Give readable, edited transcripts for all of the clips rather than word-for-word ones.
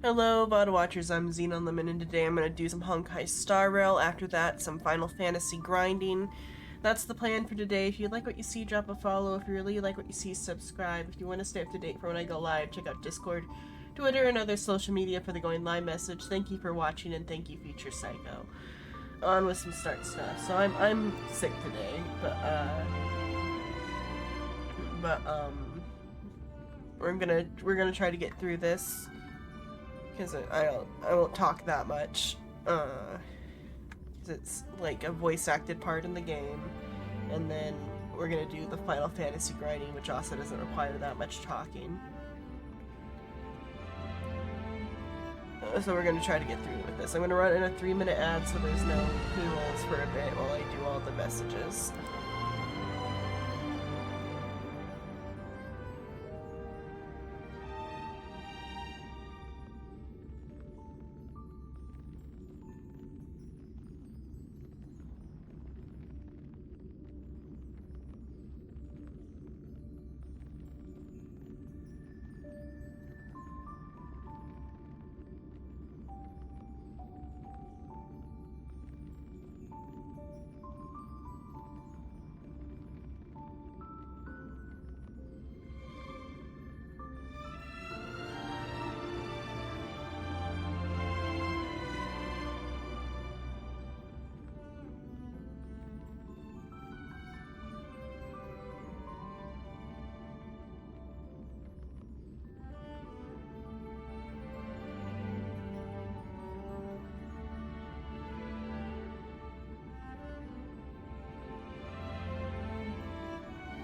Hello, VOD watchers. I'm Xenon and today I'm going to do some Honkai Star Rail. After that, some Final Fantasy grinding. That's the plan for today. If you like what you see, drop a follow. If you really like what you see, subscribe. If you want to stay up to date for when I go live, check out Discord, Twitter, and other social media for the going live message. Thank you for watching, and thank you, Future Psycho. On with some start stuff. So I'm sick today, but we're gonna try to get through this. Because I won't talk that much, because it's like a voice acted part in the game, and then we're gonna do the Final Fantasy grinding, which also doesn't require that much talking. So we're gonna try to get through with this. I'm gonna run in a 3-minute ad so there's no pre-rolls for a bit while I do all the messages.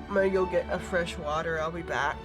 I'm gonna go get a fresh water. I'll be back.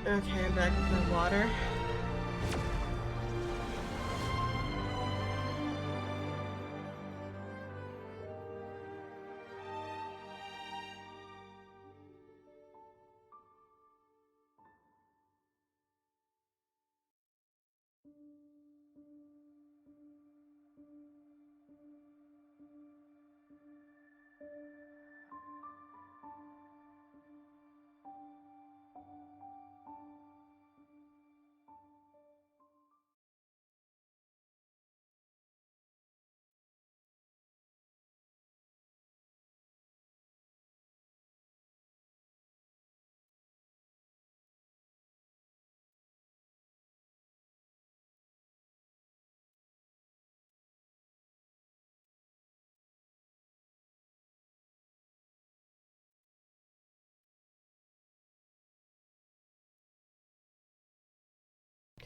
Okay, I'm back with my water.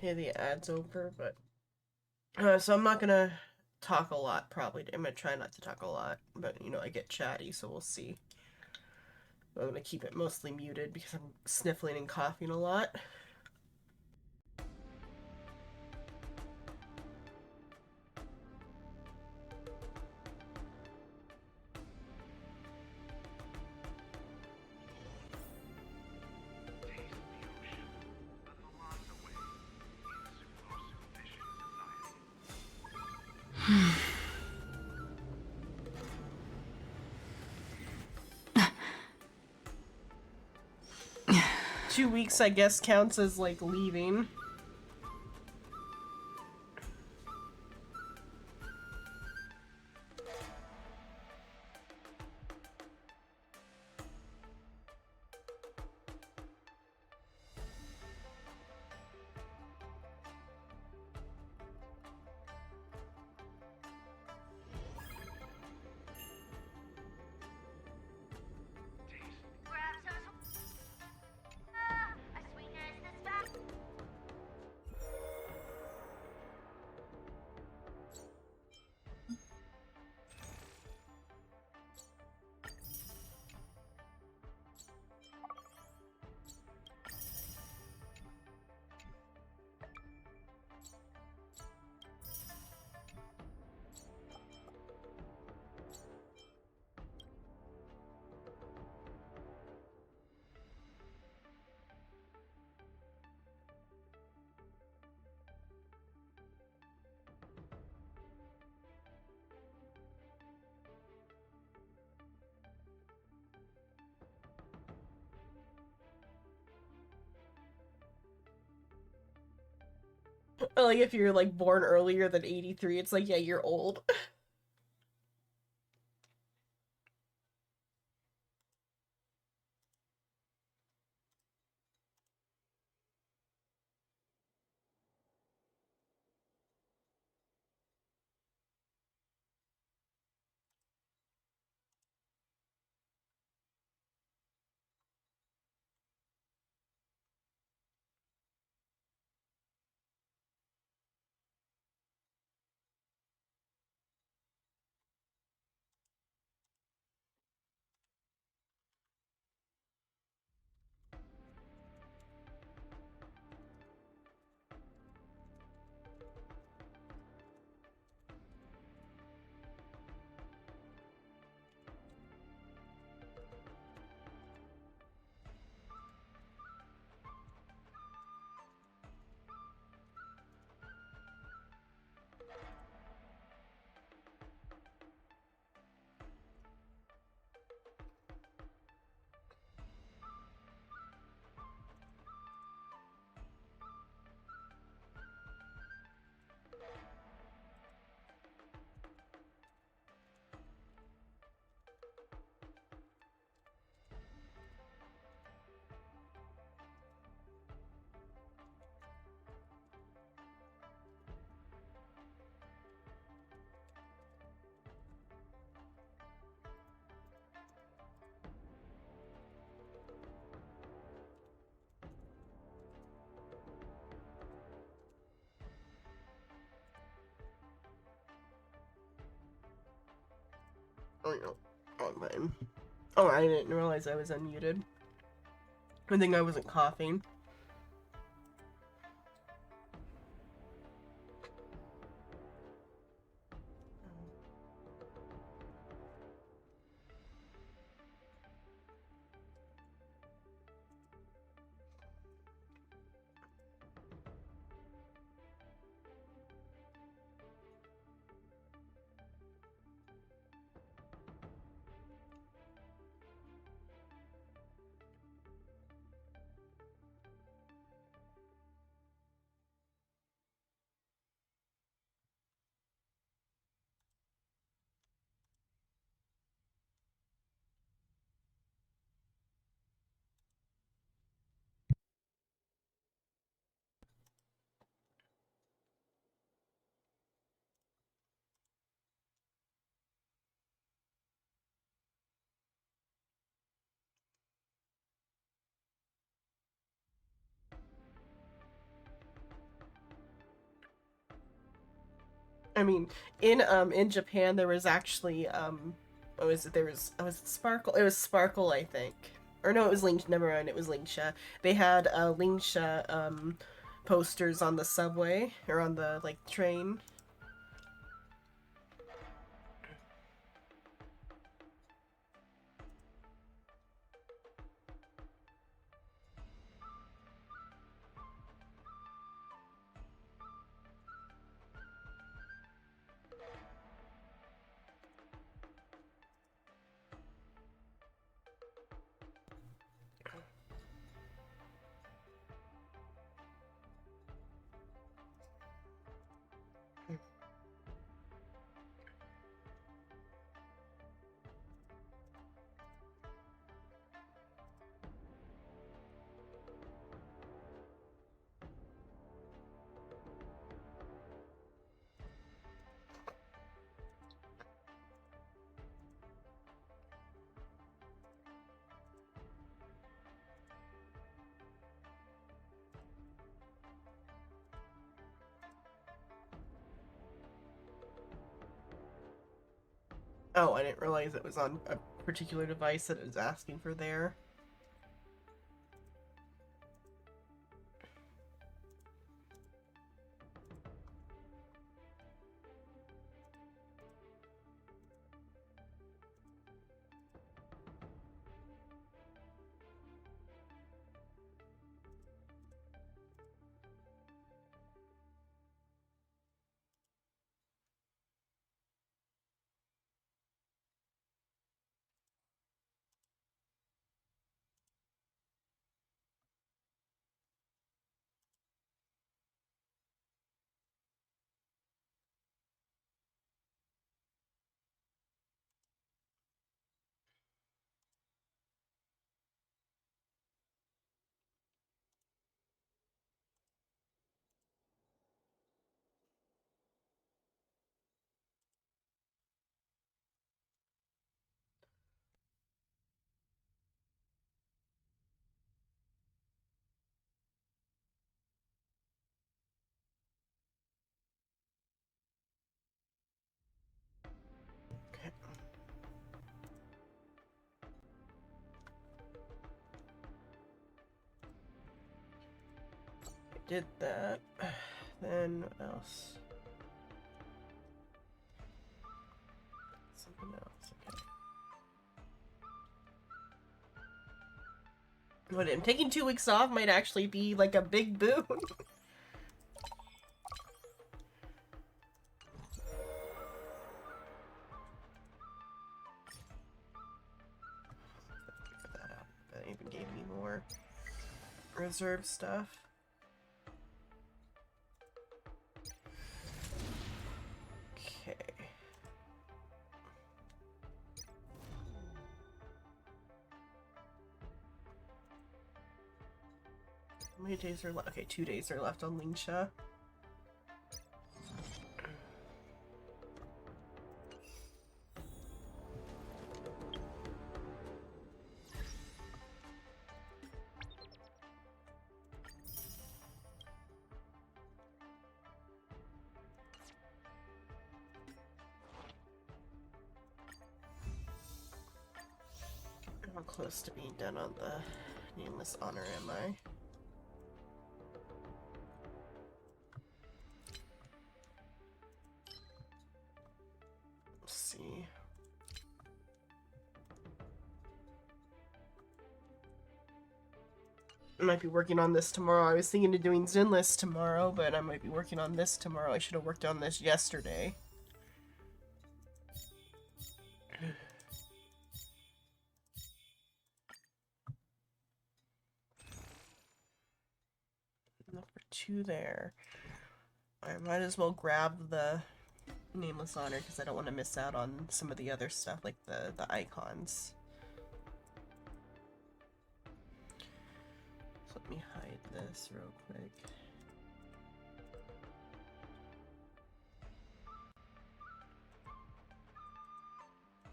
Okay, the ad's over, but so I'm not gonna talk a lot. Probably I'm gonna try not to talk a lot, but you know I get chatty, so we'll see. I'm gonna keep it mostly muted because I'm sniffling and coughing a lot. Two weeks, I guess, counts as like leaving. But like if you're like born earlier than 83, it's like, yeah, you're old. Oh, no. Oh, man. Oh, I didn't realize I was unmuted. I think I wasn't coughing. I mean, in Japan there was actually what was it? There was it Sparkle? It was Sparkle, I think. Or no, it was Link. Never mind, it was Linksha. They had Linksha posters on the subway or on the like train. Oh, I didn't realize it was on a particular device that it was asking for there. did that. Then what else? Something else, okay. What, I'm taking 2 weeks off might actually be like a big boon. That even gave me more reserve stuff. Okay. How many days are left? Okay, 2 days are left on Lingsha. How close to being done on the Nameless Honor am I? Let's see. I might be working on this tomorrow. I was thinking of doing Zinless tomorrow, but I might be working on this tomorrow. I should have worked on this yesterday. Number 2 there. I might as well grab the Nameless Honor because I don't want to miss out on some of the other stuff, like the icons. So let me hide this real quick.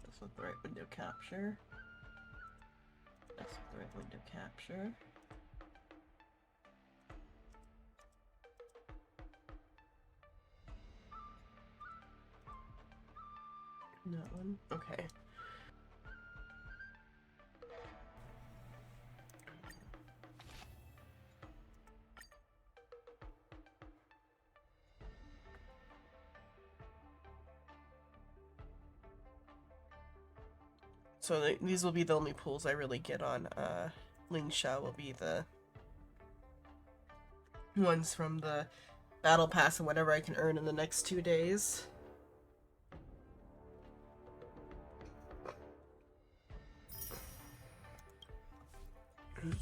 That's with the right window capture. That's with the right window capture. That one? Okay. So these will be the only pools I really get on Lingsha will be the ones from the Battle Pass and whatever I can earn in the next 2 days. Okay.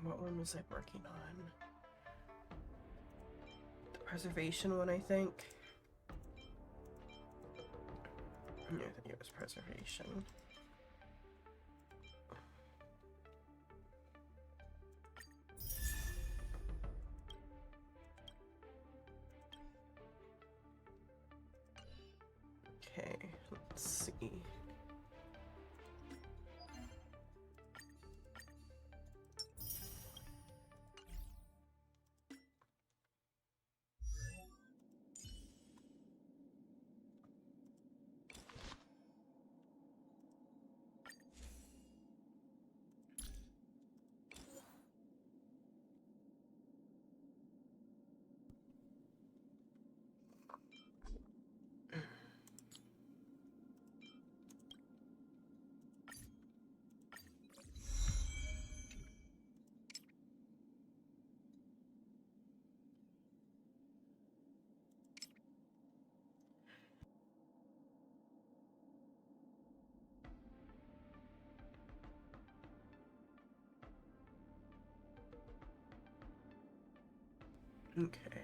What one was I working on? The preservation one, I think. Yeah, I think it was preservation. Okay, let's see. Okay.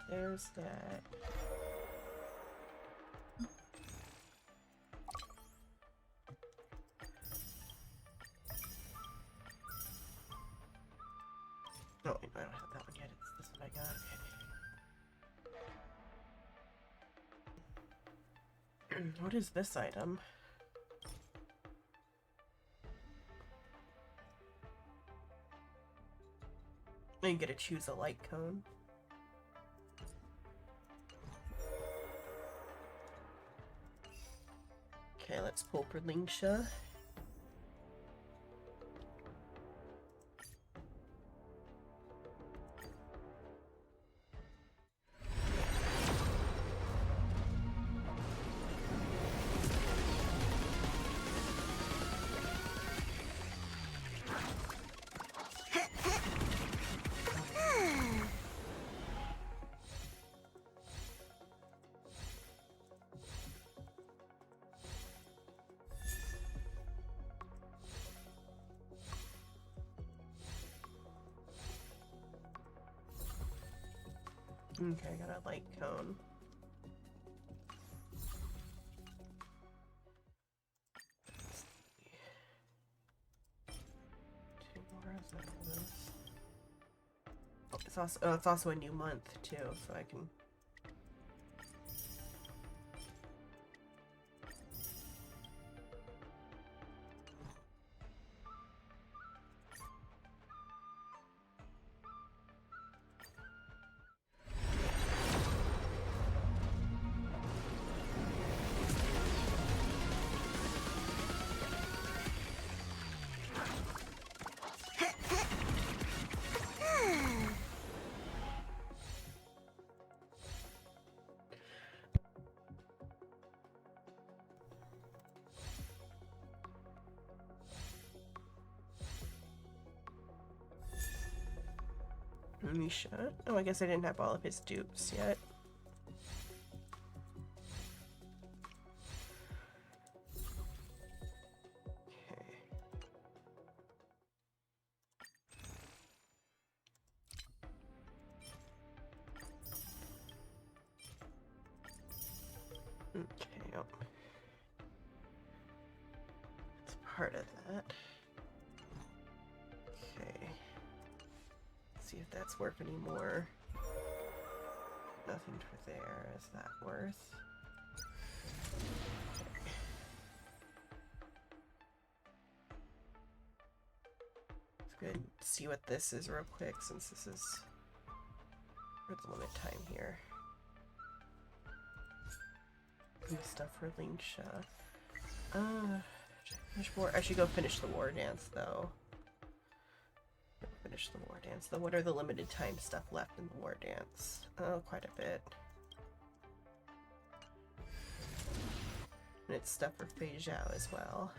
There's that. No, wait, I don't have that one yet. It's this one I got. Okay. What is this item? And you get to choose a light cone. Okay, let's pull Perlingsha. Okay, I got a light cone. Two more, is that all this? Oh, it's also a new month too, so I can. Misha. Oh, I guess I didn't have all of his dupes yet. Okay. Oh. It's part of that. Okay. See if that's worth any more. Nothing for there. Is that worth? Okay. It's good to see what this is real quick, since this is where's the limit time here. New stuff for Lingsha. I should go finish the Wardance though. Finish the Wardance. Though, what are the limited time stuff left in the Wardance? Oh, quite a bit. And it's stuff for Fei Zhao as well.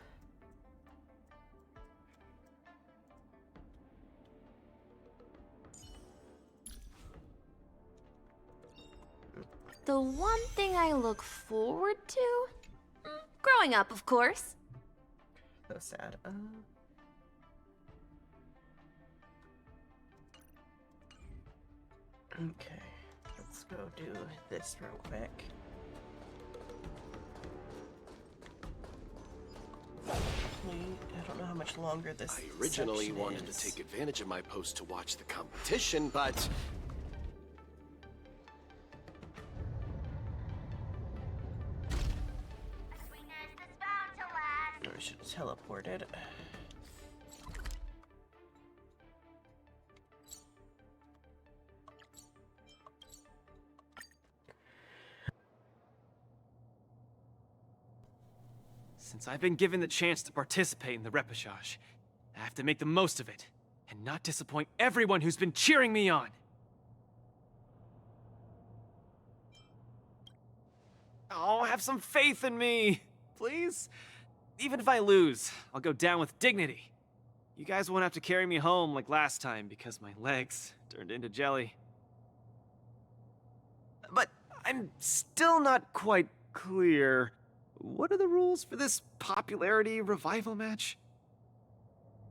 The one thing I look forward to? Growing up, of course. So sad. Okay, let's go do this real quick. I don't know how much longer this I originally wanted is. to take advantage of my post to watch the competition, but Oh, I should have teleported. Since I've been given the chance to participate in the repechage, I have to make the most of it, and not disappoint everyone who's been cheering me on. Oh, have some faith in me, please? Even if I lose, I'll go down with dignity. You guys won't have to carry me home like last time because my legs turned into jelly. But I'm still not quite clear. What are the rules for this popularity revival match?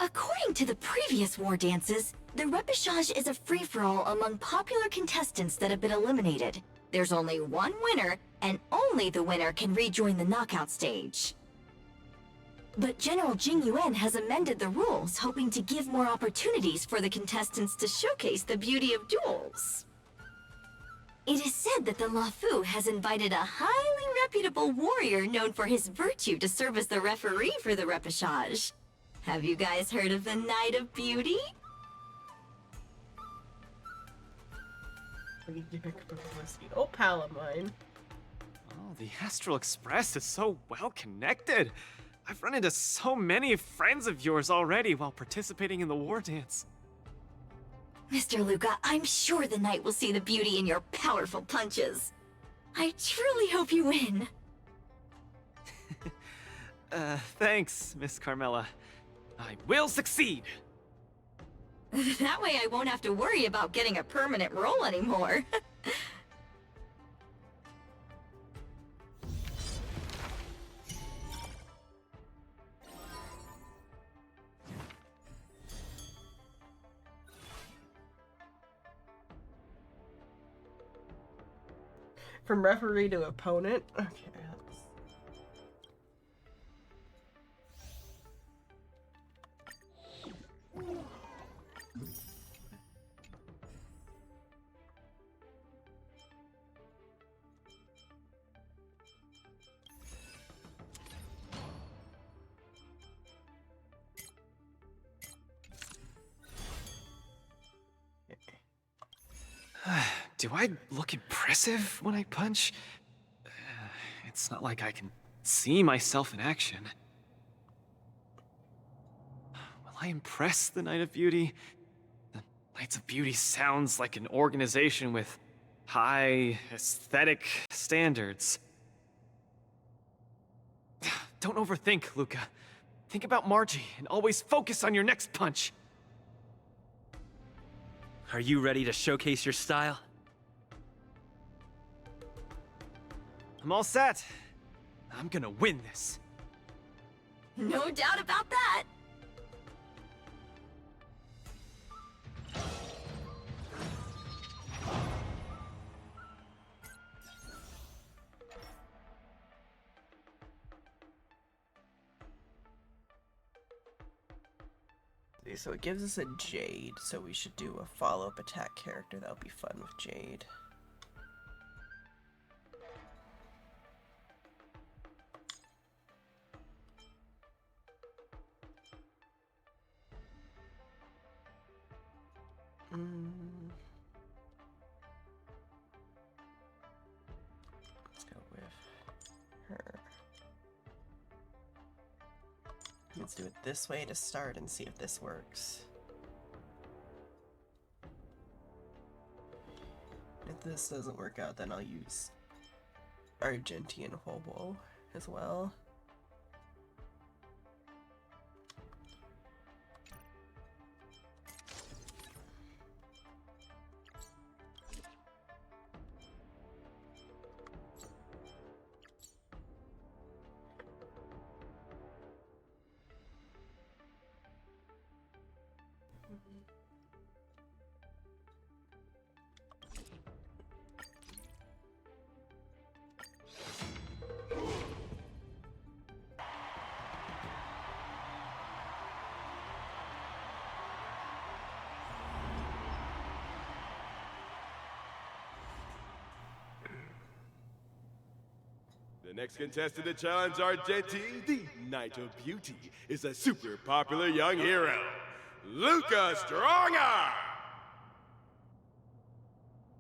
According to the previous war dances, the repechage is a free-for-all among popular contestants that have been eliminated. There's only one winner, and only the winner can rejoin the knockout stage. But General Jing Yuan has amended the rules, hoping to give more opportunities for the contestants to showcase the beauty of duels. It is said that the Lafu has invited a highly reputable warrior known for his virtue to serve as the referee for the repechage. Have you guys heard of the Knight of Beauty? publicity. Oh, pal of mine. Oh, the Astral Express is so well connected. I've run into so many friends of yours already while participating in the war dance. Mr. Luca, I'm sure the knight will see the beauty in your powerful punches. I truly hope you win. Thanks, Miss Carmela. I will succeed. That way I won't have to worry about getting a permanent role anymore. From referee to opponent? Okay. Do I look impressive when I punch? It's not like I can see myself in action. Will I impress the Knight of Beauty? The Knights of Beauty sounds like an organization with high aesthetic standards. Don't overthink, Luca. Think about Margie and always focus on your next punch. Are you ready to showcase your style? I'm all set. I'm gonna win this. No doubt about that. So it gives us a Jade, so we should do a follow-up attack character. That'll be fun with Jade. Let's go with her. Let's do it this way to start and see if this works. If this doesn't work out, then I'll use Argentine Hobo as well. The next contestant to challenge Argentine, the Knight of Beauty, is a super popular young hero, Luca Strongarm!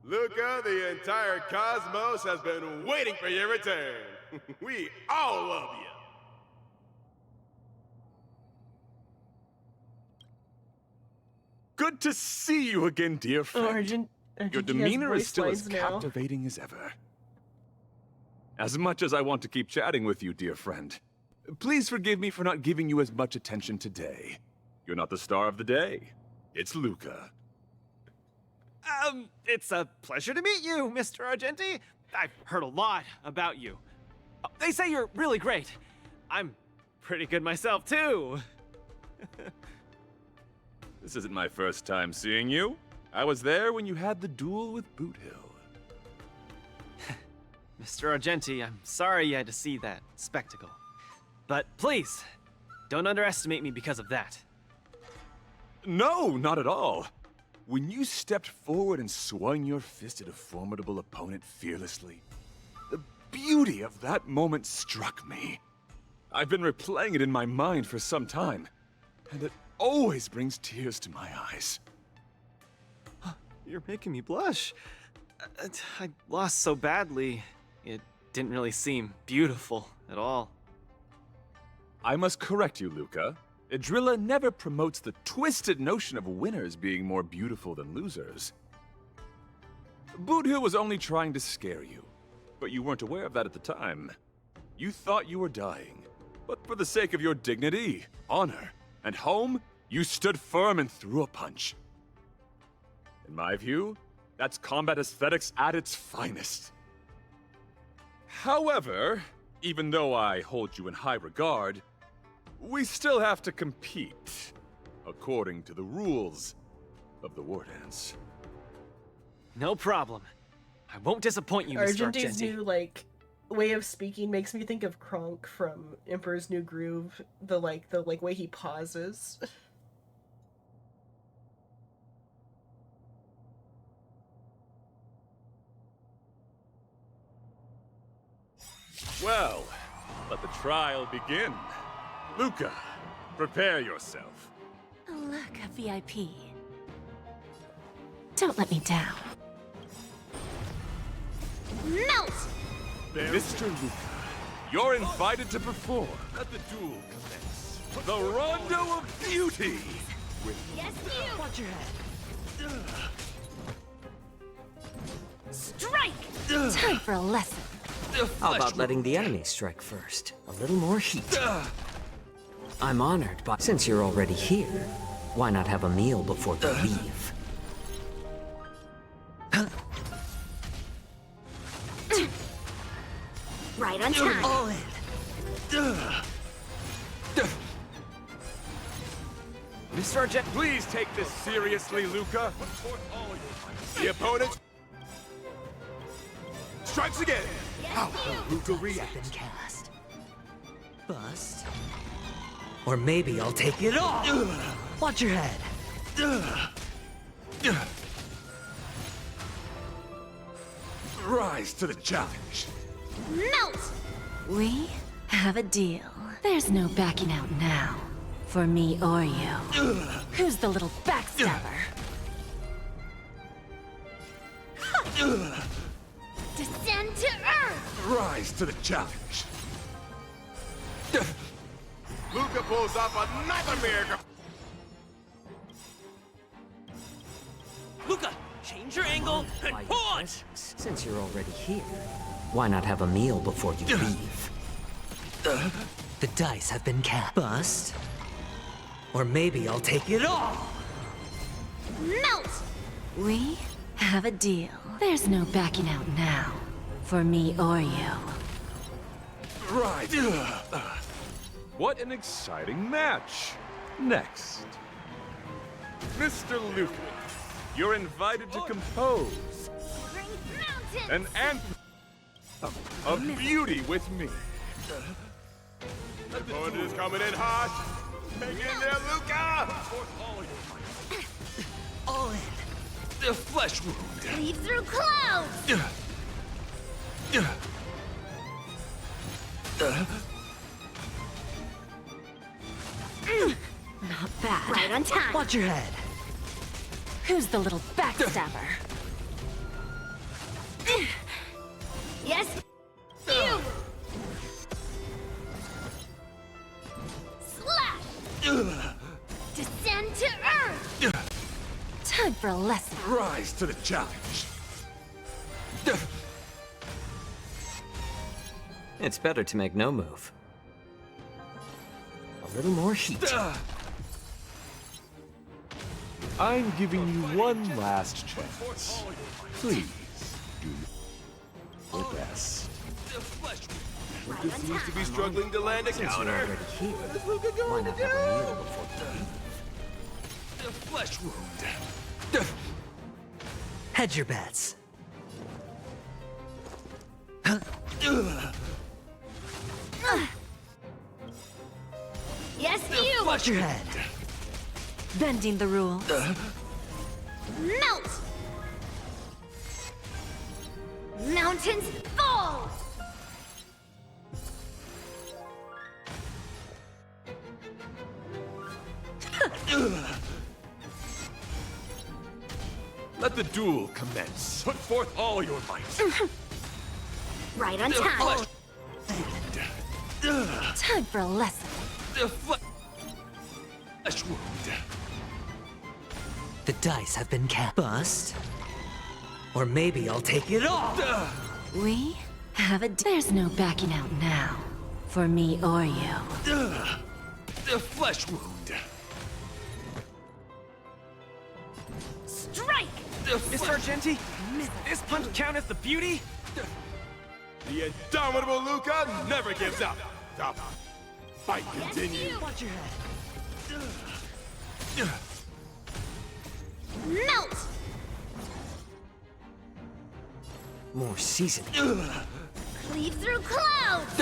Luca, the entire cosmos has been waiting for your return. We all love you. Good to see you again, dear friend. Your demeanor is still as captivating as ever. As much as I want to keep chatting with you, dear friend, please forgive me for not giving you as much attention today. You're not the star of the day. It's Luca. It's a pleasure to meet you, Mr. Argenti. I've heard a lot about you. They say you're really great. I'm pretty good myself, too. This isn't my first time seeing you. I was there when you had the duel with Boot Hill. Mr. Argenti, I'm sorry you had to see that spectacle. But please, don't underestimate me because of that. No, not at all. When you stepped forward and swung your fist at a formidable opponent fearlessly, the beauty of that moment struck me. I've been replaying it in my mind for some time, and it always brings tears to my eyes. You're making me blush. I lost so badly, it didn't really seem beautiful at all. I must correct you, Luca. Idrilla never promotes the twisted notion of winners being more beautiful than losers. Boothill was only trying to scare you, but you weren't aware of that at the time. You thought you were dying, but for the sake of your dignity, honor, and home, you stood firm and threw a punch. In my view, that's combat aesthetics at its finest. However, even though I hold you in high regard, we still have to compete, according to the rules of the Wardance. No problem. I won't disappoint you, Mr. Argente's Argenti. new, way of speaking makes me think of Kronk from Emperor's New Groove. The way he pauses. Well, let the trial begin. Luca, prepare yourself. Look, a VIP. Don't let me down. Melt! Mr. Luca, you're invited to perform. Let the duel commence. The Rondo of Beauty! Yes, you! Watch your head. Strike! Time for a lesson. How about letting the enemy strike first? A little more heat. I'm honored, but since you're already here, why not have a meal before you leave? Right on time. All in. Mr. Argenti. Please take this seriously, Luca. The opponent strikes again. How will Luca react? Been cast. Bust. Or maybe I'll take it all. Watch your head. Rise to the challenge. Melt! We have a deal. There's no backing out now. For me or you. Who's the little backstabber? Descend to earth! Rise to the challenge. Luca pulls off another miracle. Luca, change your angle and punch! Since you're already here, why not have a meal before you leave? The dice have been cast. Bust. Or maybe I'll take it all. Melt! We have a deal. There's no backing out now. For me or you. Right. What an exciting match. Next. Mr. Luca, you're invited to compose Mountains! an anthem of beauty with me. The opponent is coming in hot. Hang in there, Luca. All in. The flesh wound. Leave through clouds! Not bad. Right on time! Watch your head. Who's the little backstabber? Yes, you! Slash! Descend to earth! Time for a lesson. Rise to the challenge. It's better to make no move. A little more heat. I'm giving you one last chance. Please, do your best. Luca seems to be struggling to land a Since you're counter. already here, What is Luca why going to not have a meal do? before you leave? The flesh wound. Hedge your bets. Yes, you! Watch your head. Bending the rules. Melt! Mountains fall! Let the duel commence. Put forth all your might. Right on time. Time for a lesson. The flesh wound. The dice have been cast. Bust. Or maybe I'll take it all. We have a There's no backing out now. For me or you. The flesh wound. Strike! Miss Argenti, this punch counteth the beauty? The indomitable Luca never gives up. The fight continues. Watch your head. Melt! More seasoned. Cleave through clouds!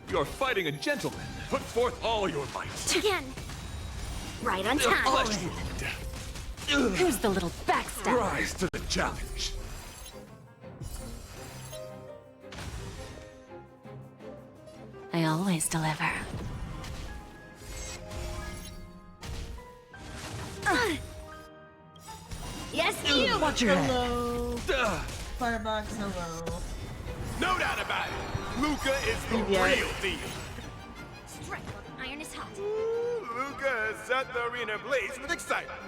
You're fighting a gentleman. Put forth all your might. Again. Right on The time. flesh wound. Who's the little backstabber? Rise to the challenge. I always deliver. Yes, you! Watch your head. Hello. Firebox, hello. No doubt about it. Luca is the Yeah. real deal. Strike while the iron is hot. Ooh, Luca has set the arena ablaze with excitement.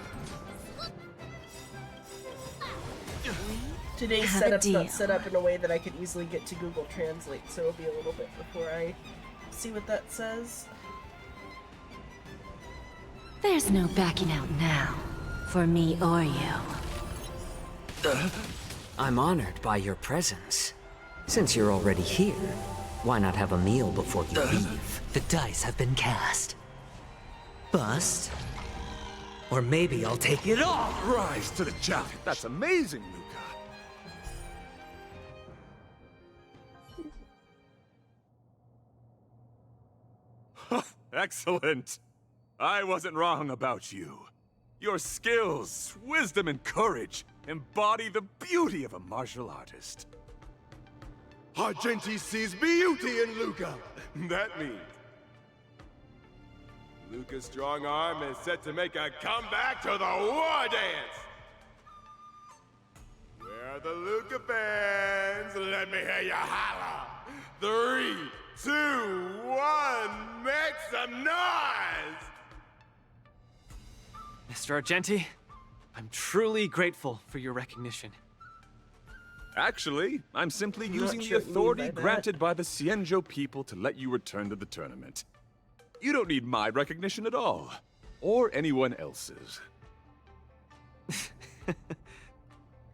Today's Have a setup's not deal. set up in a way that I could easily get to Google Translate, so it'll be a little bit before I see what that says. There's no backing out now. For me or you. I'm honored by your presence. Since you're already here, why not have a meal before you leave? The dice have been cast. Bust. Or maybe I'll take it all. Rise to the challenge. That's amazing, Luca. Excellent. I wasn't wrong about you. Your skills, wisdom, and courage embody the beauty of a martial artist. Argenti sees beauty in Luca. That means Luca's strong arm is set to make a comeback to the Wardance. Where are the Luca fans? Let me hear you holler. 3, 2, 1, make some noise! Mr. Argenti, I'm truly grateful for your recognition. Actually, I'm simply not using sure the what you mean authority by that. granted by the Cienjo people to let you return to the tournament. You don't need my recognition at all. Or anyone else's.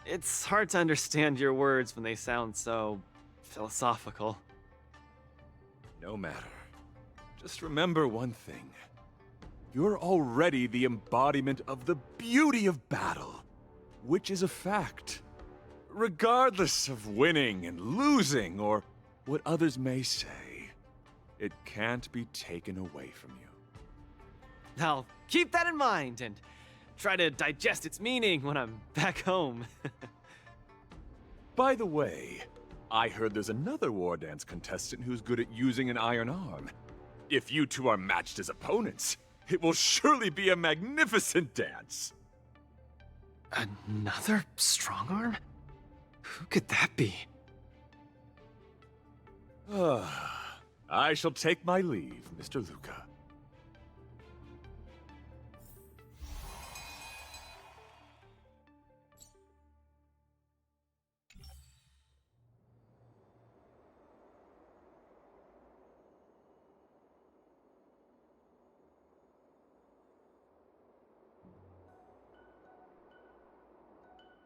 It's hard to understand your words when they sound so philosophical. No matter. Just remember one thing. You're already the embodiment of the beauty of battle, which is a fact. Regardless of winning and losing, or what others may say, it can't be taken away from you. I'll keep that in mind and try to digest its meaning when I'm back home. By the way, I heard there's another Wardance contestant who's good at using an iron arm. If you two are matched as opponents, it will surely be a magnificent dance. Another strong arm? Who could that be? I shall take my leave, Mr. Luca.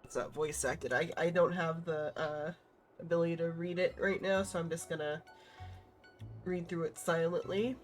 It's not voice acted. I don't have the ability to read it right now, so I'm just gonna read through it silently.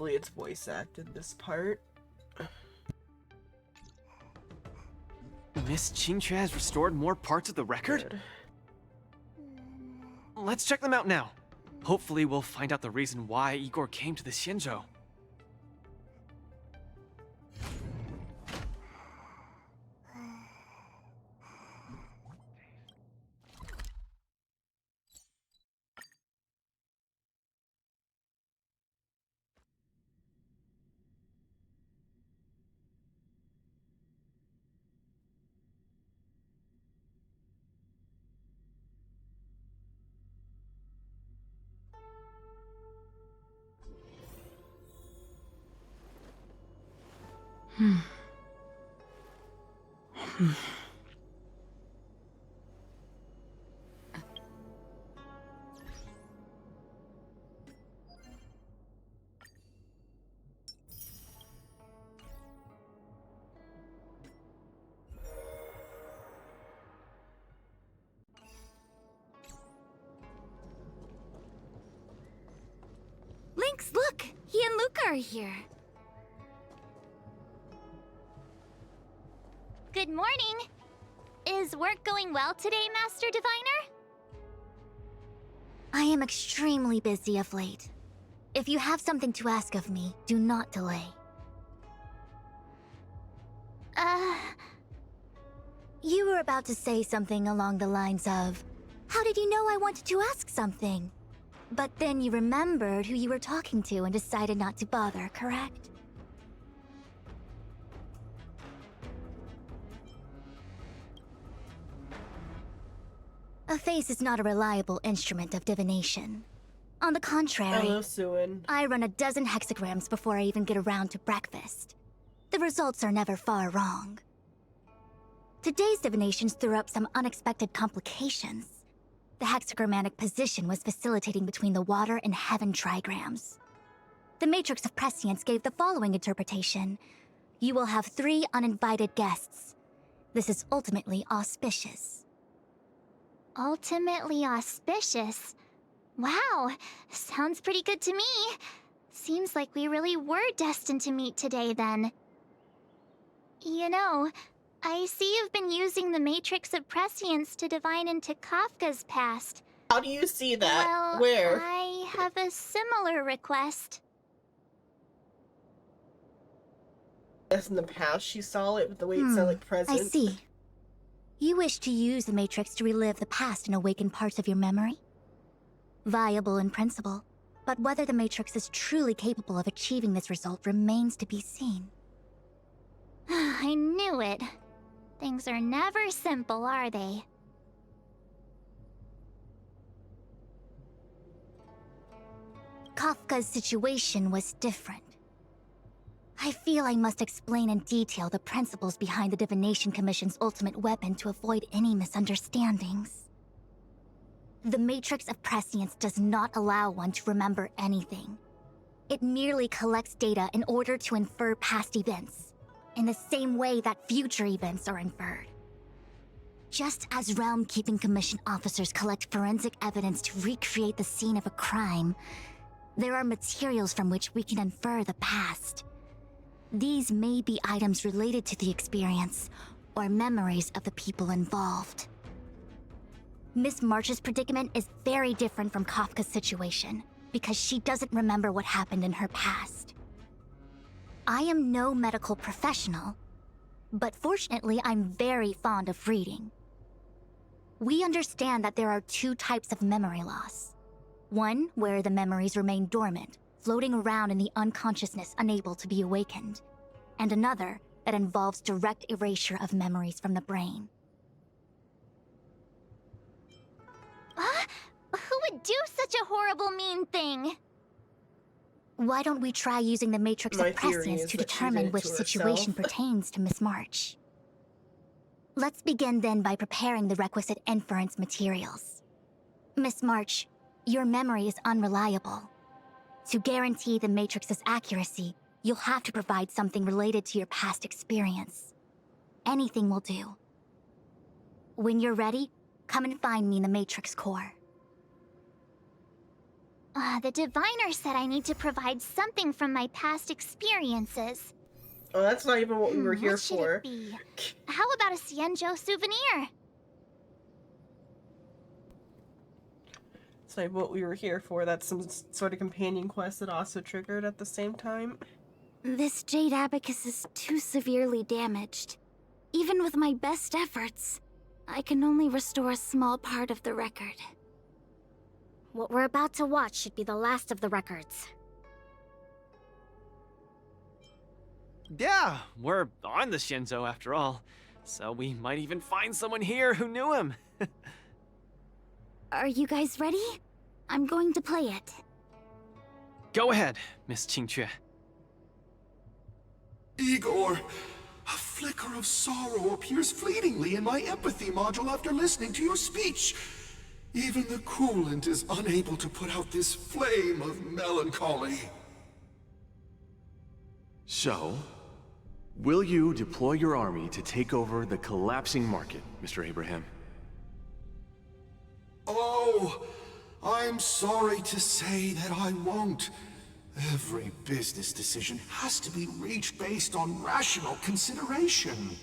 Hopefully it's voice acted, this part. Miss Qingque has restored more parts of the record? Good. Let's check them out now. Hopefully we'll find out the reason why Igor came to the Xianzhou. Lynx, look! He and Luca are here. Good morning. Is work going well today, Master Diviner? I am extremely busy of late. If you have something to ask of me, do not delay. You were about to say something along the lines of, "How did you know I wanted to ask something?" But then you remembered who you were talking to and decided not to bother, correct? A face is not a reliable instrument of divination. On the contrary, Hello, Suin. I run a dozen hexagrams before I even get around to breakfast. The results are never far wrong. Today's divinations threw up some unexpected complications. The hexagrammatic position was facilitating between the water and heaven trigrams. The matrix of prescience gave the following interpretation. You will have 3 uninvited guests. This is ultimately auspicious. Ultimately auspicious. Wow, sounds pretty good to me. Seems like we really were destined to meet today then. You know, I see you've been using the Matrix of Prescience to divine into Kafka's past. How do you see that? Well, Where? I have a similar request. As in the past she saw it, but the way it sounded like present. I see. You wish to use the Matrix to relive the past and awaken parts of your memory? Viable in principle, but whether the Matrix is truly capable of achieving this result remains to be seen. I knew it. Things are never simple, are they? Kafka's situation was different. I feel I must explain in detail the principles behind the Divination Commission's ultimate weapon to avoid any misunderstandings. The Matrix of Prescience does not allow one to remember anything. It merely collects data in order to infer past events, in the same way that future events are inferred. Just as Realm Keeping Commission officers collect forensic evidence to recreate the scene of a crime, there are materials from which we can infer the past. These may be items related to the experience, or memories of the people involved. Miss March's predicament is very different from Kafka's situation, because she doesn't remember what happened in her past. I am no medical professional, but fortunately I'm very fond of reading. We understand that there are 2 types of memory loss. One where the memories remain dormant, floating around in the unconsciousness unable to be awakened, and another that involves direct erasure of memories from the brain. Who would do such a horrible, mean thing? Why don't we try using the Matrix My of theory Prescience is to that she determine did it which to situation herself. pertains to Miss March? Let's begin then by preparing the requisite inference materials. Miss March, your memory is unreliable. To guarantee the Matrix's accuracy, you'll have to provide something related to your past experience. Anything will do. When you're ready, come and find me in the Matrix core. The diviner said I need to provide something from my past experiences. Oh, that's not even what we were here What should for. it be? How about a Xianzhou souvenir? It's not what we were here for. That's some sort of companion quest that also triggered at the same time. This jade abacus is too severely damaged. Even with my best efforts, I can only restore a small part of the record. What we're about to watch should be the last of the records. Yeah, we're on the Shinzo after all, so we might even find someone here who knew him. Are you guys ready? I'm going to play it. Go ahead, Miss Qingque. Igor, a flicker of sorrow appears fleetingly in my empathy module after listening to your speech. Even the coolant is unable to put out this flame of melancholy. So, will you deploy your army to take over the collapsing market, Mr. Abraham? Oh, I'm sorry to say that I won't. Every business decision has to be reached based on rational consideration.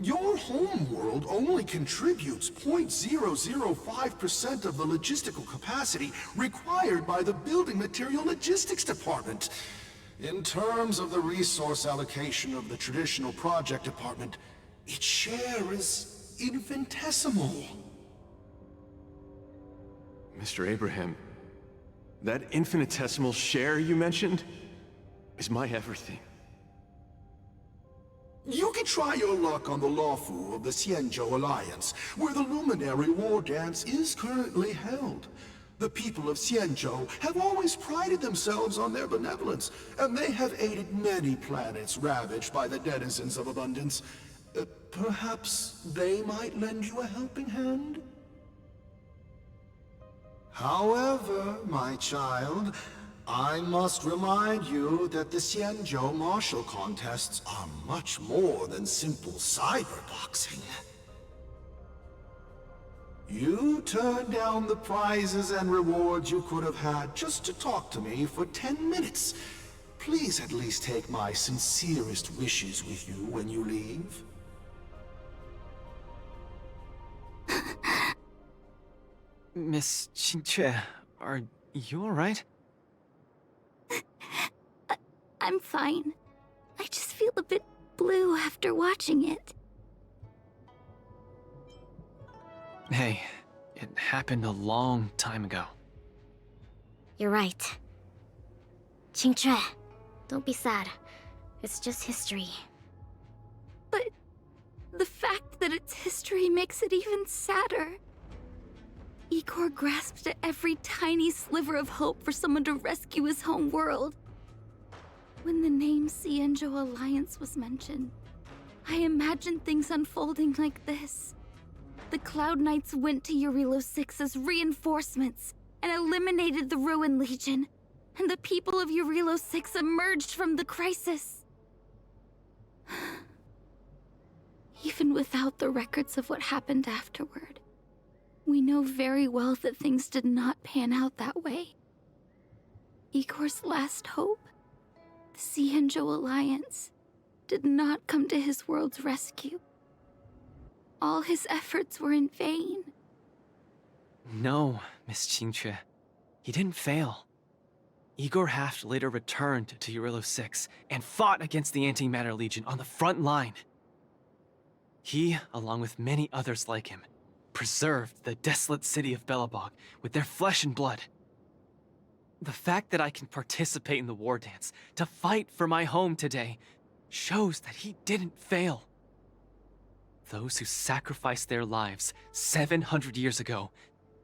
Your homeworld only contributes 0.005% of the logistical capacity required by the Building Material Logistics Department. In terms of the resource allocation of the traditional project department, its share is infinitesimal. Mr. Abraham, that infinitesimal share you mentioned is my everything. You can try your luck on the Lawfu of the Xianzhou Alliance, where the luminary Wardance is currently held. The people of Xianzhou have always prided themselves on their benevolence, and they have aided many planets ravaged by the denizens of abundance. Perhaps they might lend you a helping hand? However, my child, I must remind you that the Xianzhou martial contests are much more than simple cyberboxing. You turned down the prizes and rewards you could have had just to talk to me for 10 minutes. Please at least take my sincerest wishes with you when you leave. Miss Qingque, are you alright? I'm fine. I just feel a bit blue after watching it. Hey, it happened a long time ago. You're right. Qingque, don't be sad. It's just history. But the fact that it's history makes it even sadder. Igor grasped at every tiny sliver of hope for someone to rescue his home world. When the name Xianzhou Alliance was mentioned, I imagined things unfolding like this. The Cloud Knights went to Eurilo 6 as reinforcements and eliminated the Ruin Legion, and the people of Eurilo 6 emerged from the crisis. Even without the records of what happened afterward, we know very well that things did not pan out that way. Igor's last hope, the Xianzhou Alliance, did not come to his world's rescue. All his efforts were in vain. No, Miss Qingque. He didn't fail. Igor Haft later returned to Eurilo 6 and fought against the Antimatter Legion on the front line. He, along with many others like him, preserved the desolate city of Belobog with their flesh and blood. The fact that I can participate in the war dance to fight for my home today shows that he didn't fail. Those who sacrificed their lives 700 years ago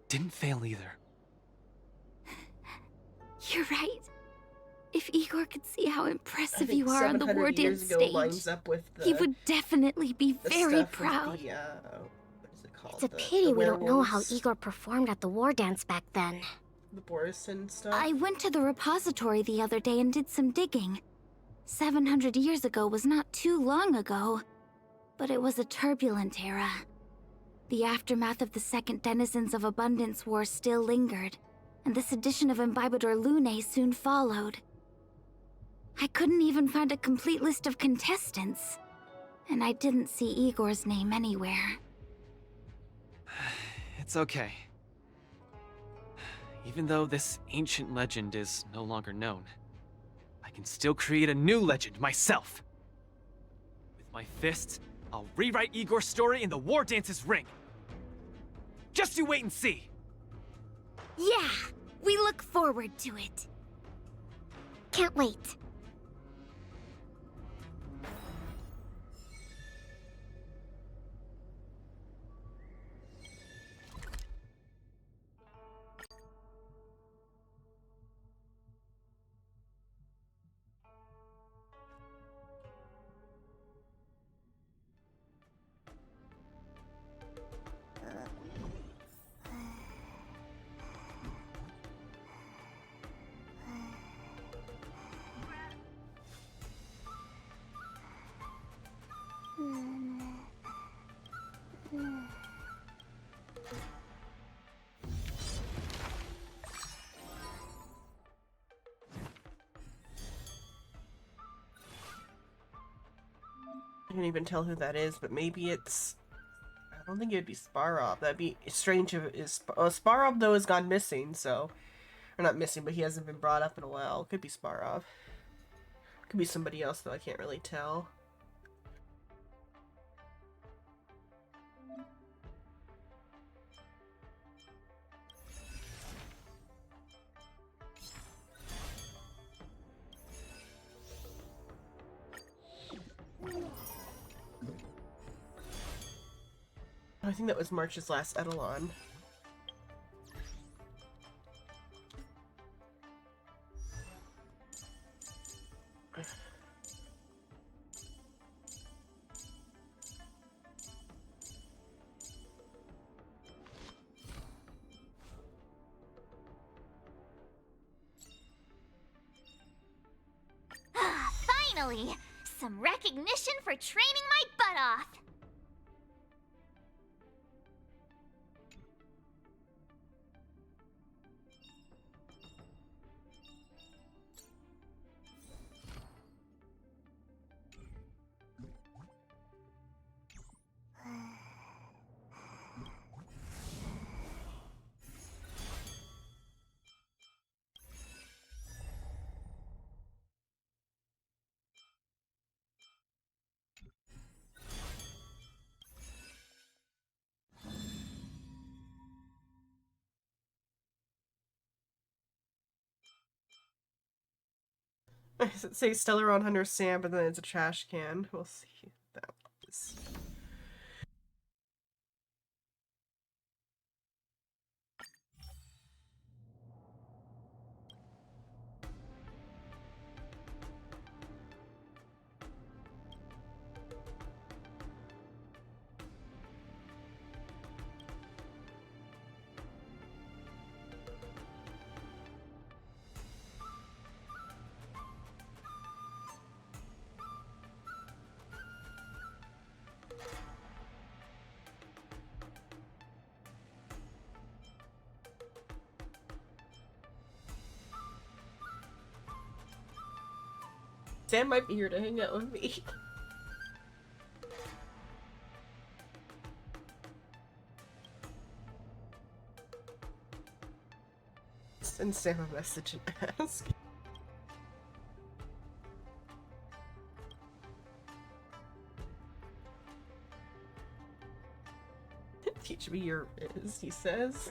didn't fail either. You're right. If Igor could see how impressive you are on the war dance stage, he would definitely be very proud. It's a pity we don't know how Igor performed at the war dance back then. The Borison stuff? I went to the repository the other day and did some digging. 700 years ago was not too long ago, but it was a turbulent era. The aftermath of the Second Denizens of Abundance War still lingered, and this edition of Imbibador Lunae soon followed. I couldn't even find a complete list of contestants, and I didn't see Igor's name anywhere. It's okay. Even though this ancient legend is no longer known, I can still create a new legend myself. With my fists, I'll rewrite Igor's story in the Wardance's ring. Just you wait and see. Yeah, we look forward to it. Can't wait. I can't even tell who that is, but maybe it's... I don't think it'd be Sparov. That'd be strange if it is... Sparov, though, has gone missing, so... Or not missing, but he hasn't been brought up in a while. Could be Sparov. Could be somebody else, though. I can't really tell. I think that was March's last Eidolon. Finally! Some recognition for training my butt off! It says Stellaron Hunter Sam, but then it's a trash can. We'll see what that is. Sam might be here to hang out with me. Send Sam a message and ask. Teach me your biz, he says.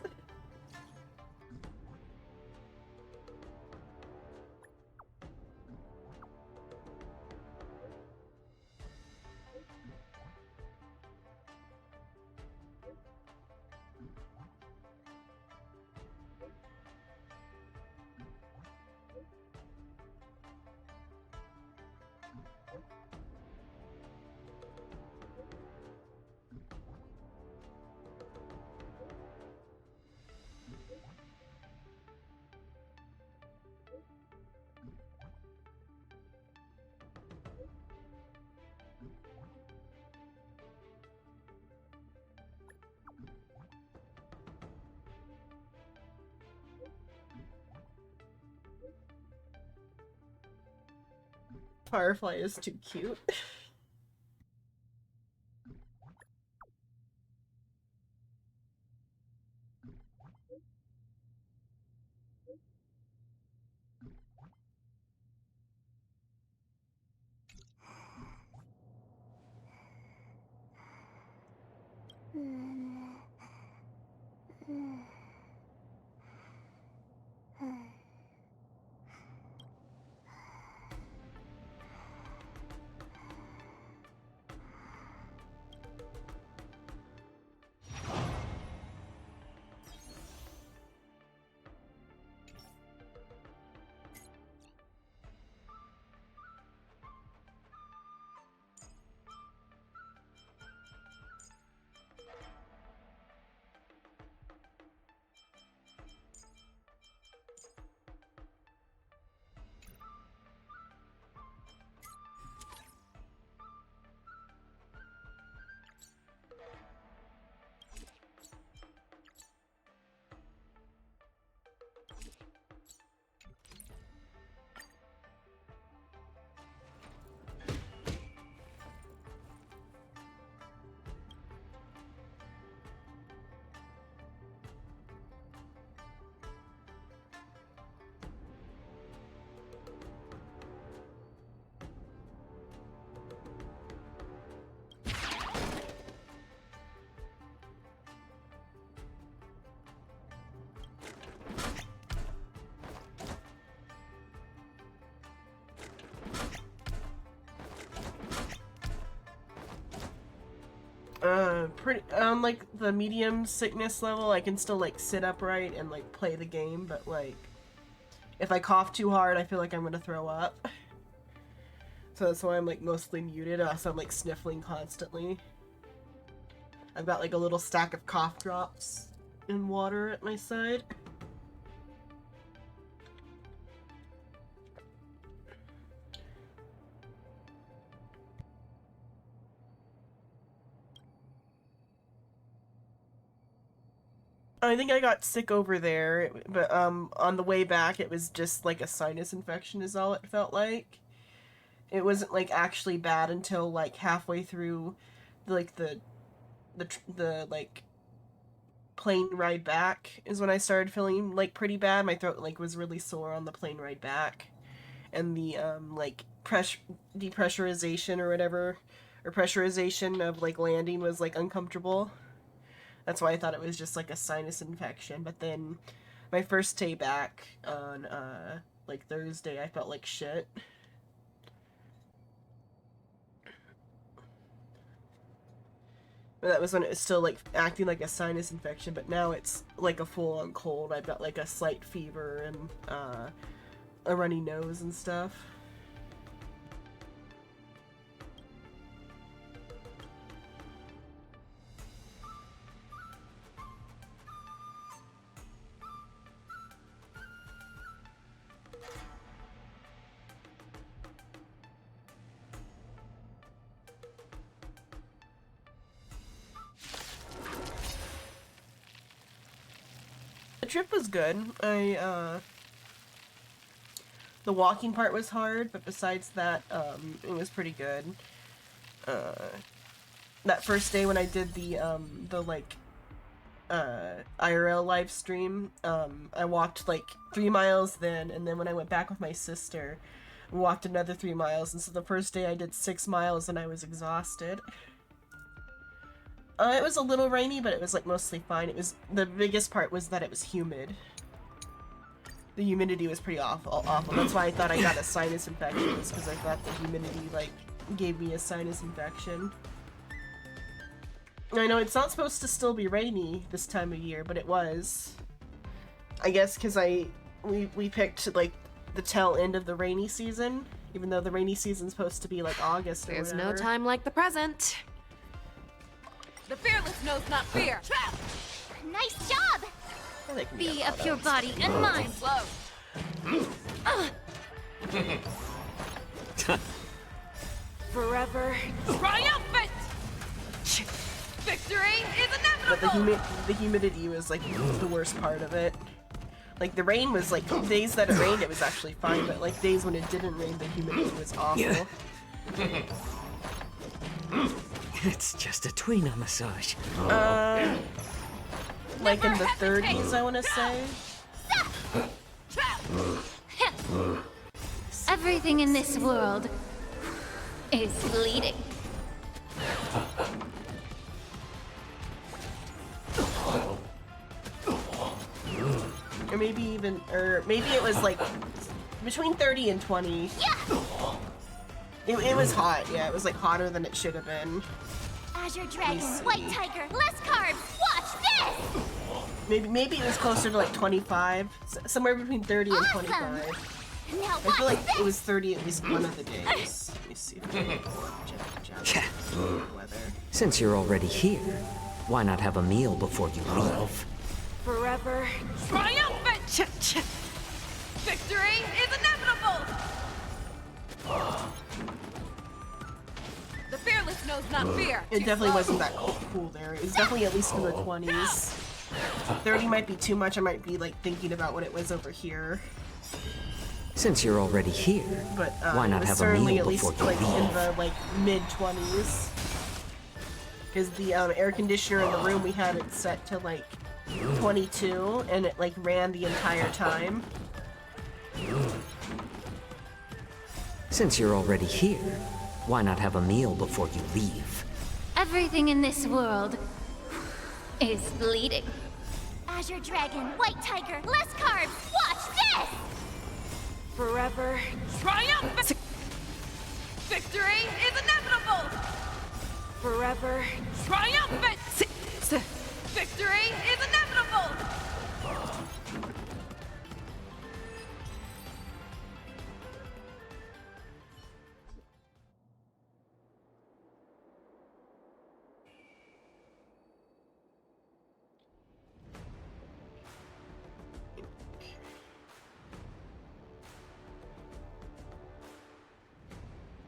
Firefly is too cute. Pretty on like the medium sickness level, I can still like sit upright and like play the game, but like if I cough too hard, I feel like I'm gonna throw up. So that's why I'm like mostly muted. Also, I'm like sniffling constantly. I've got like a little stack of cough drops in water at my side. I think I got sick over there, but on the way back it was just like a sinus infection is all it felt like. It wasn't like actually bad until like halfway through like the like plane ride back is when I started feeling like pretty bad. My throat like was really sore on the plane ride back. And the like depressurization or whatever, or pressurization of like landing was like uncomfortable. That's why I thought it was just like a sinus infection. But then my first day back on like Thursday, I felt like shit. But that was when it was still like acting like a sinus infection, but now it's like a full-on cold. I've got like a slight fever and a runny nose and stuff. The trip was good. The walking part was hard, but besides that, it was pretty good. That first day when I did the like, IRL live stream, I walked like 3 miles then, and then when I went back with my sister, we walked another 3 miles, and so the first day I did 6 miles and I was exhausted. It was a little rainy, but it was like mostly fine. It was, the biggest part was that it was humid. The humidity was pretty awful. That's why I thought I got a sinus infection, because I thought the humidity like gave me a sinus infection. I know it's not supposed to still be rainy this time of year, but it was. I guess because we picked like the tail end of the rainy season, even though the rainy season's supposed to be like August or There's whatever. no time like the present. The fearless knows not fear. Nice job! Be of your body and mind. Forever triumphant! Victory is But inevitable! the humidity was like the worst part of it. Like, the rain was, like, days that it rained, it was actually fine, but, like, days when it didn't rain, the humidity was awful. It's just a tweener massage. Like in the 30s, I want to say. Everything in this world is fleeting. Or maybe even, or maybe it was like between 30 and 20. It was hot, yeah, it was like hotter than it should have been. Azure Dragon, White Tiger, less carbs, watch this! Maybe it was closer to like 25, somewhere between 30 and 25. Now I feel like it was 30 at least one of the days. Let me see if I can pull up weather. Since you're already here, why not have a meal before you leave? Forever triumphant! Victory is inevitable! The fearless knows not fear. It definitely wasn't that cool there. It was definitely at least in the 20s. 30 might be too much. I might be like thinking about what it was over here. Since you're already here, But why not it was have a certainly meal at least before you like leave? in the like mid 20s. Because the air conditioner in the room we had it set to like 22, and it like ran the entire time. Since you're already here, why not have a meal before you leave? Everything in this world is fleeting. Azure Dragon, White Tiger, less carbs, watch this! Forever triumphant! Victory is inevitable! Forever triumphant! Victory is inevitable!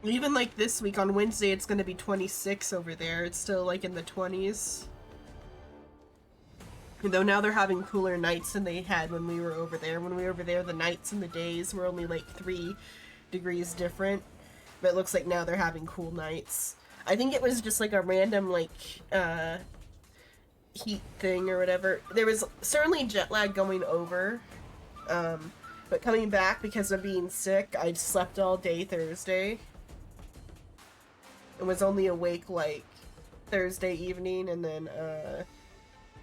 Even like this week on Wednesday, it's gonna be 26 over there. It's still like in the 20s. Though now they're having cooler nights than they had when we were over there. When we were over there, the nights and the days were only like 3 degrees different. But it looks like now they're having cool nights. I think it was just like a random like heat thing or whatever. There was certainly jet lag going over. But coming back because of being sick, I slept all day Thursday. And was only awake like Thursday evening, and then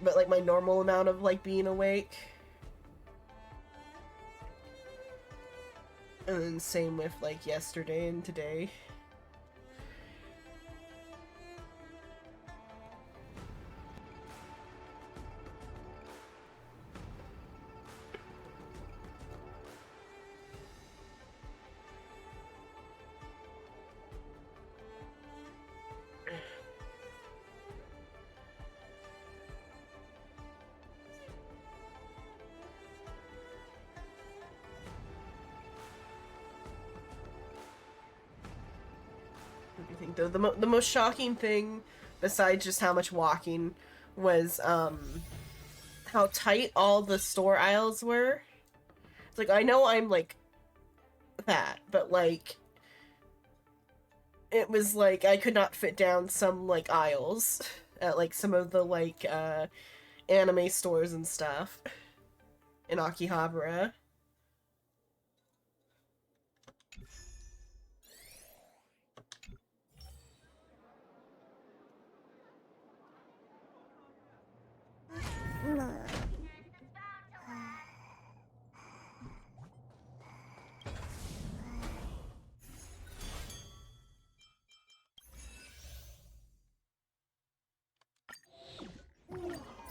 but like my normal amount of like being awake. And then same with like yesterday and today. The most shocking thing, besides just how much walking, was how tight all the store aisles were. It's like, I know I'm like fat, but like it was like I could not fit down some like aisles at like some of the like anime stores and stuff in Akihabara.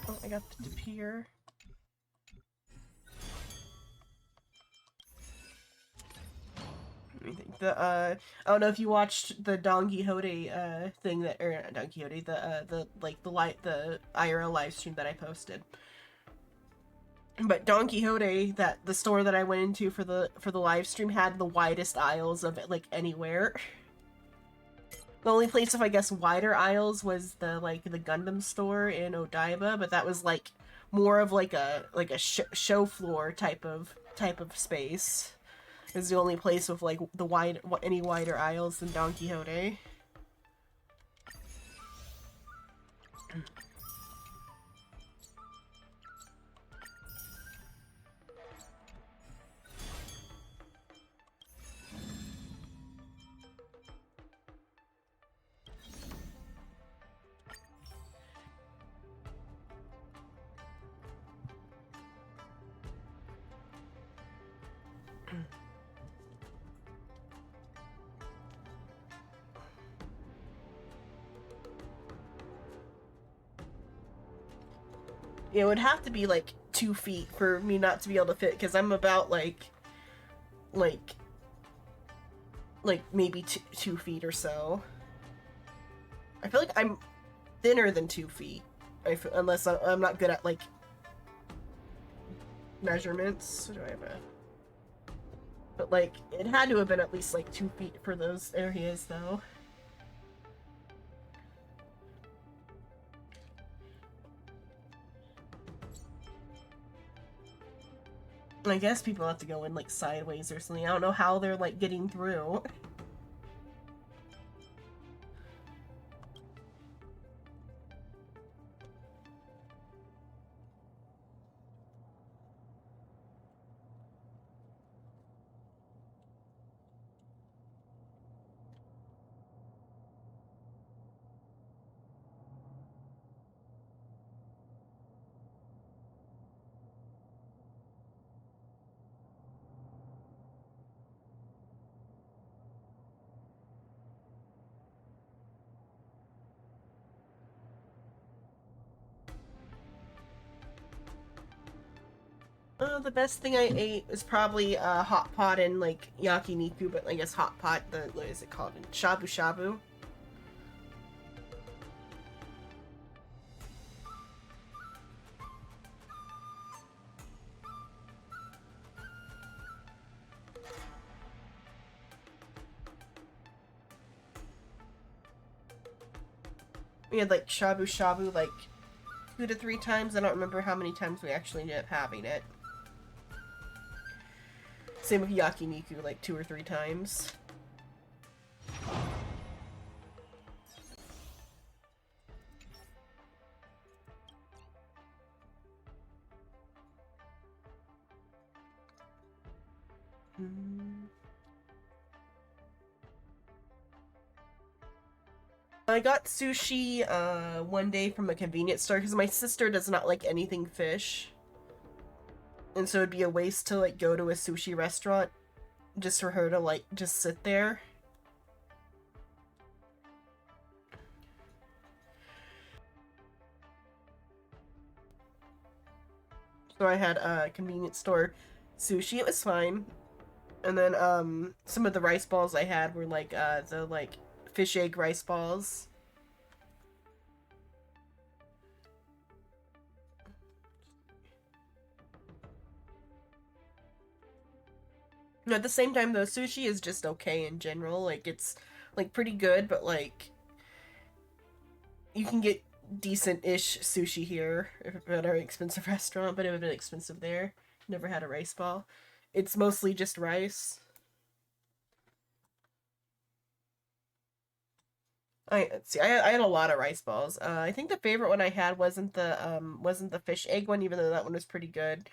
Oh, I got the pier. Let me think. I don't know if you watched the Don Quixote thing that, or not Don Quixote, the IRL live stream that I posted. But Don Quixote, the store that I went into for the live stream, had the widest aisles of it, like anywhere. The only place with, I guess, wider aisles was the Gundam store in Odaiba, but that was like more of like a show floor type of space. It's the only place with like any wider aisles than Don Quixote. It would have to be like 2 feet for me not to be able to fit, because I'm about like maybe 2 feet or so. I feel like I'm thinner than 2 feet, unless I'm not good at like measurements. What do I have? But like it had to have been at least like 2 feet for those areas, though. I guess people have to go in like sideways or something. I don't know how they're like getting through. The best thing I ate was probably hot pot and like yakiniku, but I guess hot pot, what is it called? Shabu shabu. We had like shabu shabu like 2 to 3 times. I don't remember how many times we actually ended up having it. Same with yakiniku, like 2 or 3 times. I got sushi one day from a convenience store because my sister does not like anything fish. And so it'd be a waste to like go to a sushi restaurant just for her to like just sit there. So I had a convenience store sushi. It was fine. And then some of the rice balls I had were like the like fish egg rice balls. At the same time though, sushi is just okay in general. Like it's like pretty good, but like you can get decent-ish sushi here at our expensive restaurant, but it would have been expensive there. Never had a rice ball. It's mostly just rice. I had a lot of rice balls. I think the favorite one I had wasn't the fish egg one, even though that one was pretty good.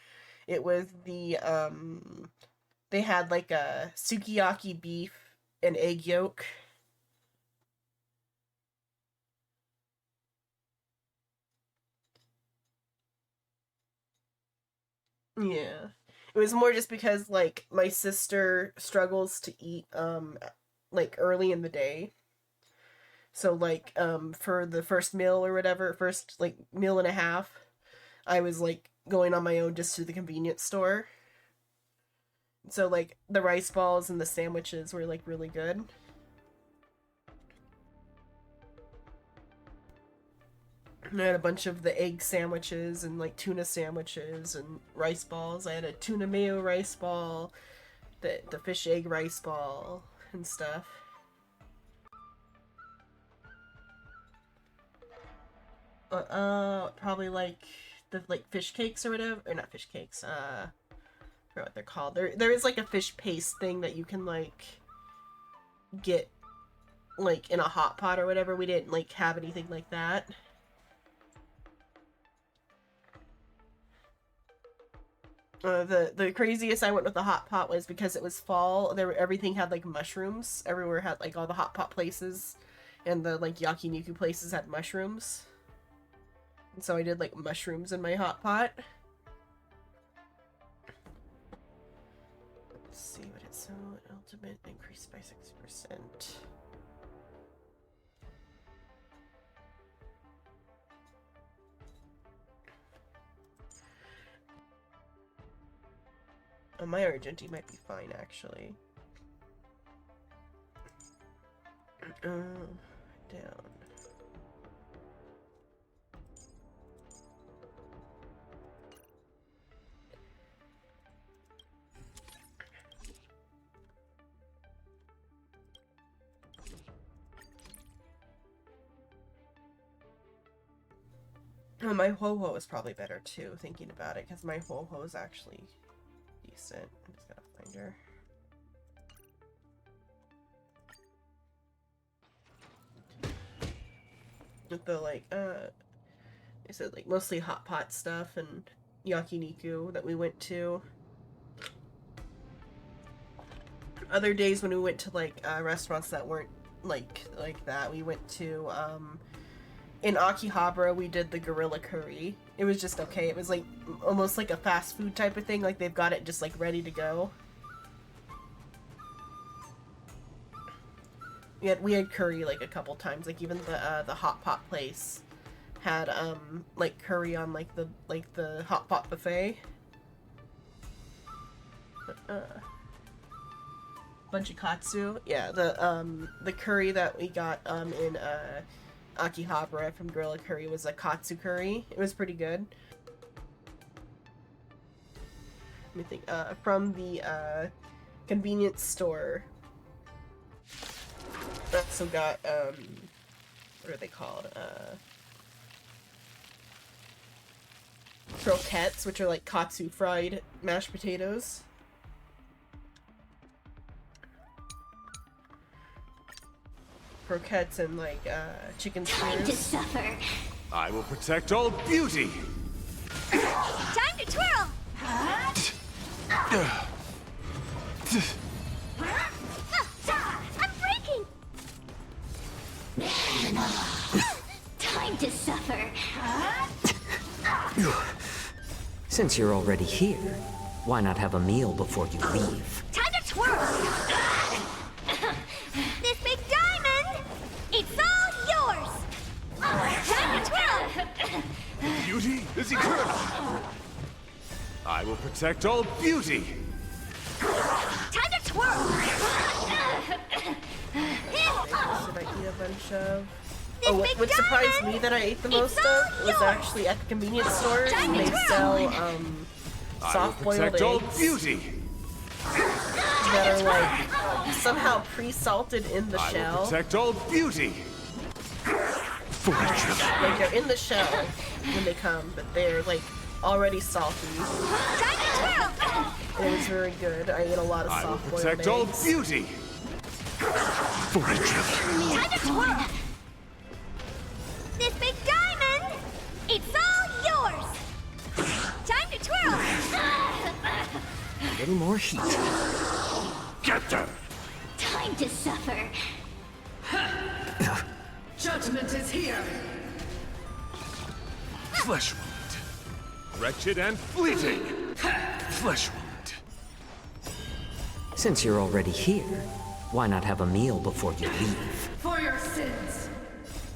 It was the they had like a sukiyaki beef and egg yolk. Yeah. It was more just because like my sister struggles to eat like early in the day. So like for the first meal or whatever, first like meal and a half, I was like going on my own just to the convenience store. So like the rice balls and the sandwiches were like really good. And I had a bunch of the egg sandwiches and like tuna sandwiches and rice balls. I had a tuna mayo rice ball, the fish egg rice ball and stuff. Probably like the like fish cakes or whatever, or not fish cakes. I forgot what they're called. There is like a fish paste thing that you can like get like in a hot pot or whatever. We didn't like have anything like that. The craziest I went with the hot pot was because it was fall. Everything had like mushrooms. Everywhere had like all the hot pot places, and the like yakiniku places had mushrooms. And so I did like mushrooms in my hot pot. Let's see what it's so ultimate increased by 60%. Oh, my Argenti might be fine, actually. Down. Oh, my Ho-Ho is probably better, too, thinking about it, because my Ho-Ho is actually decent. I just gotta find her. With the, like, I said, like, mostly hot pot stuff and yakiniku that we went to. Other days when we went to, like, restaurants that weren't, like that, we went to, in Akihabara, we did the gorilla curry. It was just okay. It was like almost like a fast food type of thing. Like they've got it just like ready to go. We had curry like a couple times. Like even the hot pot place had like curry on like the hot pot buffet. Bunch of katsu. Yeah, the curry that we got in Akihabara from Gorilla Curry was a katsu curry. It was pretty good. Let me think. From the convenience store. Also got what are they called? Croquettes, which are like katsu fried mashed potatoes. Croquettes and like chicken spears. Time to suffer. I will protect all beauty. Time to twirl. I'm breaking. Time to suffer. Since you're already here, why not have a meal before you leave? Time to twirl. This big diamond, it's all yours. Time to twirl. Beauty is eternal. I will protect all beauty. Time to twirl. Did I eat a bunch of? Oh, what surprised me that I ate the most of was actually at the convenience stores. They sell soft-boiled eggs beauty. that are like somehow pre-salted in the shell. I will protect all beauty. Like they're in the shell when they come, but they're like already salty. And it was very good. I ate a lot of soft-boiled eggs. Protect all beauty. Time to twirl. This big diamond, it's all yours. Time to twirl. A little more heat. Get them. Time to suffer. Judgment is here. Flesh wound. Wretched and fleeting. Flesh wound. Since you're already here, why not have a meal before you leave? For your sins.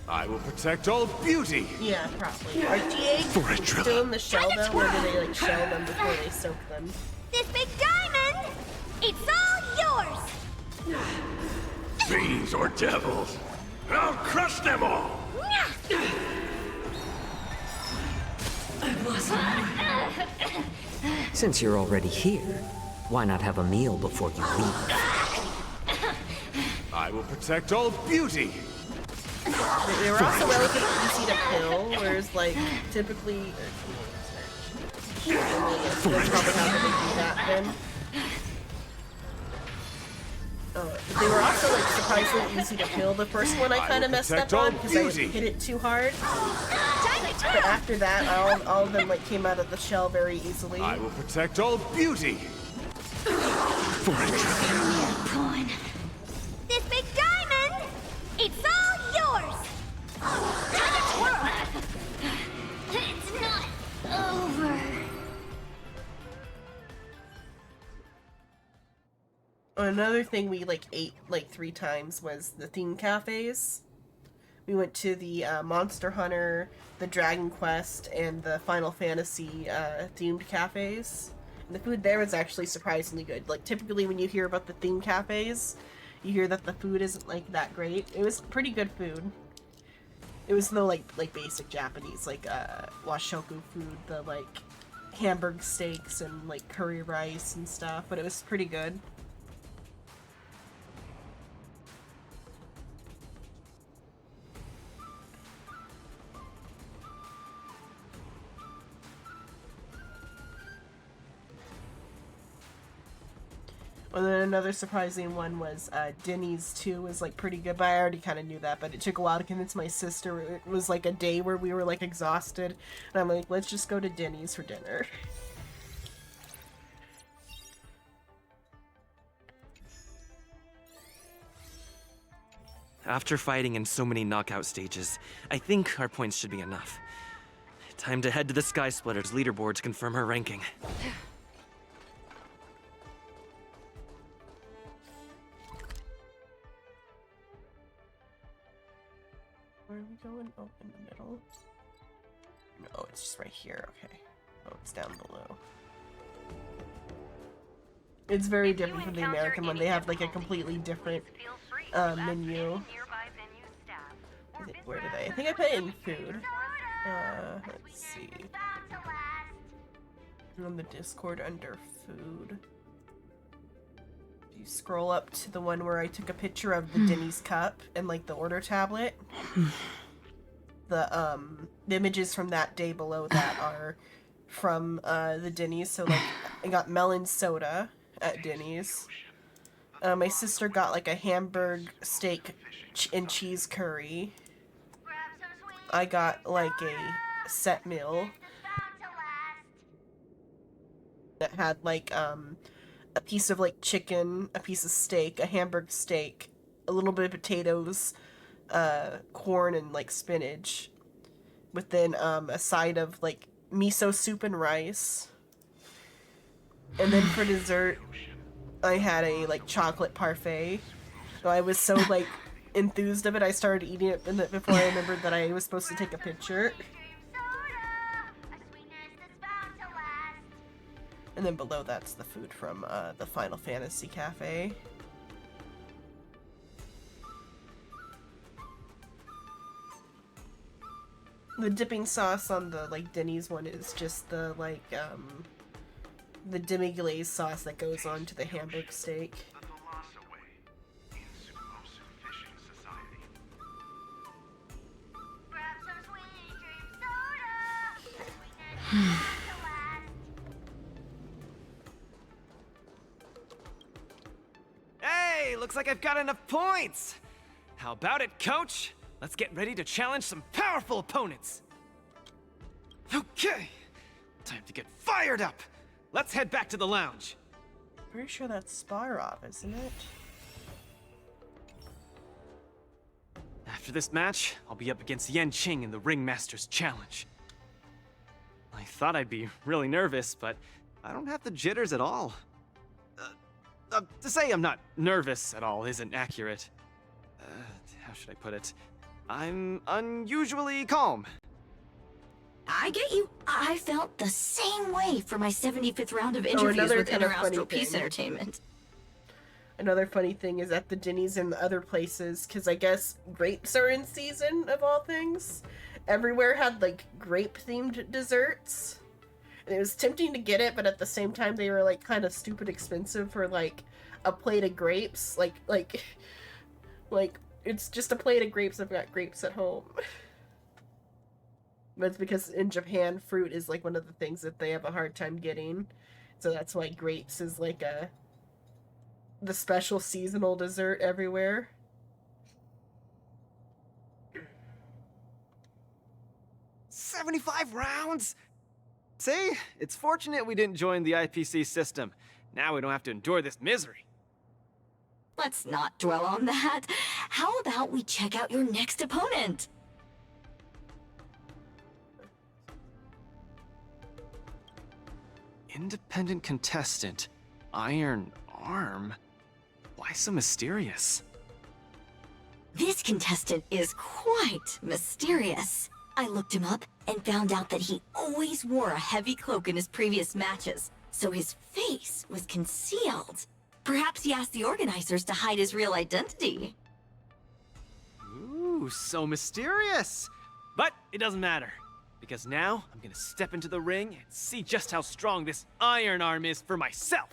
I will protect all beauty. Yeah, probably. Are eggs still in the shell though, or do they like shell them before they soak them? This big diamond, it's all yours. Fiends or devils, I'll crush them all. Since you're already here, why not have a meal before you leave? I will protect all beauty. They were also relatively easy to kill, whereas like typically That's probably how they do that then. They were also like surprisingly easy to kill. The first one I kind of messed up on because I hit it too hard. But after that, all of them like came out of the shell very easily. I will protect all beauty. This big diamond, it's all yours. It's not over. Another thing we like ate like 3 times was the theme cafes. We went to the Monster Hunter, the Dragon Quest, and the Final Fantasy themed cafes. And the food there was actually surprisingly good. Like typically when you hear about the theme cafes, you hear that the food isn't like that great. It was pretty good food. It was the like basic Japanese like washoku food, the like hamburg steaks and like curry rice and stuff, but it was pretty good. And then another surprising one was Denny's too was like pretty good, but I already kind of knew that, but it took a while to convince my sister. It was like a day where we were like exhausted, and I'm like, let's just go to Denny's for dinner. After fighting in so many knockout stages, I think our points should be enough. Time to head to the Sky Splitter's leaderboard to confirm her ranking. Where are we going? Oh, in the middle? No, it's just right here. Okay. Oh, it's down below. It's very different from the American one. They have like a completely different menu. Where did I think I put in food. Let's see. On the Discord under food. You scroll up to the one where I took a picture of the Denny's cup and like the order tablet. The images from that day below that are from the Denny's. So like I got melon soda at Denny's. My sister got like a hamburg steak and cheese curry. I got like a set meal that had like a piece of like chicken, a piece of steak, a hamburg steak, a little bit of potatoes, corn and like spinach, with then a side of like miso soup and rice. And then for dessert, I had a like chocolate parfait. So I was so like enthused of it, I started eating it before I remembered that I was supposed to take a picture. And then below that's the food from the Final Fantasy Cafe. The dipping sauce on the like Denny's one is just the like the demi-glaze sauce that goes on to the hamburg steak. Hey, looks like I've got enough points! How about it, coach? Let's get ready to challenge some powerful opponents! Okay, time to get fired up! Let's head back to the lounge. Pretty sure that's Sparov, isn't it? After this match, I'll be up against Yen Qing in the Ringmaster's Challenge. I thought I'd be really nervous, but I don't have the jitters at all. To say I'm not nervous at all isn't accurate. How should I put it? I'm unusually calm. I get you. I felt the same way for my 75th round of interviews with Interastral Peace Entertainment. Another funny thing is at the Denny's and the other places, because I guess grapes are in season of all things. Everywhere had like grape-themed desserts. And it was tempting to get it, but at the same time they were like kind of stupid expensive for like a plate of grapes. Like it's just a plate of grapes. I've got grapes at home. But it's because in Japan, fruit is like one of the things that they have a hard time getting. So that's why grapes is like the special seasonal dessert everywhere. $75 rounds? See? It's fortunate we didn't join the IPC system. Now we don't have to endure this misery. Let's not dwell on that. How about we check out your next opponent? Independent contestant. Iron Arm? Why so mysterious? This contestant is quite mysterious. I looked him up and found out that he always wore a heavy cloak in his previous matches, so his face was concealed. Perhaps he asked the organizers to hide his real identity. Ooh, so mysterious! But it doesn't matter, because now I'm gonna step into the ring and see just how strong this Iron Arm is for myself!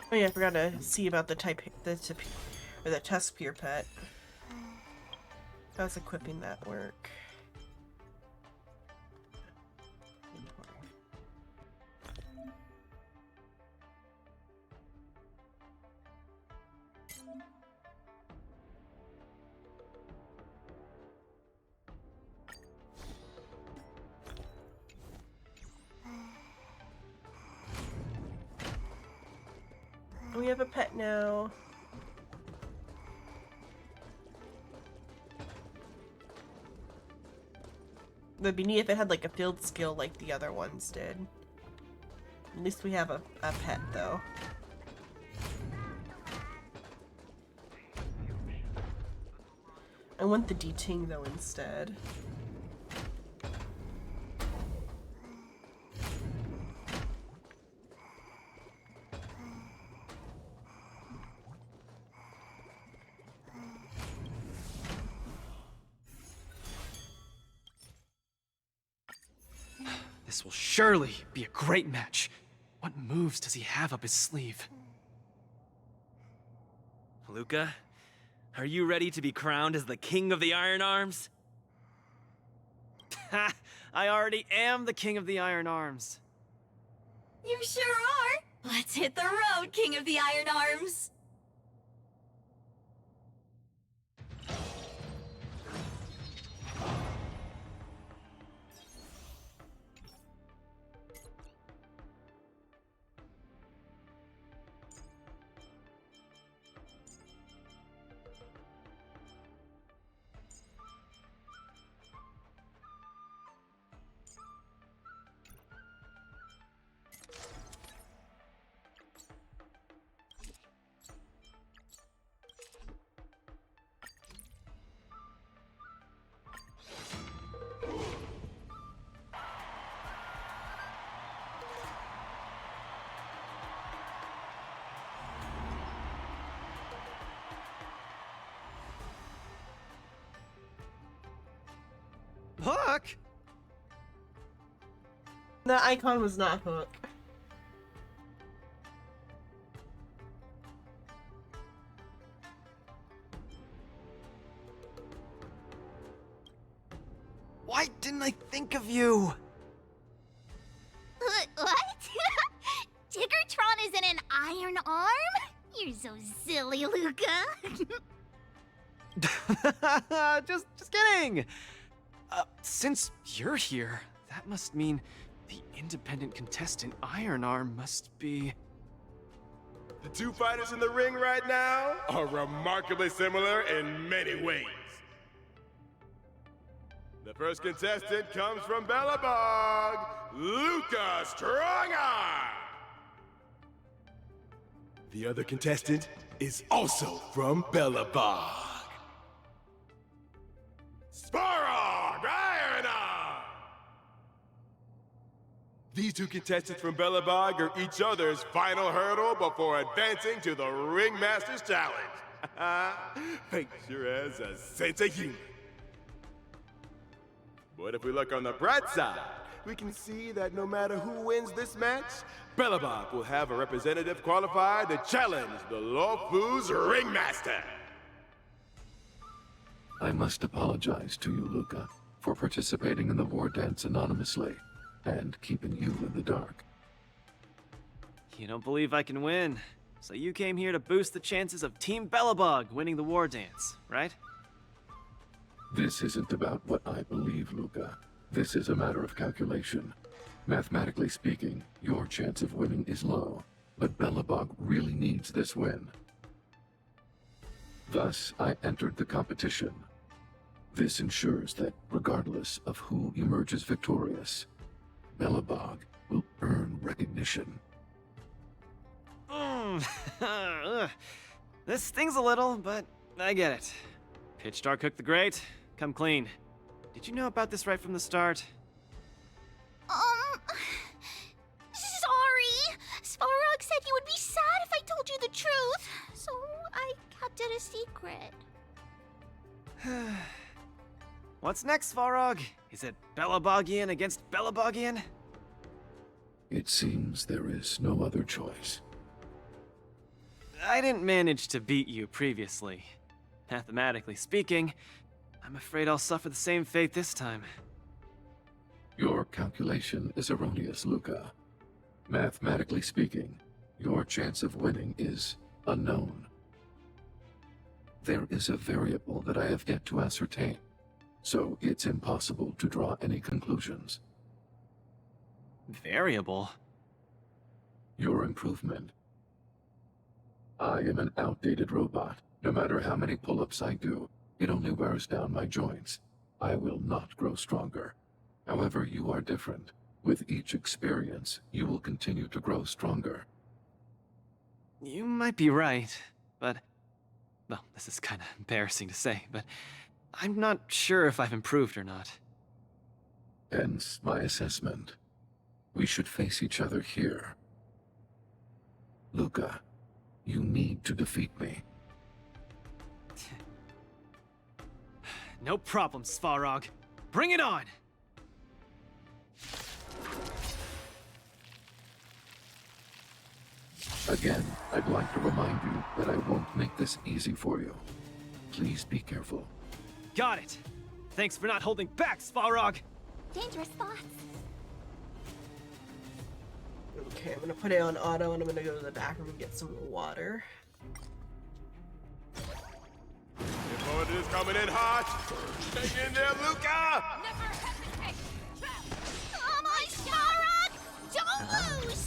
Oh yeah, I forgot to see about the test peer pet. How's equipping that work? We have a pet now. It'd be neat if it had like a field skill like the other ones did. At least we have a pet though. I want the D-Ting though instead. This will surely be a great match. What moves does he have up his sleeve? Luca, are you ready to be crowned as the King of the Iron Arms? Ha! I already am the King of the Iron Arms. You sure are. Let's hit the road, King of the Iron Arms. Hook? The icon was not Hook. Why didn't I think of you? What? Tiggertron isn't an iron arm? You're so silly, Luca. just kidding! Since you're here, that must mean the independent contestant Iron Arm must be... The two fighters in the ring right now are remarkably similar in many ways. The first contestant comes from Bellabog, Luca Strongarm. The other contestant is also from Bellabog, Sparrog Iron Arm. These two contestants from Bellabog are each other's final hurdle before advancing to the Ringmaster's Challenge. Fate sure has a sense of humor. But if we look on the bright side, we can see that no matter who wins this match, Belobog will have a representative qualified to challenge the Lawfu's ringmaster. I must apologize to you, Luca, for participating in the war dance anonymously and keeping you in the dark. You don't believe I can win, so you came here to boost the chances of Team Belobog winning the war dance, right? This isn't about what I believe, Luca. This is a matter of calculation. Mathematically speaking, your chance of winning is low, but Belobog really needs this win. Thus, I entered the competition. This ensures that, regardless of who emerges victorious, Belobog will earn recognition. This stings a little, but I get it. Pitch Dark Cook the Great, come clean. Did you know about this right from the start? Sorry. Svarog said you would be sad if I told you the truth, so I kept it a secret. What's next, Svarog? Is it Belobogian against Belobogian? It seems there is no other choice. I didn't manage to beat you previously. Mathematically speaking, I'm afraid I'll suffer the same fate this time. Your calculation is erroneous, Luca. Mathematically speaking, your chance of winning is unknown. There is a variable that I have yet to ascertain, so it's impossible to draw any conclusions. Variable? Your improvement. I am an outdated robot. No matter how many pull-ups I do, it only wears down my joints. I will not grow stronger. However, you are different. With each experience, you will continue to grow stronger. You might be right, but... Well, this is kind of embarrassing to say, but I'm not sure if I've improved or not. Hence my assessment. We should face each other here. Luca, you need to defeat me. No problem, Svarog. Bring it on! Again, I'd like to remind you that I won't make this easy for you. Please be careful. Got it! Thanks for not holding back, Svarog! Dangerous thoughts. Okay, I'm gonna put it on auto and I'm gonna go to the back room and get some water. Your opponent is coming in hot! Hang in there, Luca! Never hesitate! Come on, Svarog! Don't lose!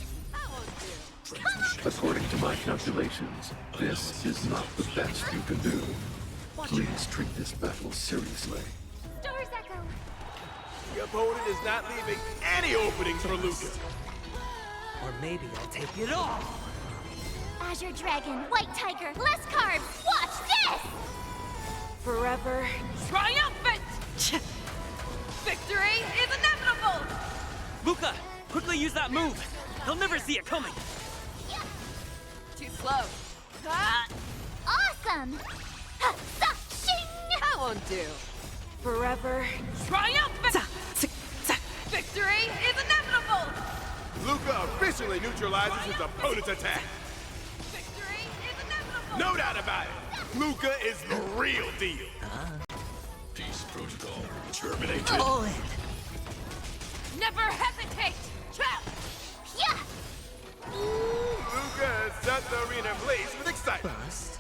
According to my calculations, this is not the best you can do. Please treat this battle seriously. Stars Echo! Your opponent is not leaving any openings for Luca. Or maybe I'll take it all. Azure Dragon, White Tiger, less carbs! Watch this! Forever triumphant! Victory is inevitable! Luca, quickly use that move. They'll never see it coming. Too slow. Ah, Awesome! that won't do. Forever triumphant! Victory is inevitable! Luca officially neutralizes his opponent's attack. Victory is inevitable! No doubt about it. Luca is the real deal. Peace protocol terminated. All in. Never hesitate! Trap! Yeah! Luca has set the arena ablaze with excitement. Bust.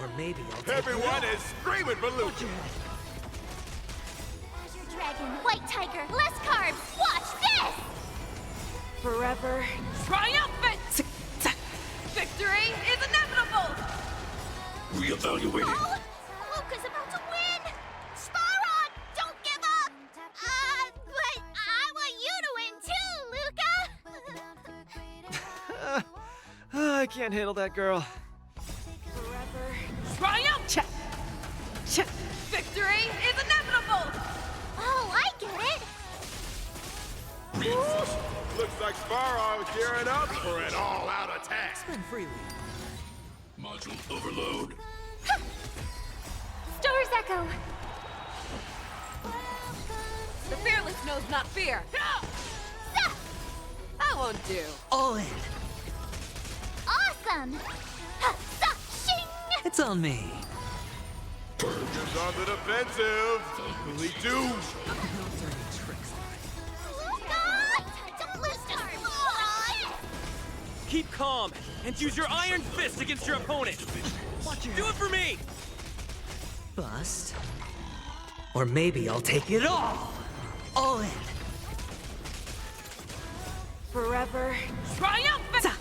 Or maybe I'll take Everyone it all. is screaming for Luca. Azure Dragon, White Tiger, less carbs! Watch this! Forever triumphant! Victory is inevitable! Reevaluating. Oh! Luca's about to win! Svarog, don't give up! But I want you to win too, Luca! I can't handle that girl. Forever triumphant! Victory is inevitable! Oh, I get it! Looks like Svarog is gearing up for an all-out attack. Spend freely. Module overload. Star's Echo! The fearless knows not fear! That won't do. All in. Awesome! Shing! It's on me. Burgers on the defensive. Will he do? Don't lose to Slide! Keep calm and use your iron fist against your opponent. Do it for me. Bust. Or maybe I'll take it all. All in. Forever triumphant!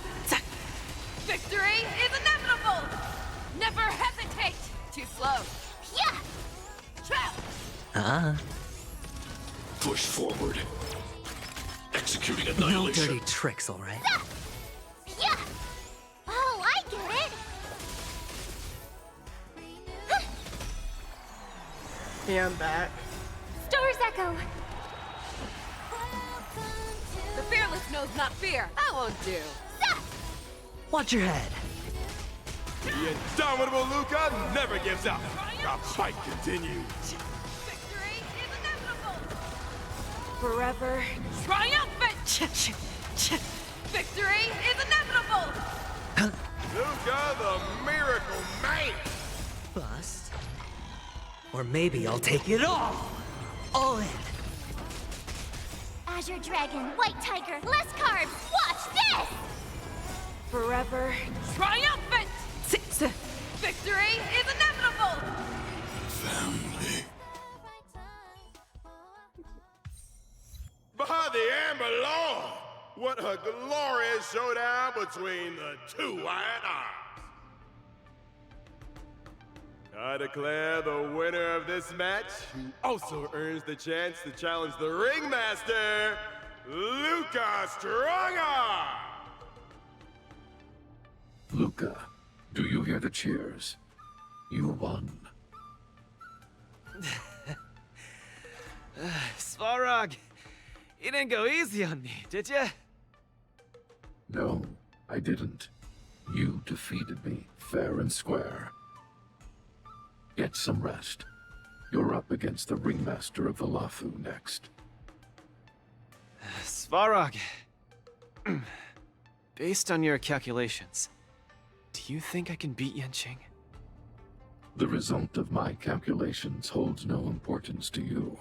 Victory is inevitable! Never hesitate! Too slow. Yeah! Push forward. Executing No annihilation. dirty tricks, all right? Yeah! Oh, I get it! Yeah, I'm back. Star's Echo! The fearless knows not fear. That won't do. Watch your head. The indomitable Luca never gives up. The fight continues. Victory is inevitable! Forever triumphant! Victory is inevitable! Luca, the miracle man. Bust. Or maybe I'll take it all. All in. Azure Dragon, White Tiger, less carbs! Watch this! Forever triumphant! Victory is inevitable! Family. By the Amber Law! What a glorious showdown between the two Iron Arms! I declare the winner of this match, who also earns the chance to challenge the ringmaster, Luca Strongarm! Luca, do you hear the cheers? You won. Svarog, you didn't go easy on me, did ya? No, I didn't. You defeated me, fair and square. Get some rest. You're up against the ringmaster of Valafu next. Svarog, based on your calculations, do you think I can beat Yanqing? The result of my calculations holds no importance to you.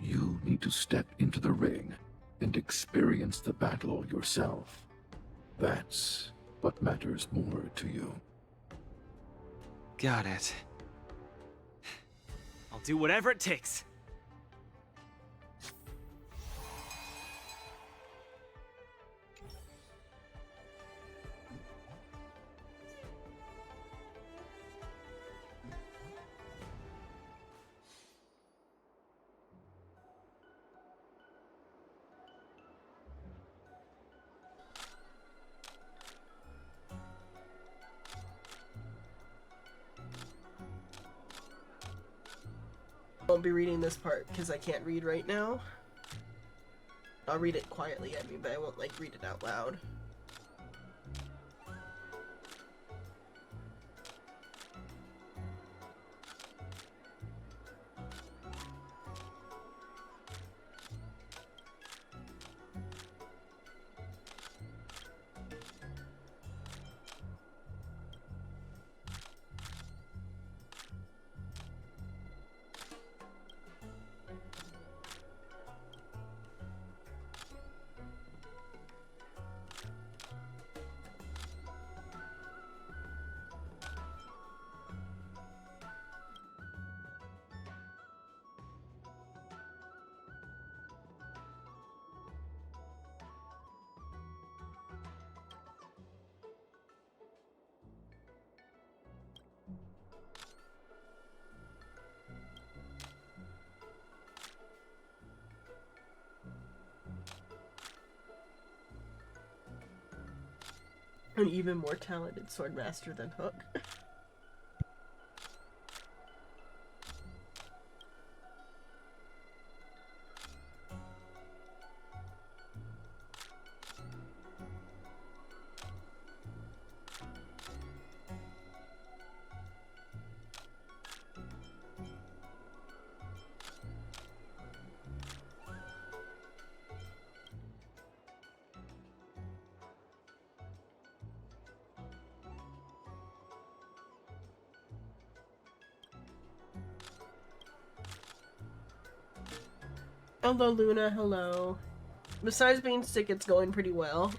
You need to step into the ring and experience the battle yourself. That's what matters more to you. Got it. I'll do whatever it takes. I won't be reading this part because I can't read right now. I'll read it quietly at me, but I won't read it out loud. An even more talented swordmaster than Hook. Hello, Luna. Hello. Besides being sick, it's going pretty well.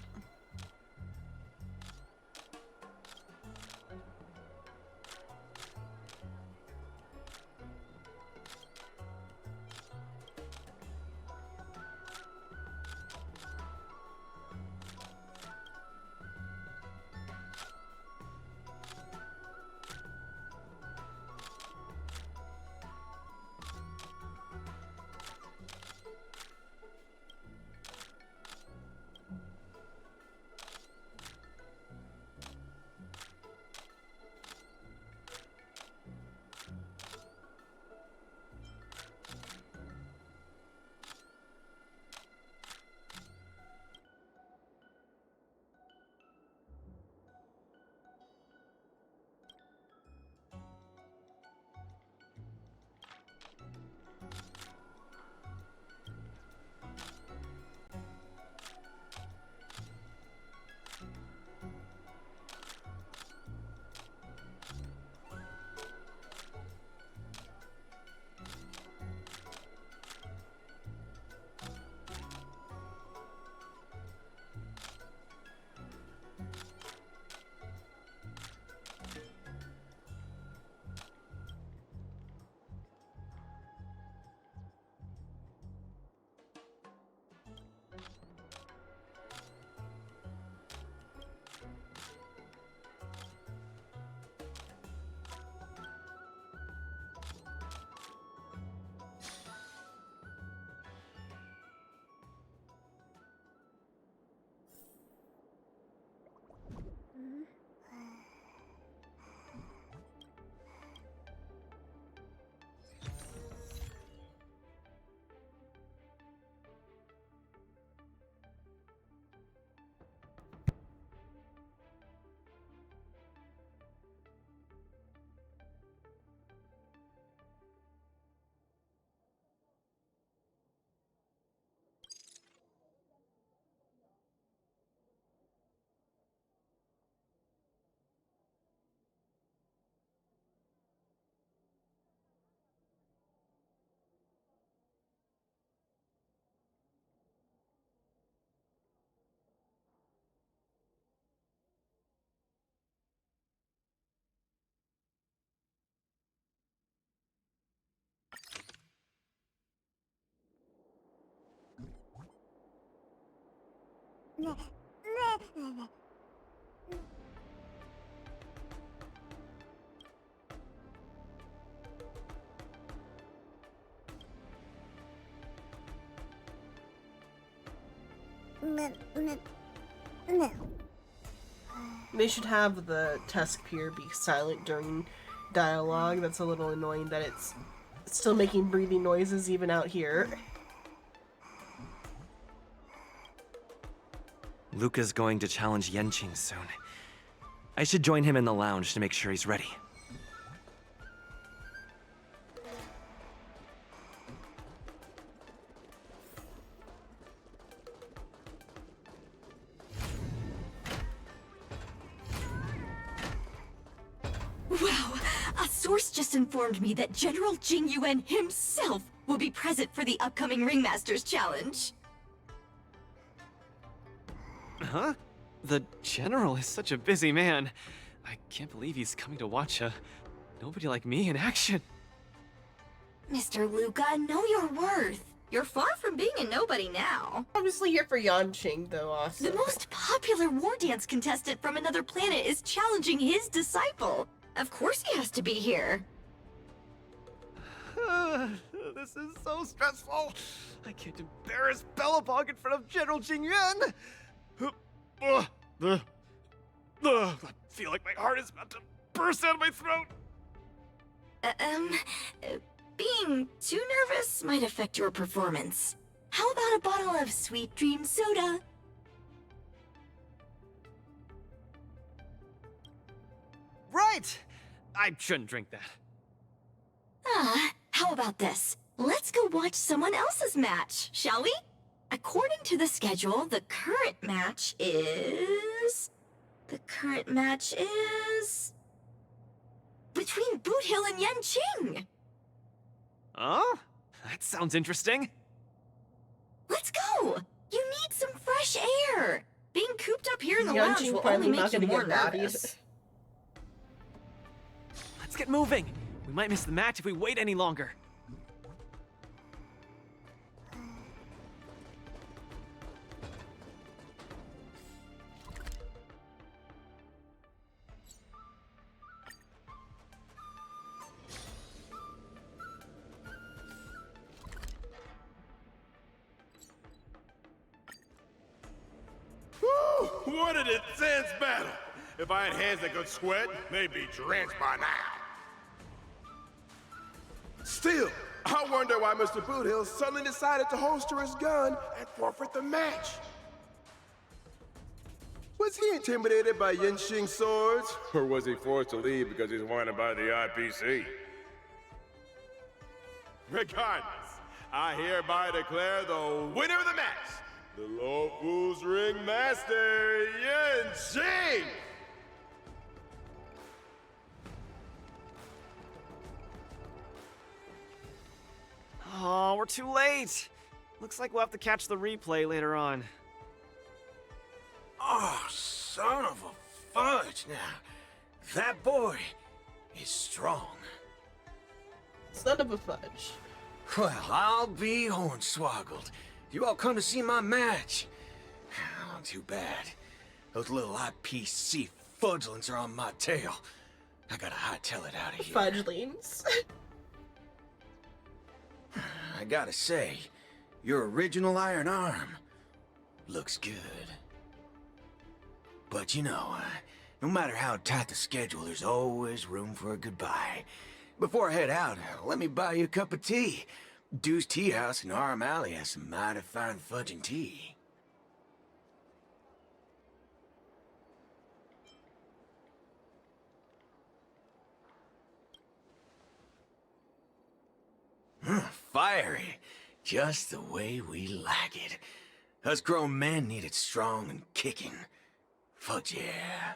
They should have the Tusk Pier be silent during dialogue. That's a little annoying that it's still making breathing noises even out here. Luca's going to challenge Yenqing soon. I should join him in the lounge to make sure he's ready. Wow! A source just informed me that General Jing Yuan himself will be present for the upcoming Ringmasters Challenge. Huh? The General is such a busy man. I can't believe he's coming to watch a nobody like me in action. Mr. Luca, know your worth. You're far from being a nobody now. Obviously here for Yanqing, though, also. The most popular war dance contestant from another planet is challenging his disciple. Of course he has to be here. This is so stressful. I can't embarrass Bellabog in front of General Jing Yuan. I feel like my heart is about to burst out of my throat. Being too nervous might affect your performance. How about a bottle of Sweet Dream soda? Right! I shouldn't drink that. How about this? Let's go watch someone else's match, shall we? According to the schedule, the current match is between Boot Hill and Yanqing. Oh? That sounds interesting. Let's go! You need some fresh air! Being cooped up here in the lounge Yunqing will finally only not make you gonna more get bodied. nervous. Let's get moving. We might miss the match if we wait any longer. Woo! What an intense battle! If I had hands that could sweat, they'd be drenched by now. Still, I wonder why Mr. Boothill suddenly decided to holster his gun and forfeit the match. Was he intimidated by Yunqing's swords? Or was he forced to leave because he's wanted by the IPC? Regardless, I hereby declare the winner of the match, the Lawful's Ringmaster, Yunqing! Oh, we're too late. Looks like we'll have to catch the replay later on. Oh, son of a fudge. Now, that boy is strong. Son of a fudge. Well, I'll be hornswoggled. You all come to see my match. Oh, too bad. Those little IPC fudgelings are on my tail. I gotta hightail it out of here. Fudgelings. I gotta say, your original iron arm looks good. But you know, no matter how tight the schedule, there's always room for a goodbye. Before I head out, let me buy you a cup of tea. Dew's Tea House in Arm Alley has some mighty fine fudging tea. Fiery. Just the way we like it. Us grown men need it strong and kicking. Fudge yeah.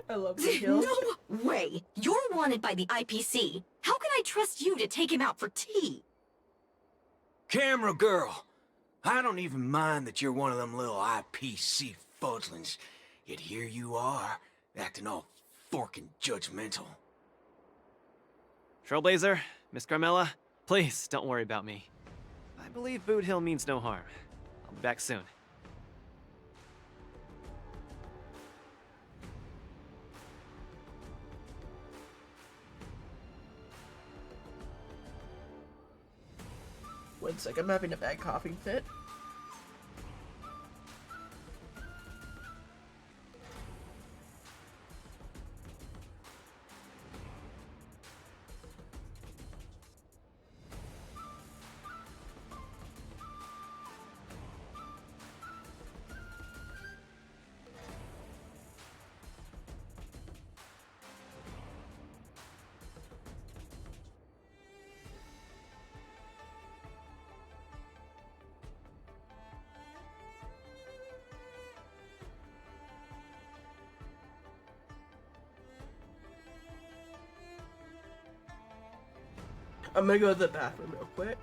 I love the hill. No way! You're wanted by the IPC. How can I trust you to take him out for tea? Camera girl, I don't even mind that you're one of them little IPC fudglings. Yet here you are, acting all forking judgmental. Trailblazer, Miss Carmella, please don't worry about me. I believe Boot Hill means no harm. I'll be back soon. One sec, I'm having a bad coughing fit. I'm gonna go to the bathroom real quick.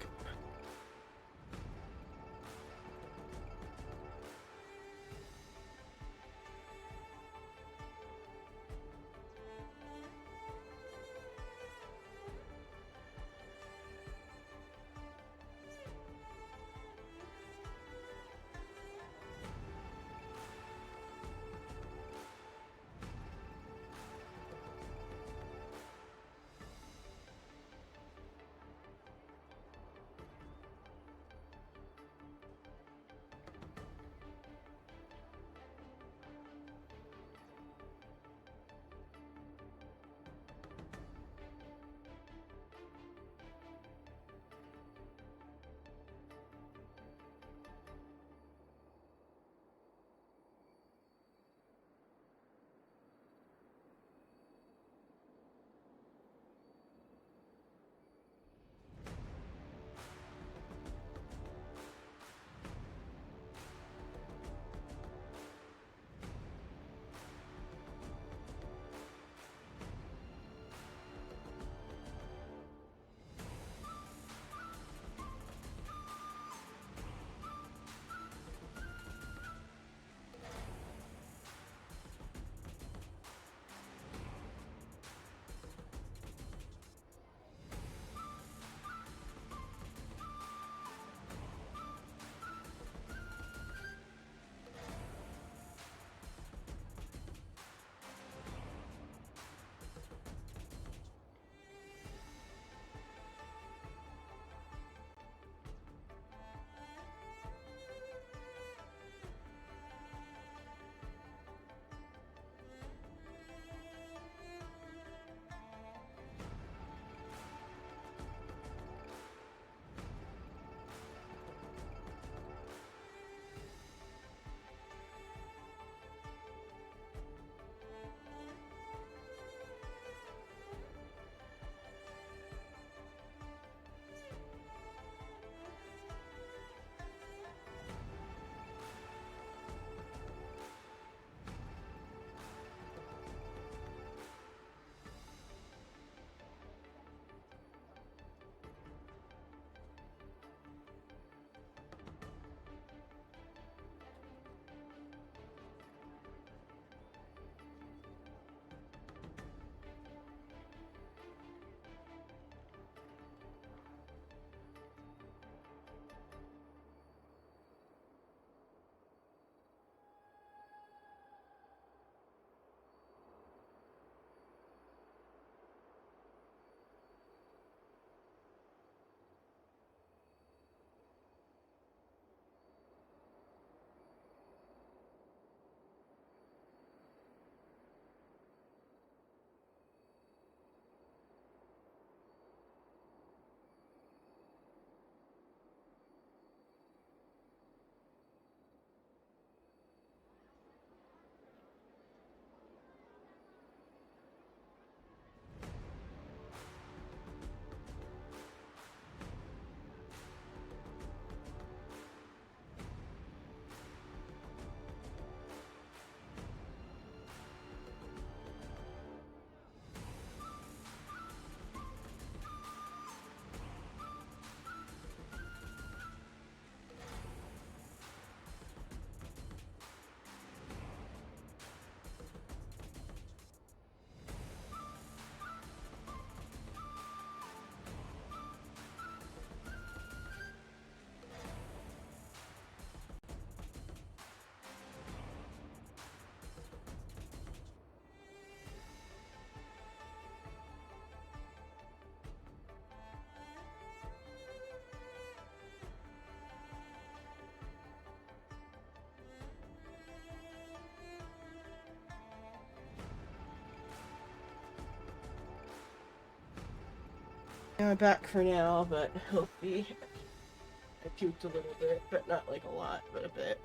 Yeah, I'm back for now, but hopefully I puked a little bit, but not like a lot, but a bit.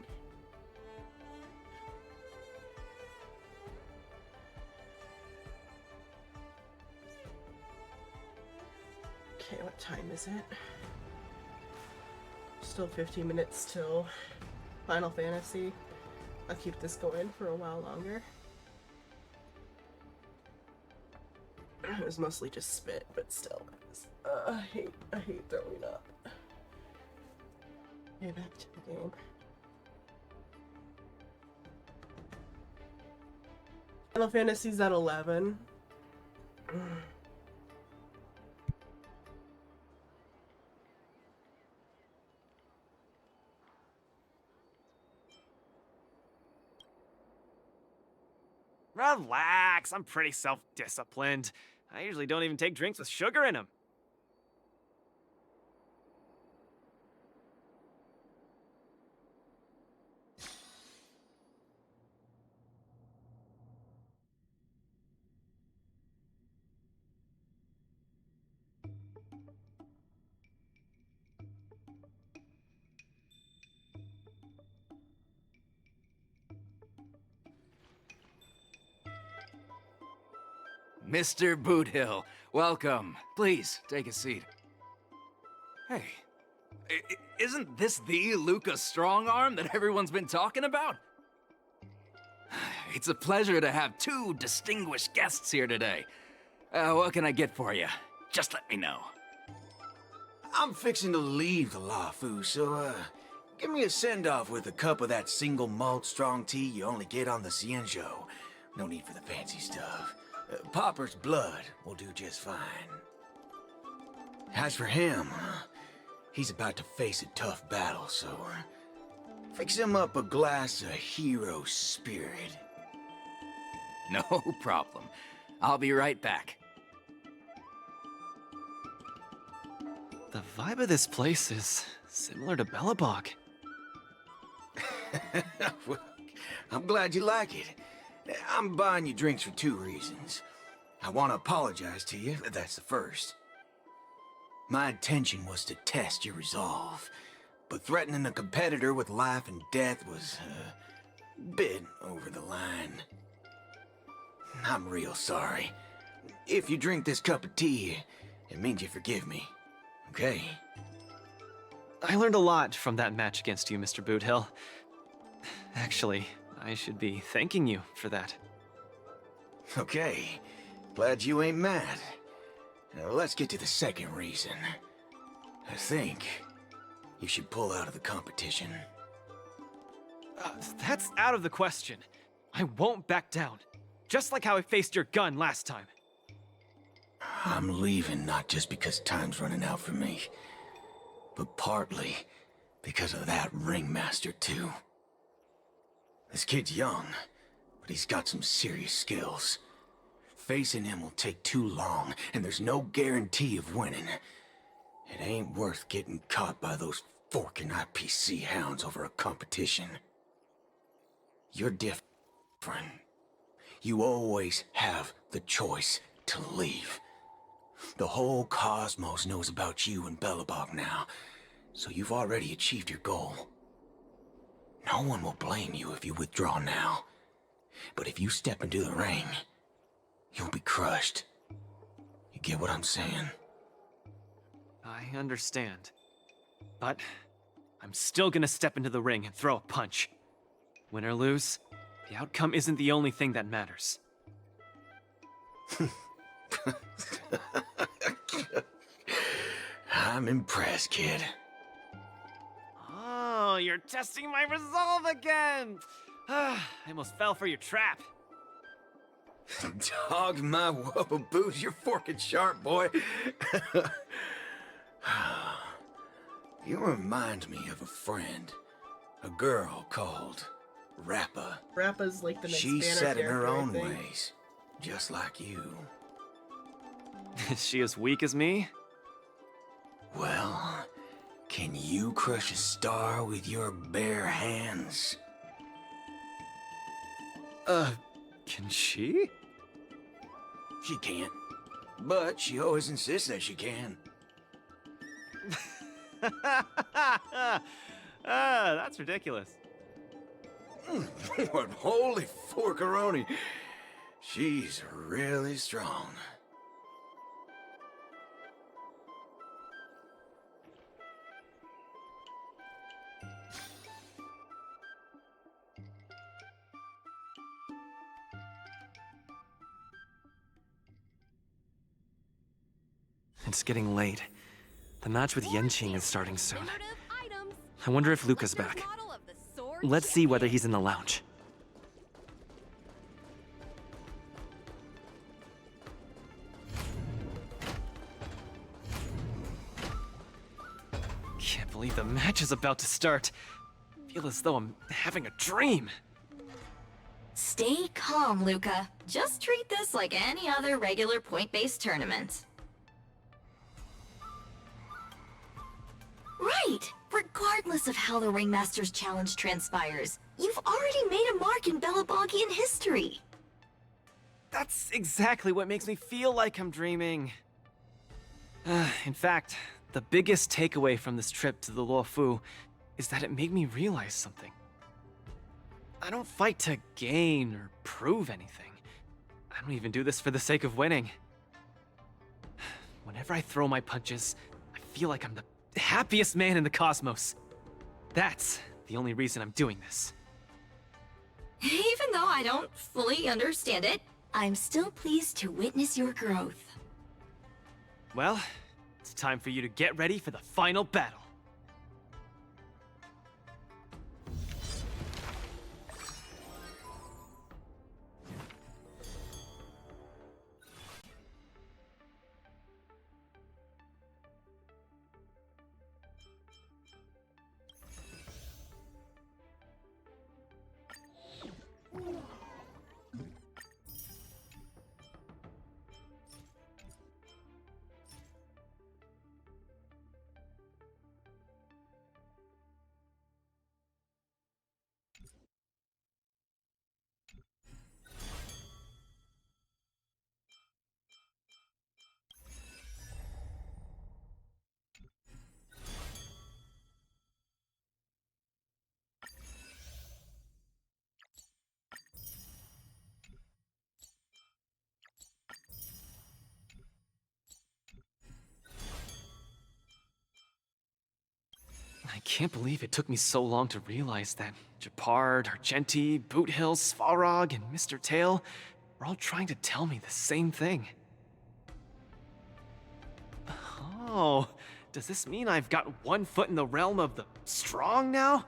Okay, what time is it? Still 15 minutes till Final Fantasy. I'll keep this going for a while longer. It was mostly just spit, but still. I hate throwing up. Okay, back to the game. Final Fantasy's at 11. Relax, I'm pretty self-disciplined. I usually don't even take drinks with sugar in them. Mr. Boothill, welcome. Please, take a seat. Hey, isn't this the Luca Strongarm that everyone's been talking about? It's a pleasure to have two distinguished guests here today. What can I get for you? Just let me know. I'm fixing to leave the Lafu, so, give me a send-off with a cup of that single malt strong tea you only get on the Cienjo. No need for the fancy stuff. Popper's blood will do just fine. As for him, he's about to face a tough battle, so fix him up a glass of hero spirit. No problem. I'll be right back. The vibe of this place is similar to Bellabog. Well, I'm glad you like it. I'm buying you drinks for two reasons. I want to apologize to you, that's the first. My intention was to test your resolve, but threatening a competitor with life and death was a bit over the line. I'm real sorry. If you drink this cup of tea, it means you forgive me, okay? I learned a lot from that match against you, Mr. Boothill. Actually, I should be thanking you for that. Okay, glad you ain't mad. Now let's get to the second reason. I think you should pull out of the competition. That's out of the question. I won't back down. Just like how I faced your gun last time. I'm leaving not just because time's running out for me, but partly because of that ringmaster too. This kid's young, but he's got some serious skills. Facing him will take too long, and there's no guarantee of winning. It ain't worth getting caught by those forking IPC hounds over a competition. You're different. You always have the choice to leave. The whole cosmos knows about you and Bellabog now, so you've already achieved your goal. No one will blame you if you withdraw now. But if you step into the ring, you'll be crushed. You get what I'm saying? I understand. But I'm still gonna step into the ring and throw a punch. Win or lose, the outcome isn't the only thing that matters. I'm impressed, kid. Oh, you're testing my resolve again! I almost fell for your trap. Dog my wubba boots, you're forking sharp, boy. You remind me of a friend. A girl called Rappa. Rappa's like the next She's banner set in her character, I own think. ways, just like you. Is she as weak as me? Well, can you crush a star with your bare hands? Can she? She can't. But she always insists that she can. That's ridiculous. What holy forkaroni. She's really strong. It's getting late. The match with Yenqing is starting soon. I wonder if Luca's back. Let's see whether he's in the lounge. Can't believe the match is about to start. Feel as though I'm having a dream. Stay calm, Luca. Just treat this like any other regular point-based tournament. Right! Regardless of how the Ringmaster's Challenge transpires, you've already made a mark in Belabogian history. That's exactly what makes me feel like I'm dreaming. In fact, the biggest takeaway from this trip to the Luofu is that it made me realize something. I don't fight to gain or prove anything. I don't even do this for the sake of winning. Whenever I throw my punches, I feel like I'm the happiest man in the cosmos. That's the only reason I'm doing this. Even though I don't fully understand it, I'm still pleased to witness your growth. Well, it's time for you to get ready for the final battle. I can't believe it took me so long to realize that Japard, Argenti, Boothill, Svarog, and Mr. Tail were all trying to tell me the same thing. Oh, does this mean I've got one foot in the realm of the strong now?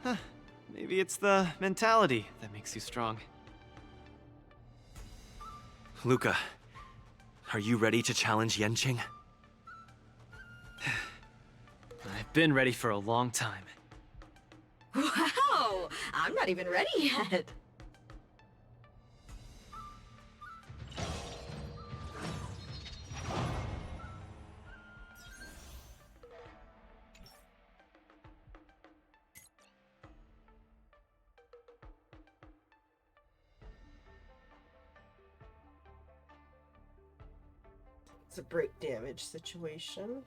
Huh, maybe it's the mentality that makes you strong. Luca, are you ready to challenge Yenqing? I've been ready for a long time. Wow! I'm not even ready yet. It's a break damage situation.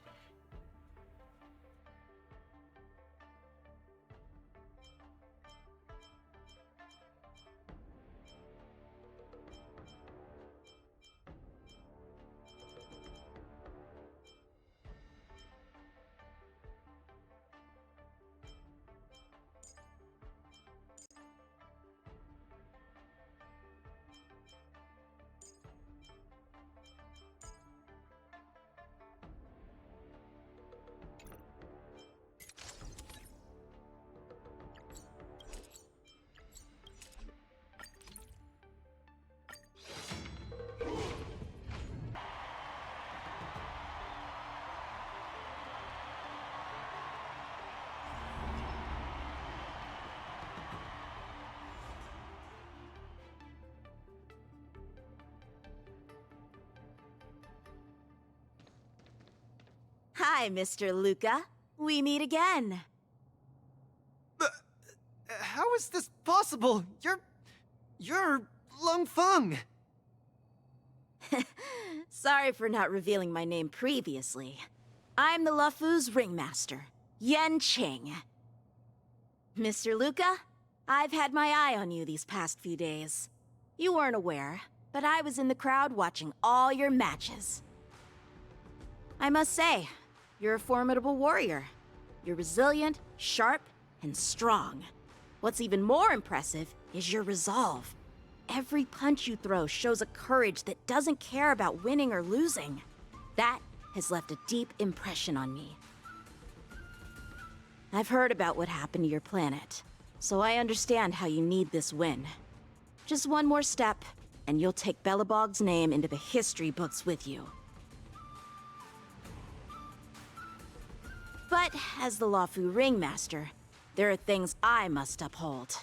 Hi, Mr. Luca. We meet again. How is this possible? You're Lung Feng. Sorry for not revealing my name previously. I'm the LeFou's ringmaster, Yanqing. Mr. Luca, I've had my eye on you these past few days. You weren't aware, but I was in the crowd watching all your matches. I must say, you're a formidable warrior. You're resilient, sharp, and strong. What's even more impressive is your resolve. Every punch you throw shows a courage that doesn't care about winning or losing. That has left a deep impression on me. I've heard about what happened to your planet, so I understand how you need this win. Just one more step, and you'll take Belobog's name into the history books with you. But as the LeFou ringmaster, there are things I must uphold.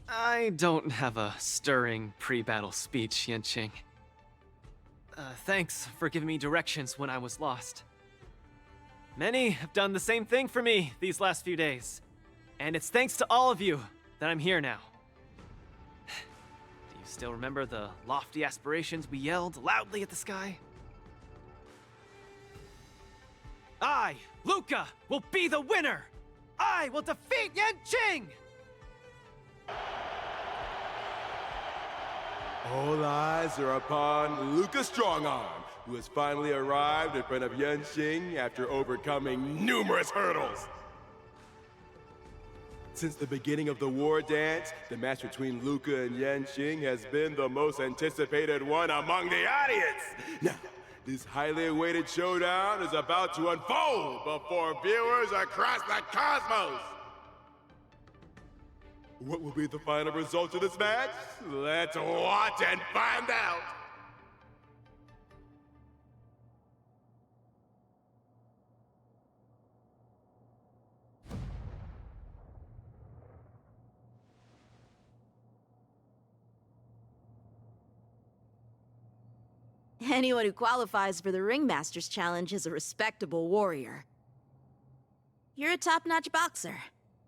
I don't have a stirring pre-battle speech, Yanqing. Thanks for giving me directions when I was lost. Many have done the same thing for me these last few days. And it's thanks to all of you that I'm here now. Do you still remember the lofty aspirations we yelled loudly at the sky? I, Luca, will be the winner! I will defeat Yanqing! All eyes are upon Luca Strongarm, who has finally arrived in front of Yanqing after overcoming numerous hurdles. Since the beginning of the war dance, the match between Luca and Yanqing has been the most anticipated one among the audience. Now, this highly awaited showdown is about to unfold before viewers across the cosmos. What will be the final result of this match? Let's watch and find out! Anyone who qualifies for the Ringmaster's Challenge is a respectable warrior. You're a top-notch boxer,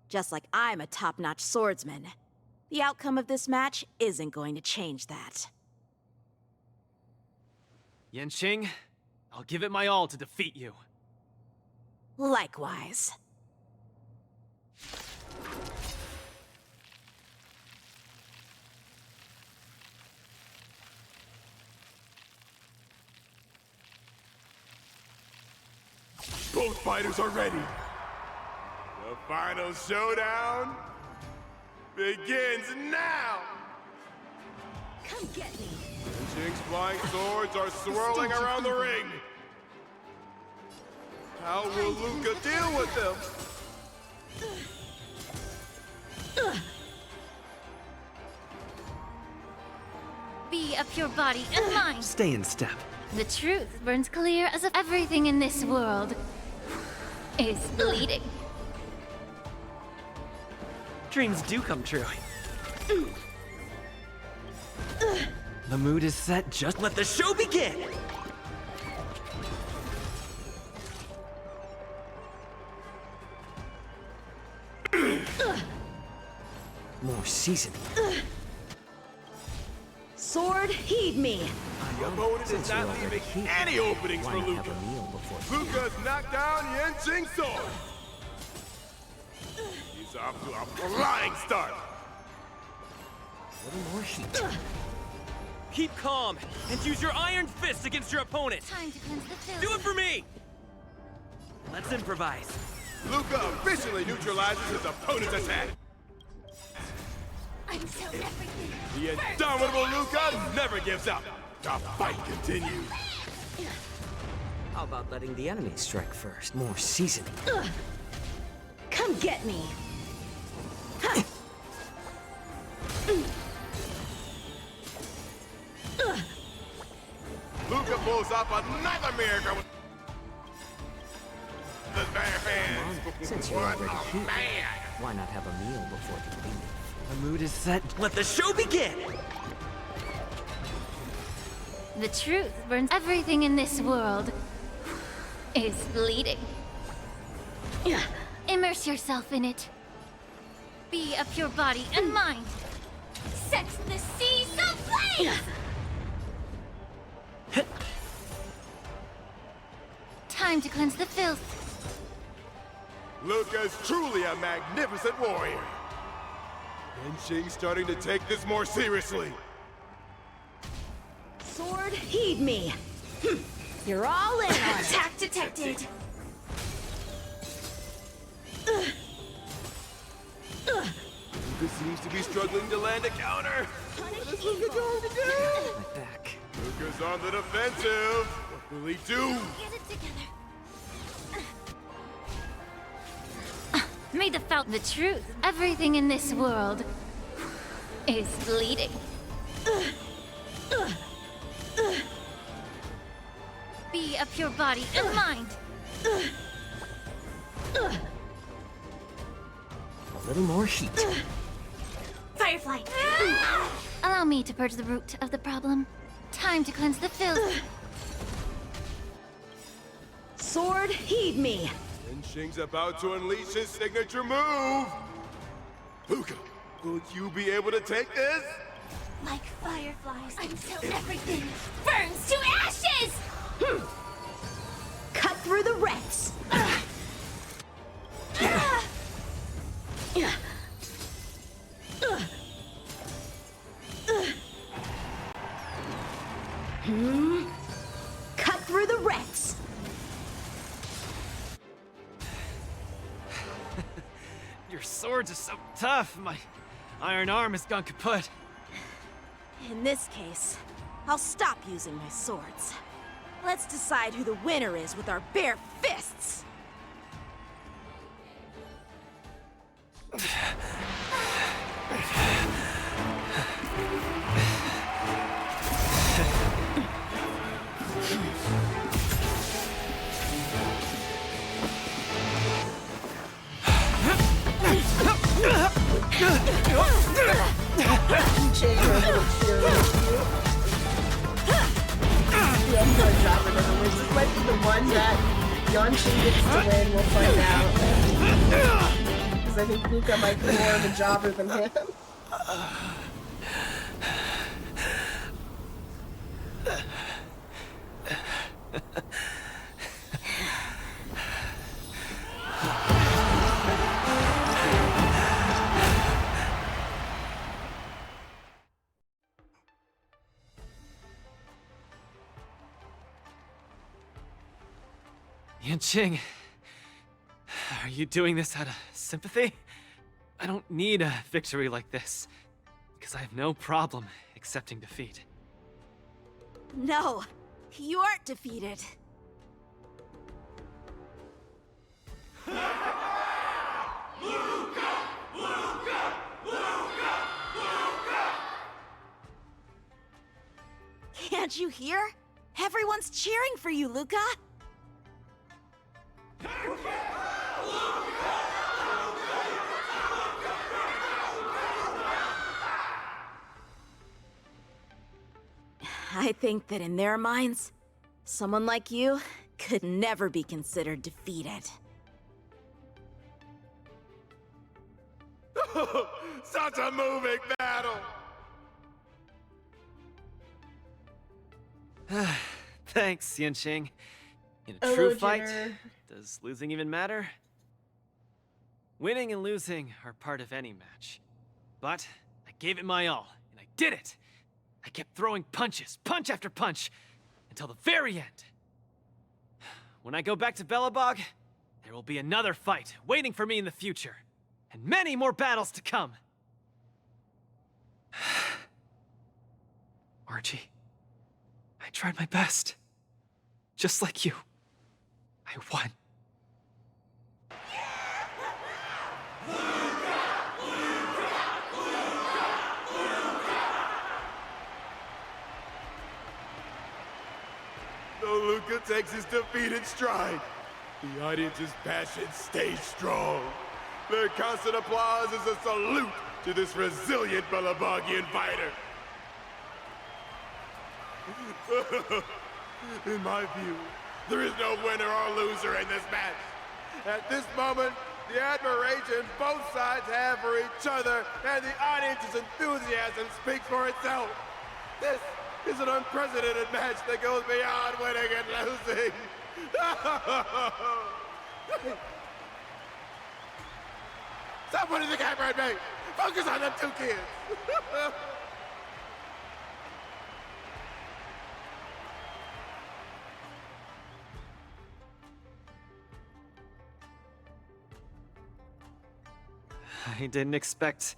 just like I'm a top-notch swordsman. The outcome of this match isn't going to change that. Yanqing, I'll give it my all to defeat you. Likewise. Both fighters are ready. The final showdown begins now! Come get me! Yanqing's flying swords are swirling around the ring. How will Luca deal with them? Be a pure body and mind. Stay in step. The truth burns clear as if everything in this world is bleeding. Dreams do come true. The mood is set, just let the show begin! More seasoning. Sword, heed me! The opponent is not leaving any openings for Luca. Luca's knocked down Yanqing's sword. He's off to a flying start. Little more heat. Keep calm and use your iron fist against your opponent. Time to cleanse the filth. Do it for me! Let's improvise. Luca officially neutralizes his opponent's attack. I'm so everything. The indomitable Luca never gives up. The fight continues. How about letting the enemy strike first? More seasoning. Come get me! Luca pulls off another miracle with the bare hands. Since you're What already a here, man! why not have a meal before you leave? The mood is set, let the show begin! The truth burns everything in this world is bleeding. Immerse yourself in it. Be a pure body and mind. Set the seas aflame! Freeze! Time to cleanse the filth. Luca's truly a magnificent warrior. And she's starting to take this more seriously. Sword, heed me. You're all in on it. Attack detected. Luca seems to be struggling to land a counter. What is Luca going to do? My back. Luca's on the defensive. What will he do? Get it together. May the felt the truth. Everything in this world is bleeding. Be a pure body and mind. A little more heat. Firefly! Allow me to purge the root of the problem. Time to cleanse the filth. Sword, heed me. And Shing's about to unleash his signature move. Luca, will you be able to take this? Like fireflies until everything burns to ashes! Cut through the ranks. Cut through the ranks. Your swords are so tough. My iron arm has gone kaput. In this case, I'll stop using my swords. Let's decide who the winner is with our bare fists. This might be the one that Yanshin gets to win, we'll find out. Because I think Luca might be more of a jobber than him. Yanqing, are you doing this out of sympathy? I don't need a victory like this, because I have no problem accepting defeat. No, you aren't defeated. Can't you hear? Everyone's cheering for you, Luca! I think that in their minds, someone like you could never be considered defeated. Such a moving battle! Thanks, Yanqing. In a Hello, true fight, Jenner. does losing even matter? Winning and losing are part of any match. But I gave it my all, and I did it! I kept throwing punches, punch after punch, until the very end. When I go back to Belobog, there will be another fight waiting for me in the future, and many more battles to come. Archie, I tried my best. Just like you. I won. Though Luca takes his defeat in stride, the audience's passion stays strong. Their constant applause is a salute to this resilient Belabogian fighter. In my view, there is no winner or loser in this match. At this moment, the admiration both sides have for each other and the audience's enthusiasm speaks for itself. This is an unprecedented match that goes beyond winning and losing. Stop putting the camera at me. Focus on them two kids. I didn't expect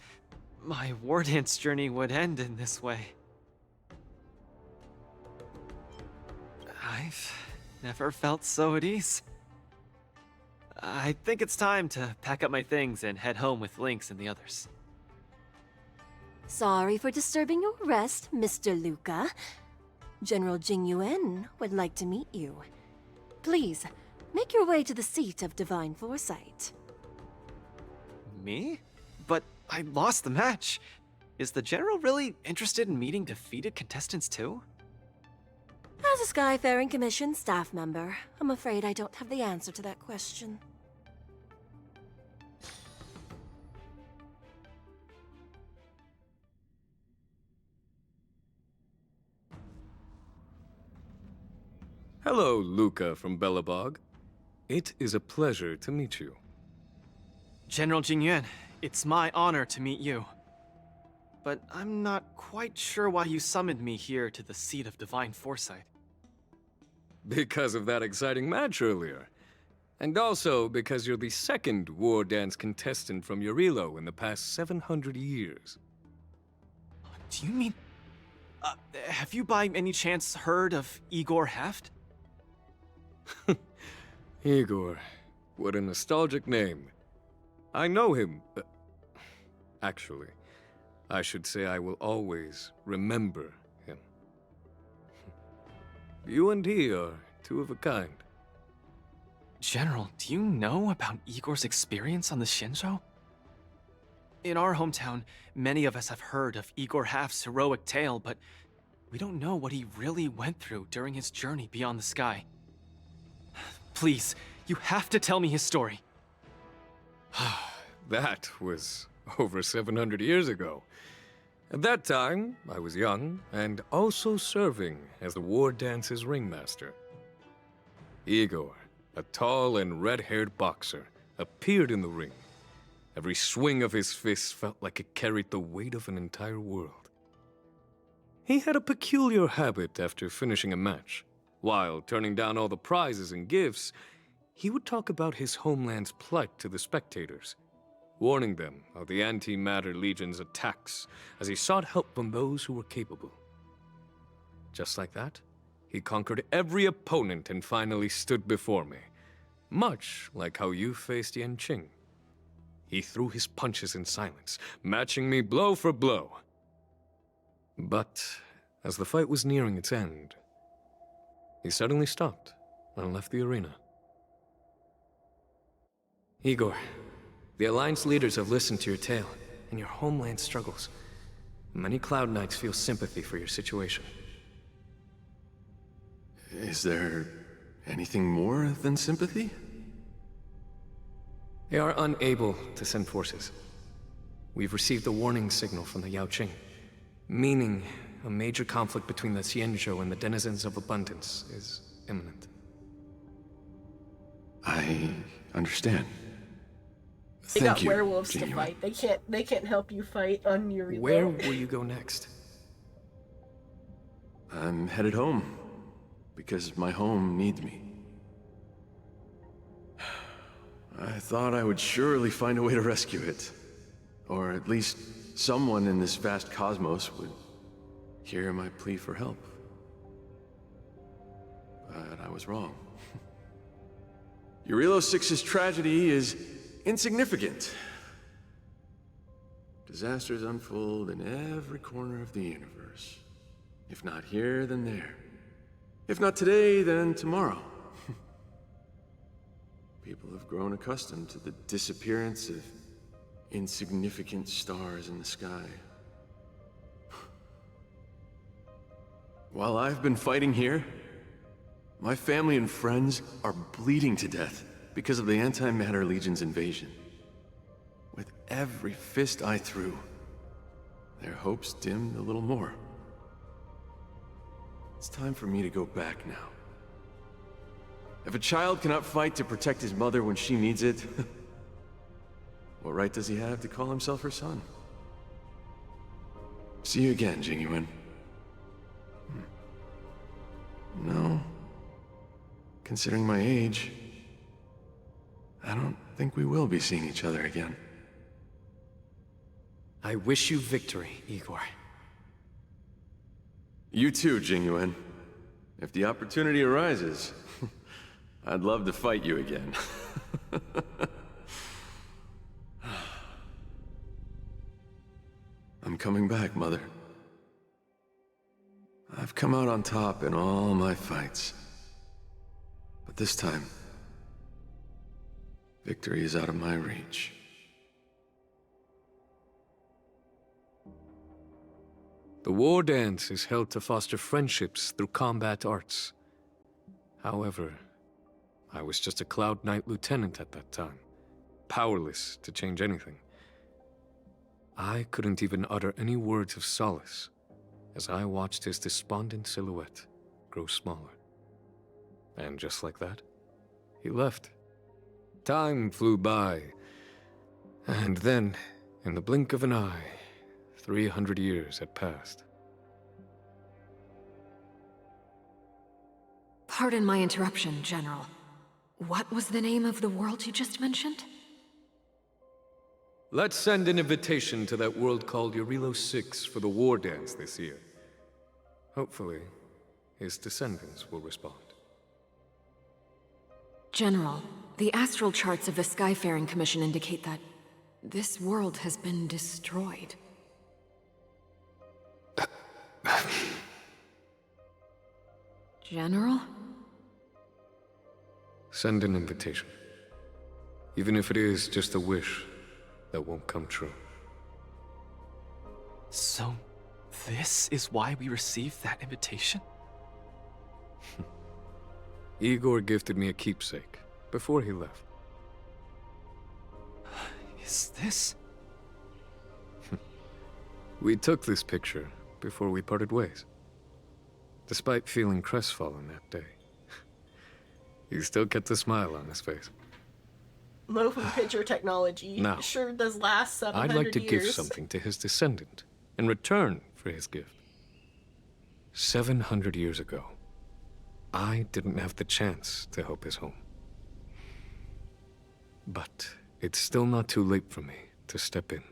my Wardance journey would end in this way. I've never felt so at ease. I think it's time to pack up my things and head home with Lynx and the others. Sorry for disturbing your rest, Mr. Luca. General Jing Yuan would like to meet you. Please, make your way to the seat of Divine Foresight. Me? But I lost the match. Is the General really interested in meeting defeated contestants too? As a Skyfaring Commission staff member, I'm afraid I don't have the answer to that question. Hello, Luca from Belobog. It is a pleasure to meet you. General Jingyuan, it's my honor to meet you. But I'm not quite sure why you summoned me here to the seat of Divine Foresight. Because of that exciting match earlier. And also because you're the second Wardance contestant from Urilo in the past 700 years. Do you mean... have you by any chance heard of Igor Heft? Igor, what a nostalgic name. I know him. Actually, I should say I will always remember him. You and he are two of a kind. General, do you know about Igor's experience on the Shinjo? In our hometown, many of us have heard of Igor Heft's heroic tale, but we don't know what he really went through during his journey beyond the sky. Please, you have to tell me his story. That was over 700 years ago. At that time, I was young and also serving as the Wardance's ringmaster. Igor, a tall and red-haired boxer, appeared in the ring. Every swing of his fist felt like it carried the weight of an entire world. He had a peculiar habit after finishing a match. While turning down all the prizes and gifts, he would talk about his homeland's plight to the spectators, warning them of the Antimatter Legion's attacks as he sought help from those who were capable. Just like that, he conquered every opponent and finally stood before me, much like how you faced Yanqing. He threw his punches in silence, matching me blow for blow. But as the fight was nearing its end, he suddenly stopped and left the arena. Igor, the Alliance leaders have listened to your tale and your homeland struggles. Many Cloud Knights feel sympathy for your situation. Is there anything more than sympathy? They are unable to send forces. We've received a warning signal from the Yaoqing, meaning a major conflict between the Xianzhou and the denizens of Abundance is imminent. I understand. They Thank got you, werewolves to Genuine. fight. They can't help you fight on Urilo. Where will you go next? I'm headed home, because my home needs me. I thought I would surely find a way to rescue it. Or at least someone in this vast cosmos would hear my plea for help. But I was wrong. Urilo 6's tragedy is insignificant. Disasters unfold in every corner of the universe. If not here, then there. If not today, then tomorrow. People have grown accustomed to the disappearance of insignificant stars in the sky. While I've been fighting here, my family and friends are bleeding to death because of the Antimatter Legion's invasion. With every fist I threw, their hopes dimmed a little more. It's time for me to go back now. If a child cannot fight to protect his mother when she needs it, what right does he have to call himself her son? See you again, Jingyuan. No. Considering my age, I don't think we will be seeing each other again. I wish you victory, Igor. You too, Jingyuan. If the opportunity arises, I'd love to fight you again. I'm coming back, Mother. I've come out on top in all my fights. But this time, victory is out of my reach. The war dance is held to foster friendships through combat arts. However, I was just a Cloud Knight lieutenant at that time, powerless to change anything. I couldn't even utter any words of solace as I watched his despondent silhouette grow smaller. And just like that, he left. Time flew by, and then, in the blink of an eye, 300 years had passed. Pardon my interruption, General. What was the name of the world you just mentioned? Let's send an invitation to that world called Eurilo 6 for the war dance this year. Hopefully, his descendants will respond. General, the astral charts of the Skyfaring Commission indicate that this world has been destroyed. General? Send an invitation. Even if it is just a wish that won't come true. So, this is why we received that invitation? Igor gifted me a keepsake before he left. Is this? We took this picture before we parted ways. Despite feeling crestfallen that day, he still kept a smile on his face. Loaf and pitcher technology Now, sure does last 700 I'd like to years. give something to his descendant in return for his gift. 700 years ago, I didn't have the chance to help his home. But it's still not too late for me to step in.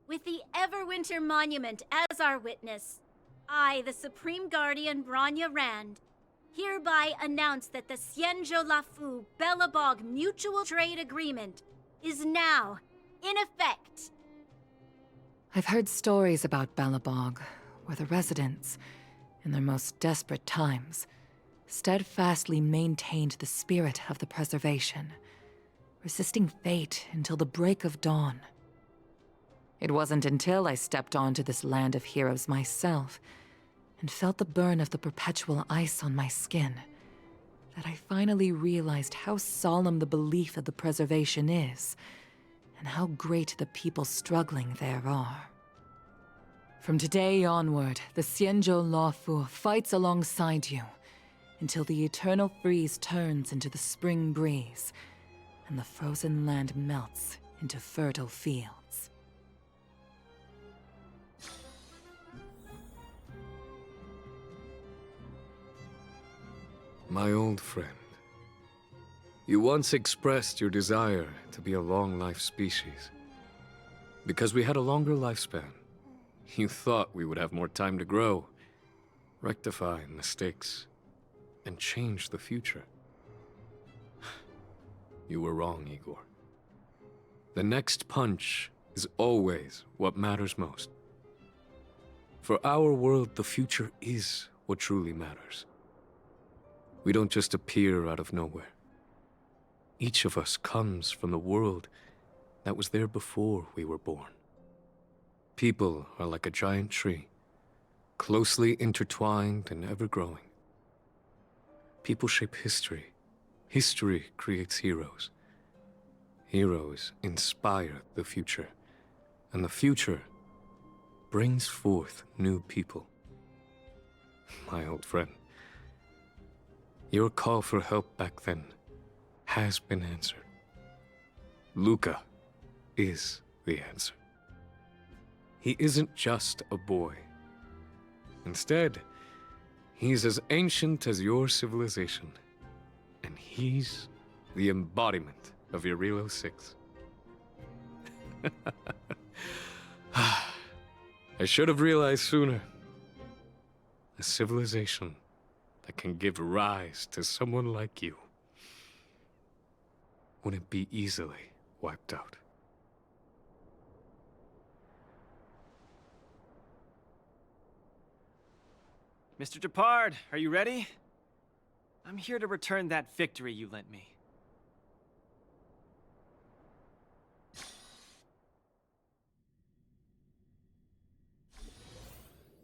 With the Everwinter Monument as our witness, I, the Supreme Guardian Branya Rand, hereby announce that the Xianzhou Lafu Belobog Mutual Trade Agreement is now in effect. I've heard stories about Belobog, where the residents, in their most desperate times, steadfastly maintained the spirit of the preservation, resisting fate until the break of dawn. It wasn't until I stepped onto this land of heroes myself and felt the burn of the perpetual ice on my skin that I finally realized how solemn the belief of the preservation is and how great the people struggling there are. From today onward, the Xianzhou Lafu fights alongside you until the eternal freeze turns into the spring breeze and the frozen land melts into fertile fields. My old friend, you once expressed your desire to be a long-life species. Because we had a longer lifespan, you thought we would have more time to grow, rectify mistakes, and change the future. You were wrong, Igor. The next punch is always what matters most. For our world, the future is what truly matters. We don't just appear out of nowhere. Each of us comes from the world that was there before we were born. People are like a giant tree, closely intertwined and ever-growing. People shape history. History creates heroes. Heroes inspire the future. And the future brings forth new people. My old friend, your call for help back then has been answered. Luca is the answer. He isn't just a boy. Instead, he's as ancient as your civilization. And he's the embodiment of Eurilo 6. I should have realized sooner. A civilization that can give rise to someone like you wouldn't be easily wiped out. Mr. Depard, are you ready? I'm here to return that victory you lent me.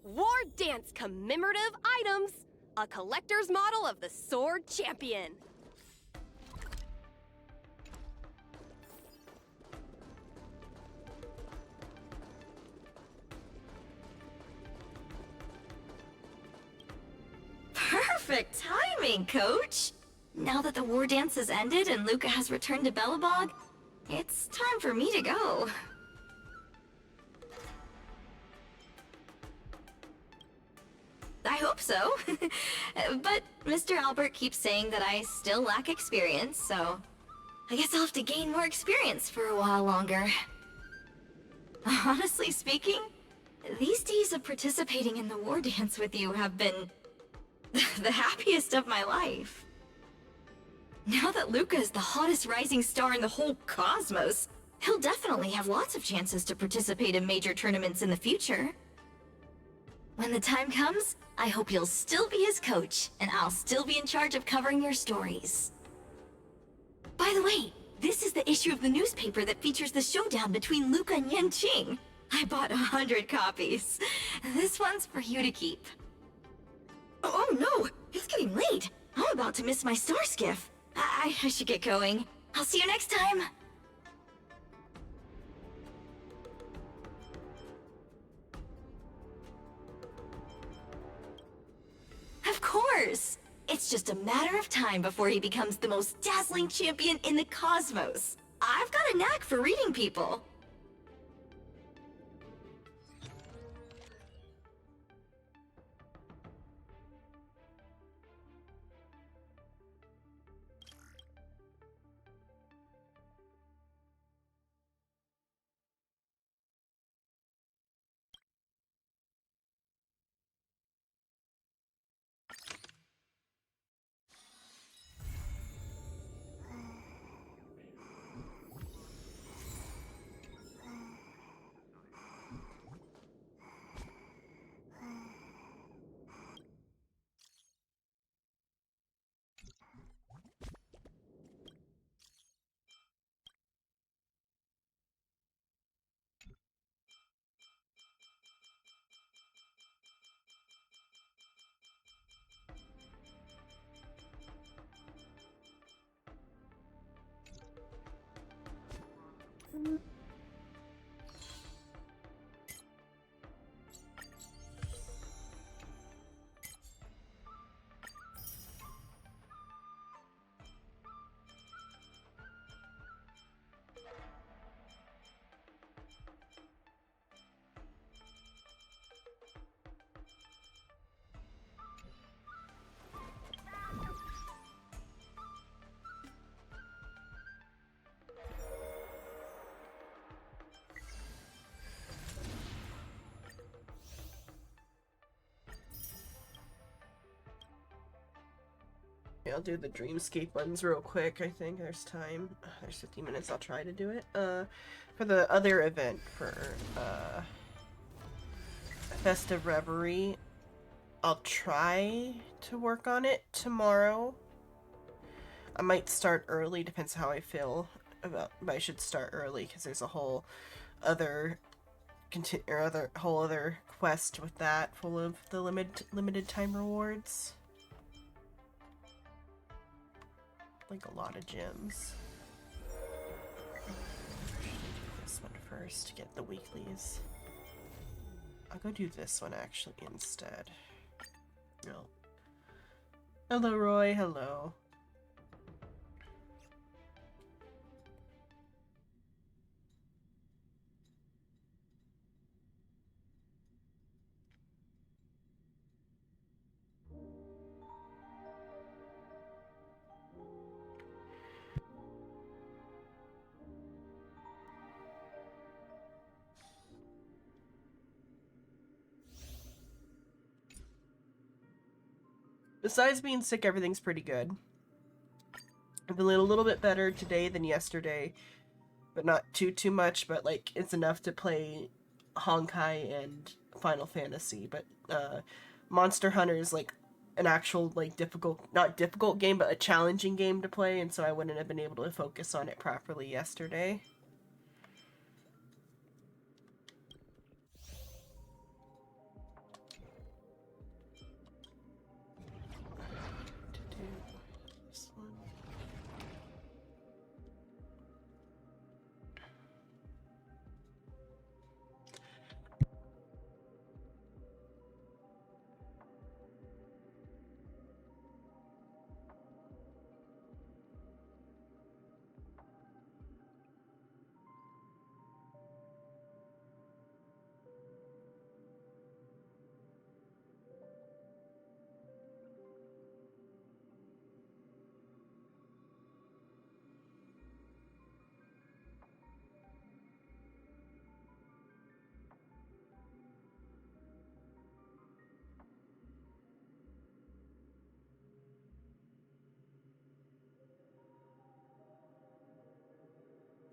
Wardance commemorative items. A collector's model of the Sword Champion. Perfect timing, Coach! Now that the war dance has ended and Luca has returned to Belobog, it's time for me to go. I hope so. But Mr. Albert keeps saying that I still lack experience, so I guess I'll have to gain more experience for a while longer. Honestly speaking, these days of participating in the war dance with you have been the happiest of my life. Now that Luca is the hottest rising star in the whole cosmos, he'll definitely have lots of chances to participate in major tournaments in the future. When the time comes, I hope you'll still be his coach, and I'll still be in charge of covering your stories. By the way, this is the issue of the newspaper that features the showdown between Luca and Yanqing. I bought 100 copies. This one's for you to keep. Oh no! It's getting late! I'm about to miss my star skiff. I should get going. I'll see you next time! Of course! It's just a matter of time before he becomes the most dazzling champion in the cosmos. I've got a knack for reading people. I'll do the Dreamscape ones real quick. I think there's time. There's 50 minutes. I'll try to do it. For the other event for Festive Reverie, I'll try to work on it tomorrow. I might start early. Depends how I feel about. But I should start early because there's a whole other whole other quest with that, full of the limited time rewards. Like a lot of gems. This one first to get the weeklies. I'll go do this one actually instead. No. Hello, Roy. Hello. Besides being sick, everything's pretty good. I'm feeling a little bit better today than yesterday, but not too much, but like it's enough to play Honkai and Final Fantasy. But Monster Hunter is like an actual like not difficult game, but a challenging game to play, and so I wouldn't have been able to focus on it properly yesterday.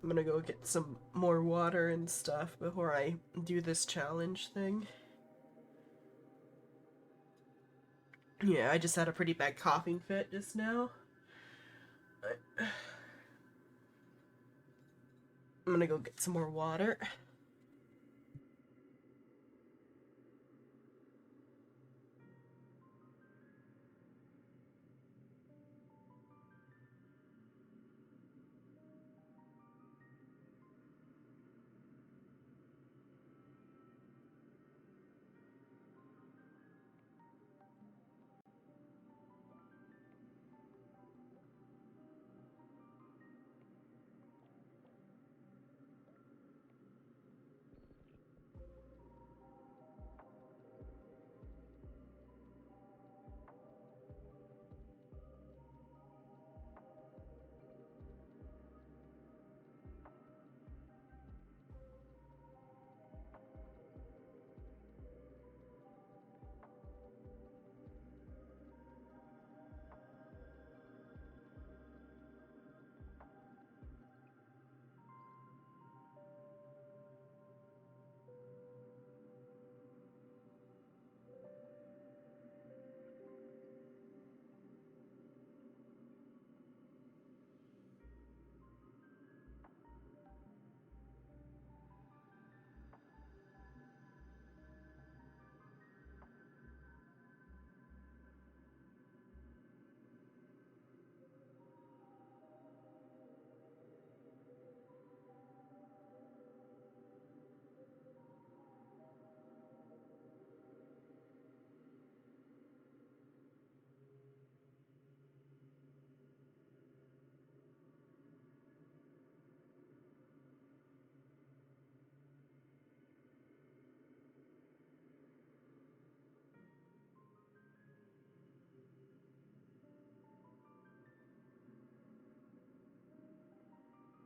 I'm gonna go get some more water and stuff before I do this challenge thing. Yeah, I just had a pretty bad coughing fit just now. I'm gonna go get some more water.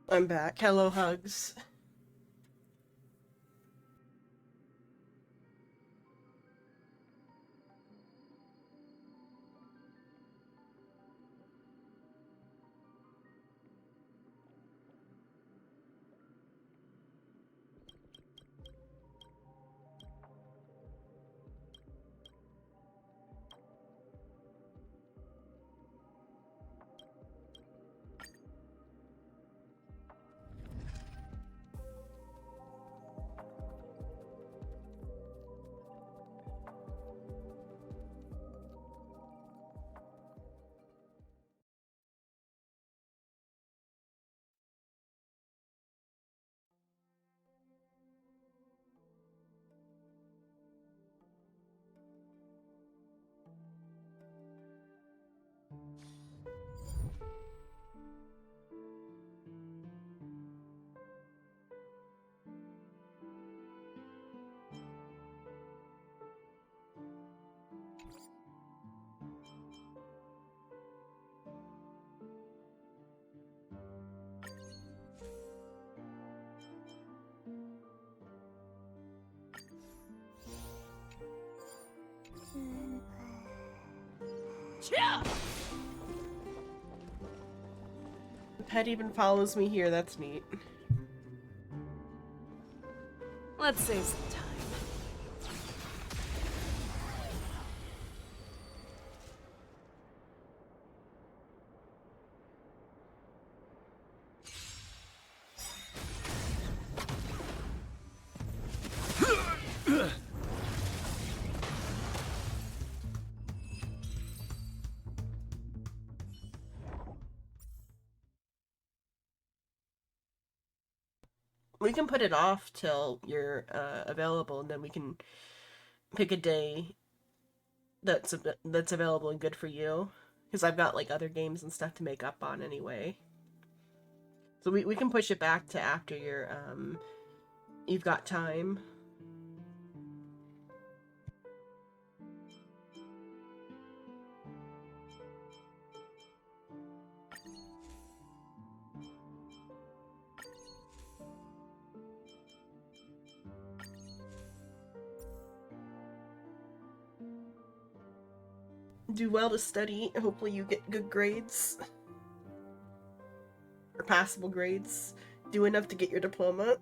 I'm back. Hello, Hugs. The pet even follows me here, that's neat. Let's save some time. We can put it off till you're available, and then we can pick a day that's available and good for you. Because I've got like other games and stuff to make up on anyway. So we can push it back to after you've got time. Do well to study. Hopefully you get good grades. Or passable grades. Do enough to get your diploma.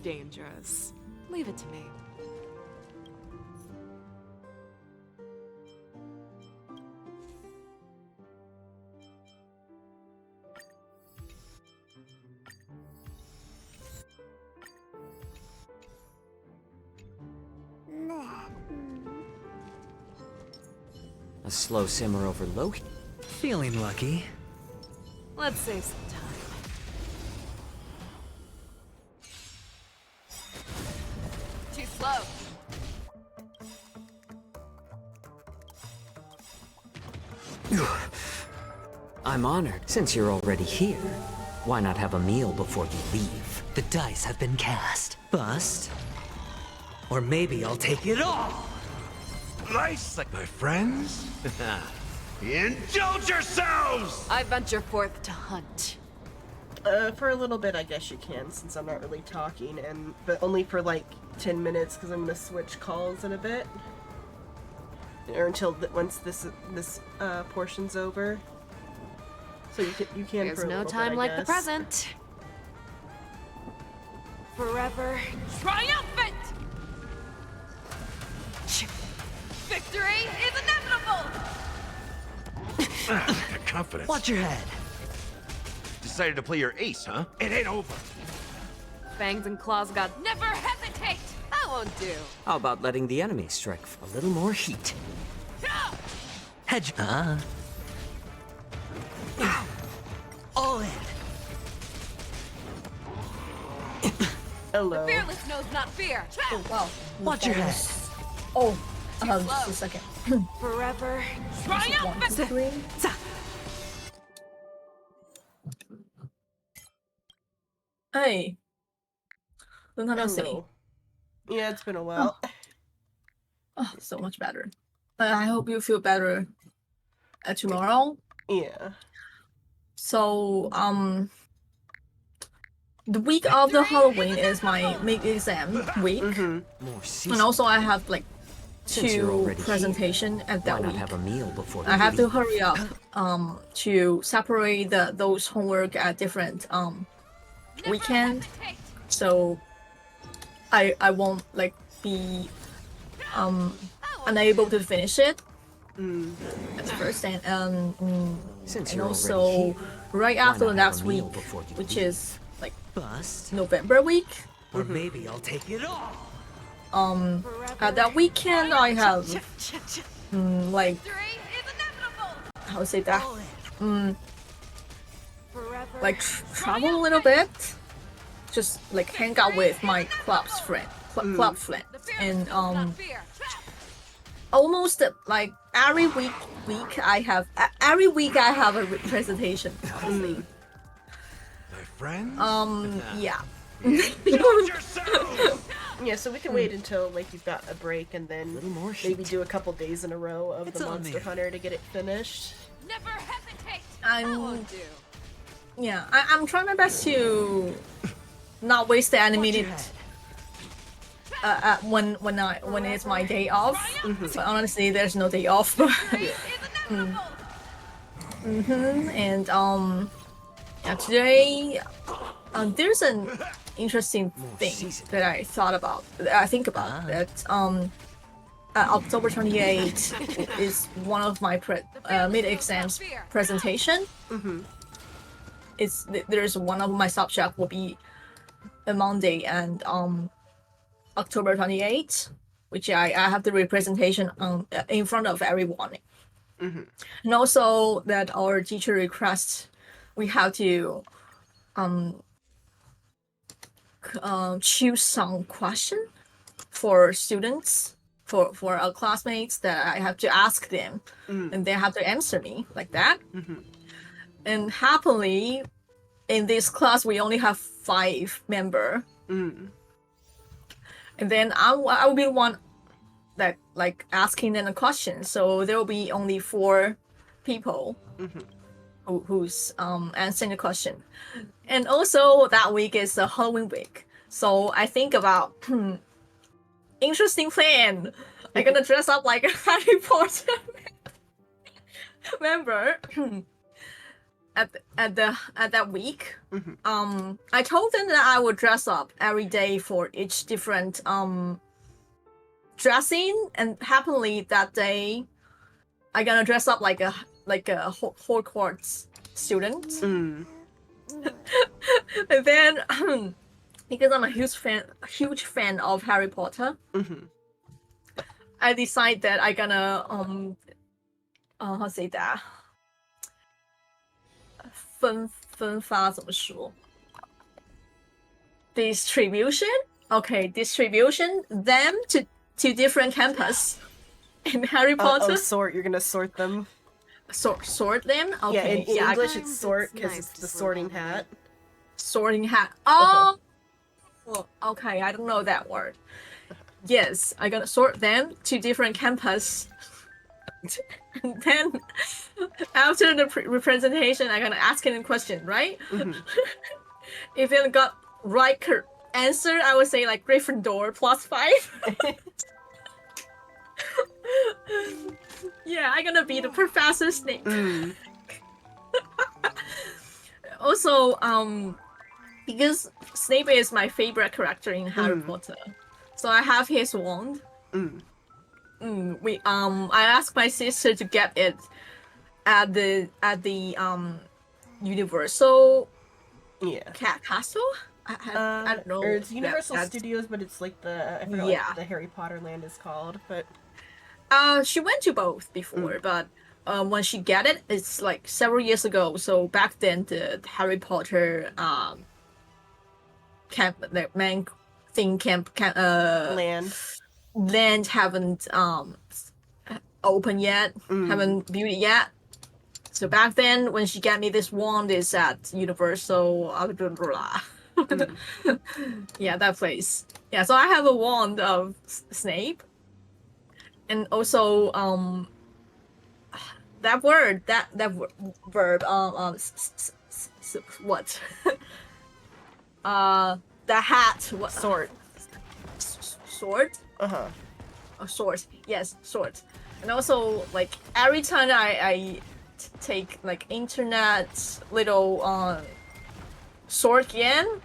Dangerous. Leave it to me. A slow simmer over low. Feeling lucky. Let's save some time. Too slow. I'm honored. Since you're already here, why not have a meal before you leave? The dice have been cast. Bust. Or maybe I'll take it all! Nice, like my friends. Indulge yourselves! I venture forth to hunt. For a little bit, I guess you can, since I'm not really talking, but only for like 10 minutes, because I'm gonna switch calls in a bit, or until once this portion's over. So you can. There's for a no little time bit, I like the guess. present. Forever triumphant! Victory! Victory is inevitable! Got confidence. Watch your head. Decided to play your ace, huh? It ain't over. Fangs and claws got. Never hesitate! That won't do. How about letting the enemy strike a little more heat? Hedge. All in. Hello. The fearless knows not fear. Oh, wow. Watch your head. Oh, just a second. Forever. One, two, three. Hey. 轮他到谁? Hello. Yeah, it's been a while. Oh, so much better. I hope you feel better tomorrow. Yeah. So, the week after Halloween is my mid-exam week. And also I have like two presentations at that week. Have a meal before I have to hurry up to separate those homework at different weekend. So I won't like be unable to finish it at first, and also right after the next week, which is like November week. Or maybe I'll take it all. At that weekend I have like how to say that like travel a little bit, just like hang out with my club friend, and almost like every week I have a presentation. Honestly. My friends? Yeah. Yeah, so we can wait until like you've got a break and then maybe do a couple days in a row of the Monster Hunter to get it finished. Never hesitate. I'm trying my best to not waste any minute when it's my day off. But honestly, there's no day off. And yeah, today there's an interesting thing that I think about that October 28th is one of my mid-exams presentation. There's one of my subject will be a Monday, and October 28th, which I have the representation in front of everyone. And also that our teacher requests we have to choose some question for students, for our classmates, that I have to ask them, and they have to answer me like that. And happily, in this class we only have 5 members. And then I will be the one that like asking them a question, so there will be only 4 people who's answering the question. And also that week is the Halloween week, so I think about interesting plan. I'm gonna dress up like a Harry Potter member at that week. I told them that I would dress up every day for each different dressing, and happily that day I'm gonna dress up like a Hogwarts student. And then because I'm a huge fan of Harry Potter, I decide that I'm gonna how to say that 分发怎么说 distribution them to different campus in Harry Potter. You're gonna sort them. Sort them? Okay. Yeah, in English it's sort because it's the sorting hat. Sorting hat. Oh, okay. I don't know that word. Yes, I'm gonna sort them to different campus. And then after the representation, I'm gonna ask him a question, right? If he got right answer, I would say like Gryffindor +5. Yeah, I'm gonna be the Professor Snape. Also, because Snape is my favorite character in Harry Potter, so I have his wand. I asked my sister to get it at the Universal Castle. I don't know. Or it's Universal Studios, but it's like I forgot what the Harry Potter land is called, but she went to both before, but when she got it, it's like several years ago. So back then, the Harry Potter camp, the main thing camp land haven't opened yet, haven't built it yet. So back then, when she got me this wand, is at Universal. Yeah, that place. Yeah, so I have a wand of Snape, and also that verb what the hat sword. A sword, yes, sword. And also, like, every time I take like internet little sword game,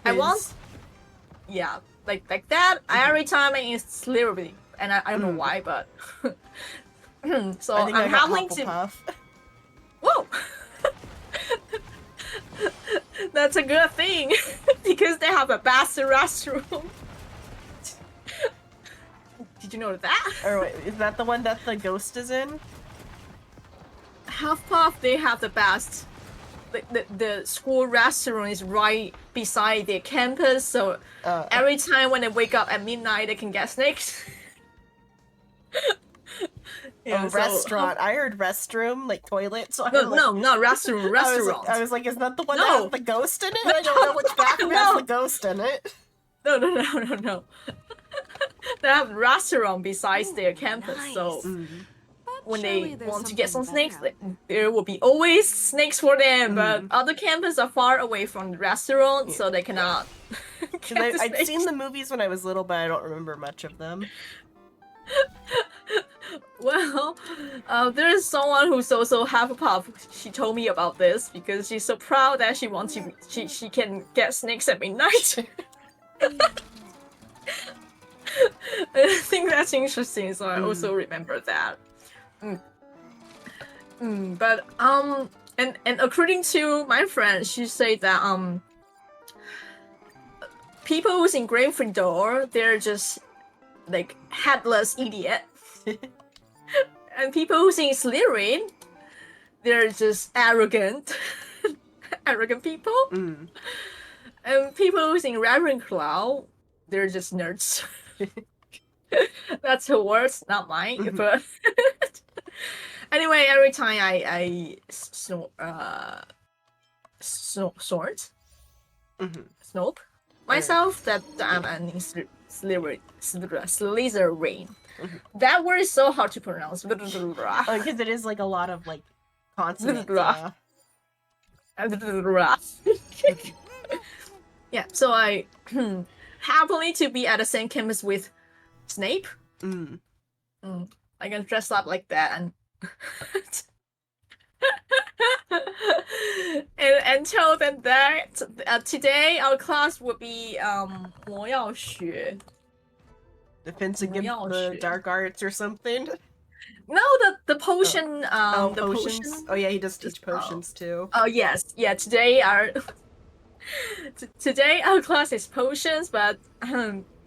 I want like that. Every time I Slytherin, and I don't know why, but so I think I'm having to. Whoa. That's a good thing because they have a bastard restroom. Did you know that? Or wait, is that the one that the ghost is in? Hufflepuff, they have the best. The school restaurant is right beside their campus, so every time when they wake up at midnight, they can get snakes. Restaurant. I heard restroom, like toilet. So no, restroom. Restaurant. I was like, is that the one that has the ghost in it? I don't know which bathroom has the ghost in it. No. They have a restaurant besides their campus, so when they want to get some snakes, there will be always snakes for them. But other campuses are far away from the restaurant, so they cannot. I'd seen the movies when I was little, but I don't remember much of them. Well, there is someone who's also Hufflepuff. She told me about this because she's so proud that she wants to. She can get snakes at midnight. I think that's interesting, so I also remember that. But and according to my friend, she said that people who's in Gryffindor, they're just like headless idiot, and people who's in Slytherin, they're just arrogant, arrogant people, and people who's in Ravenclaw, they're just nerds. That's her words, not mine. But anyway, every time I Snope myself that I'm an Slytherin. That word is so hard to pronounce. Because it is like a lot of like consonants. Yeah, so I happily to be at the same campus with Snape. I can dress up like that and and tell them that today our class will be 魔药学. Defense against the dark arts or something. No, the potion. The potions. Oh yeah, he does teach potions too. Oh yes, yeah. Today our class is potions, but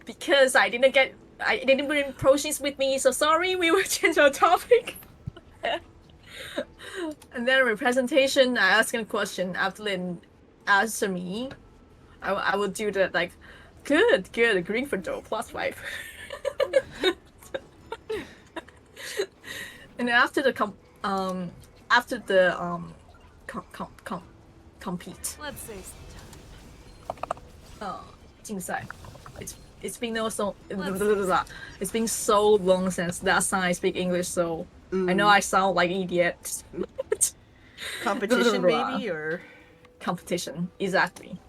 because I didn't bring potions with me, so sorry. We will change our topic. And then representation, I ask a question. After Lynn answer me, I will do that like, good, Gryffindor +5. And after the compete. Let's say some time. 竞赛. It's been it's been so long since last time I speak English, so I know I sound like idiot. Competition maybe, or competition, exactly.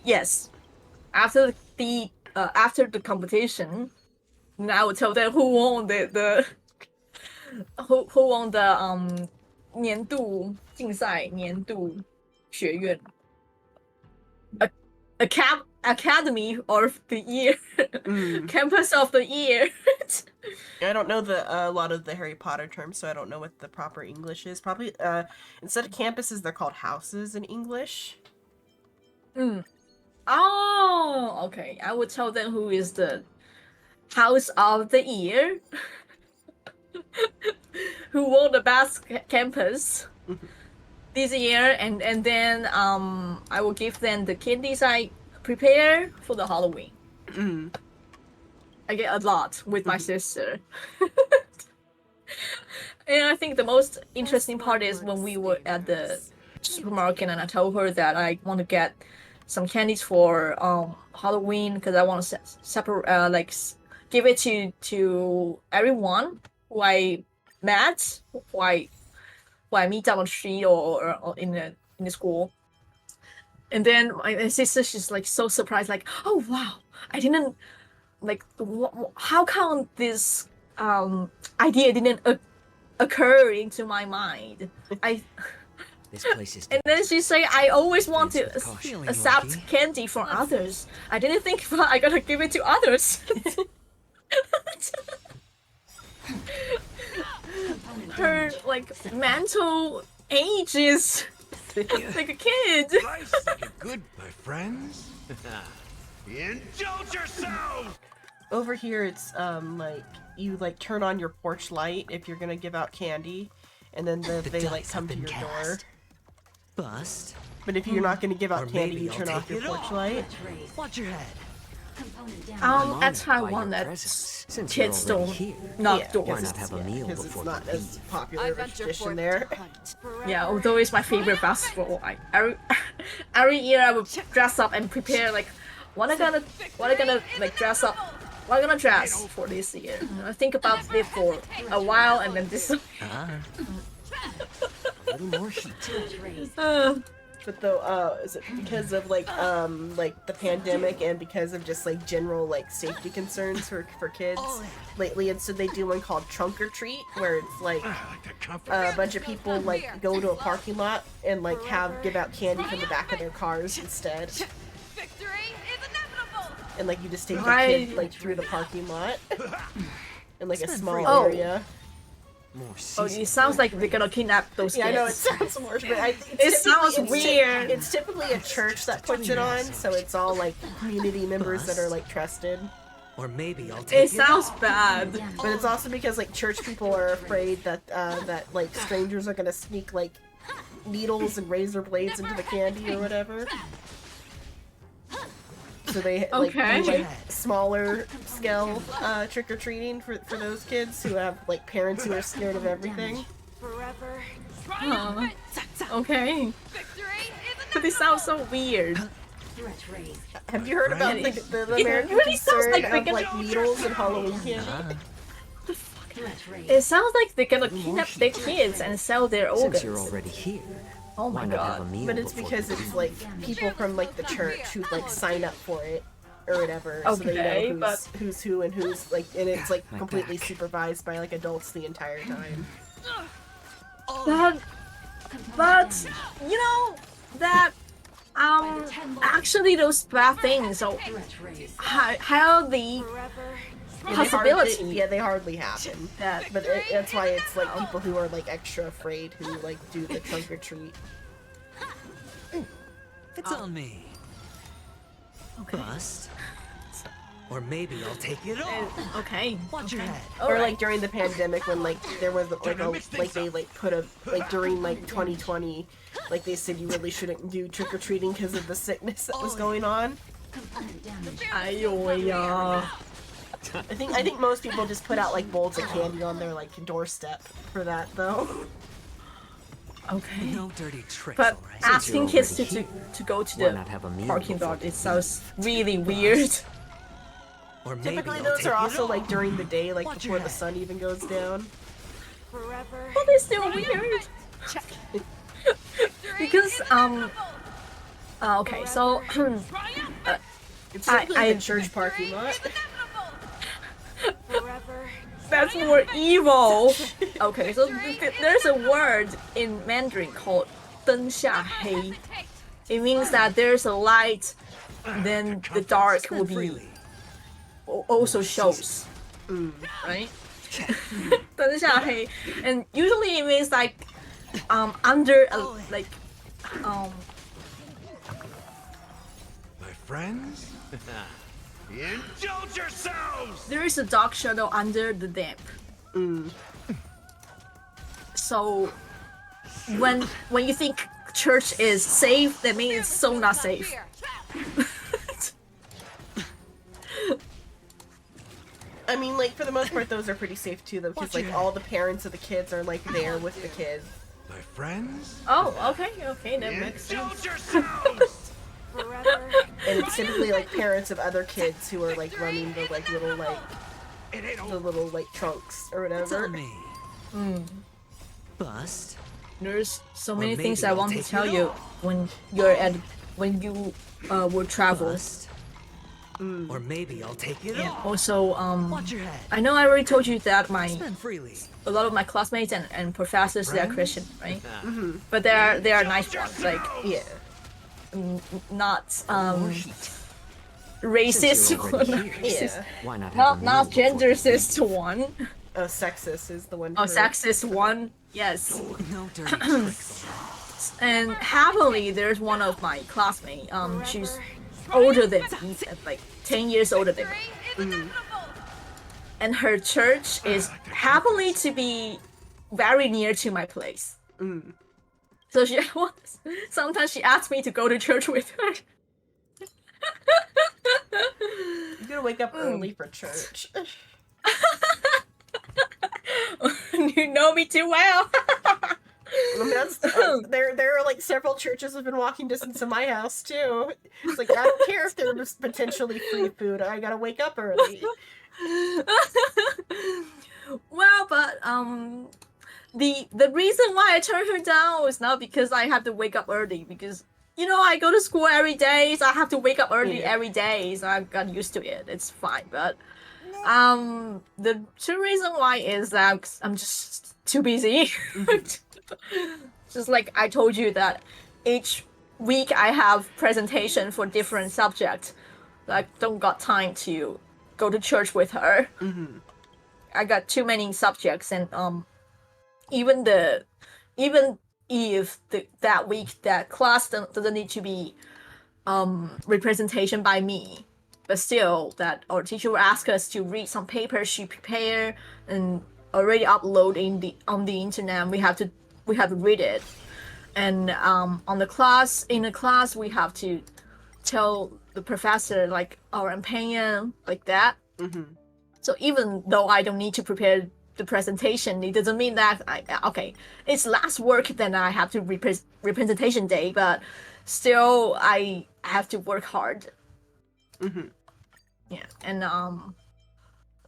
Yes. After the competition, I will tell them who won the who won the 年度竞赛年度学院 Academy of the Year, Campus of the Year. I don't know a lot of the Harry Potter terms, so I don't know what the proper English is. Probably instead of campuses, they're called houses in English. Oh, okay. I would tell them who is the house of the year. Who won the best campus this year, and then I will give them the candies I prepare for the Halloween. I get a lot with my sister. And I think the most interesting part is when we were at the supermarket and I told her that I want to get some candies for Halloween because I want to separate give it to everyone who I met, who I meet on the street or in the school. And then my sister, she's like so surprised, like, oh wow, I didn't like how come this idea didn't occur into my mind. This place is. And then she say, I always want to accept candy from others. I didn't think I gotta give it to others. Her mental age is like a kid. Life's like good, my friends. Indulge yourself. Over here, it's you turn on your porch light if you're gonna give out candy, and then they come to your door. Bust. But if you're not gonna give out candy, you turn off your porch light. Watch your head. At Taiwan, that kids don't knock doors. Because it's not as popular of a tradition there. Yeah, although it's my favorite festival. Every year I would dress up and prepare what I gonna dress up. What I'm gonna dress for this year. I think about it for a while and then this. A little more heat. But though, is it because of the pandemic and because of just general safety concerns for kids lately? Instead, they do one called Trunk or Treat, where it's a bunch of people go to a parking lot and give out candy from the back of their cars instead. And you just take the kid through the parking lot in a small area. Oh, it sounds like they're gonna kidnap those kids. Yeah, I know, it sounds worse, but it sounds weird. It's typically a church that puts it on, so it's all community members that are trusted. Or maybe I'll take it sounds bad. But it's also because church people are afraid that strangers are gonna sneak needles and razor blades into the candy or whatever. So they do smaller scale trick-or-treating for those kids who have parents who are scared of everything. Huh. Okay. But it sounds so weird. Have you heard about the American concern of needles and Halloween candy? It sounds like they're gonna kidnap their kids and sell their organs. Since you're already here. Oh my god. But it's because it's people from the church who sign up for it or whatever, so they know who's who and who's and it's completely supervised by adults the entire time. But you know that actually those bad things are how the possibility. They hardly happen. But that's why it's people who are extra afraid who do the trunk or treat. It's on me. Okay. Bust. Or maybe I'll take it all. Okay. Watch your head. Or during the pandemic when there was they put a during 2020 they said you really shouldn't do trick or treating because of the sickness that was going on. I think most people just put out bowls of candy on their doorstep for that though. Okay. No dirty tricks, but right? asking kids to go to the parking lot, it sounds really weird. Or typically those are also during the day, before the sun even goes down. But it's still weird. Because okay, so it's typically the church parking lot. That's more evil. Okay, so there's a word in Mandarin called 灯下黑. It means that there's a light, then the dark will be also shows. right? 灯下黑 and usually it means like under a like My friends? Indulge yourselves! there is a dark shadow under the damp. So when you think church is safe, that means it's so not safe. I mean, like, for the most part, those are pretty safe too, though, because, like, all the parents of the kids are, like, there with the kids. My friends? Oh, okay, that makes sense. Indulge yourselves! And it's typically, like, parents of other kids who are, like, running the, like, little, like, trunks or whatever. It's on me. Bust. There's so Or many things maybe I I'll want to take tell it you when you will travel. Or maybe I'll take it And off. also, Watch your head. I know I already told you that Spend freely. a lot of my classmates and professors they are Christian, right? Mm-hmm. But they are nice ones, like not racist one. Yeah. Why not have Not genderist one. Sexist is the one. Oh, sexist one. Yes. No dirty tricks. And happily, there's one of my classmates. She's older than me, like 10 years older than me. And her church is happily to be very near to my place. So she sometimes she asks me to go to church with her. You gotta wake up early for church. You know me too well. I mean, there are like several churches within walking distance of my house too. It's like I don't care if there's potentially free food. I gotta wake up early. Well, but the reason why I turned her down is not because I have to wake up early, because I go to school every day, so I have to wake up early every day, so I've got used to it. It's fine, but the true reason why is that I'm just too busy. Just like I told you that each week I have presentation for different subjects. I don't got time to go to church with her. I got too many subjects, and even if that week that class doesn't need to be representation by me, but still that our teacher will ask us to read some papers she prepared and already upload on the internet. We have to read it, and in the class we have to tell the professor like our opinion like that. So even though I don't need to prepare the presentation, it doesn't mean that it's last work, then I have to representation day, but still I have to work hard. Yeah, and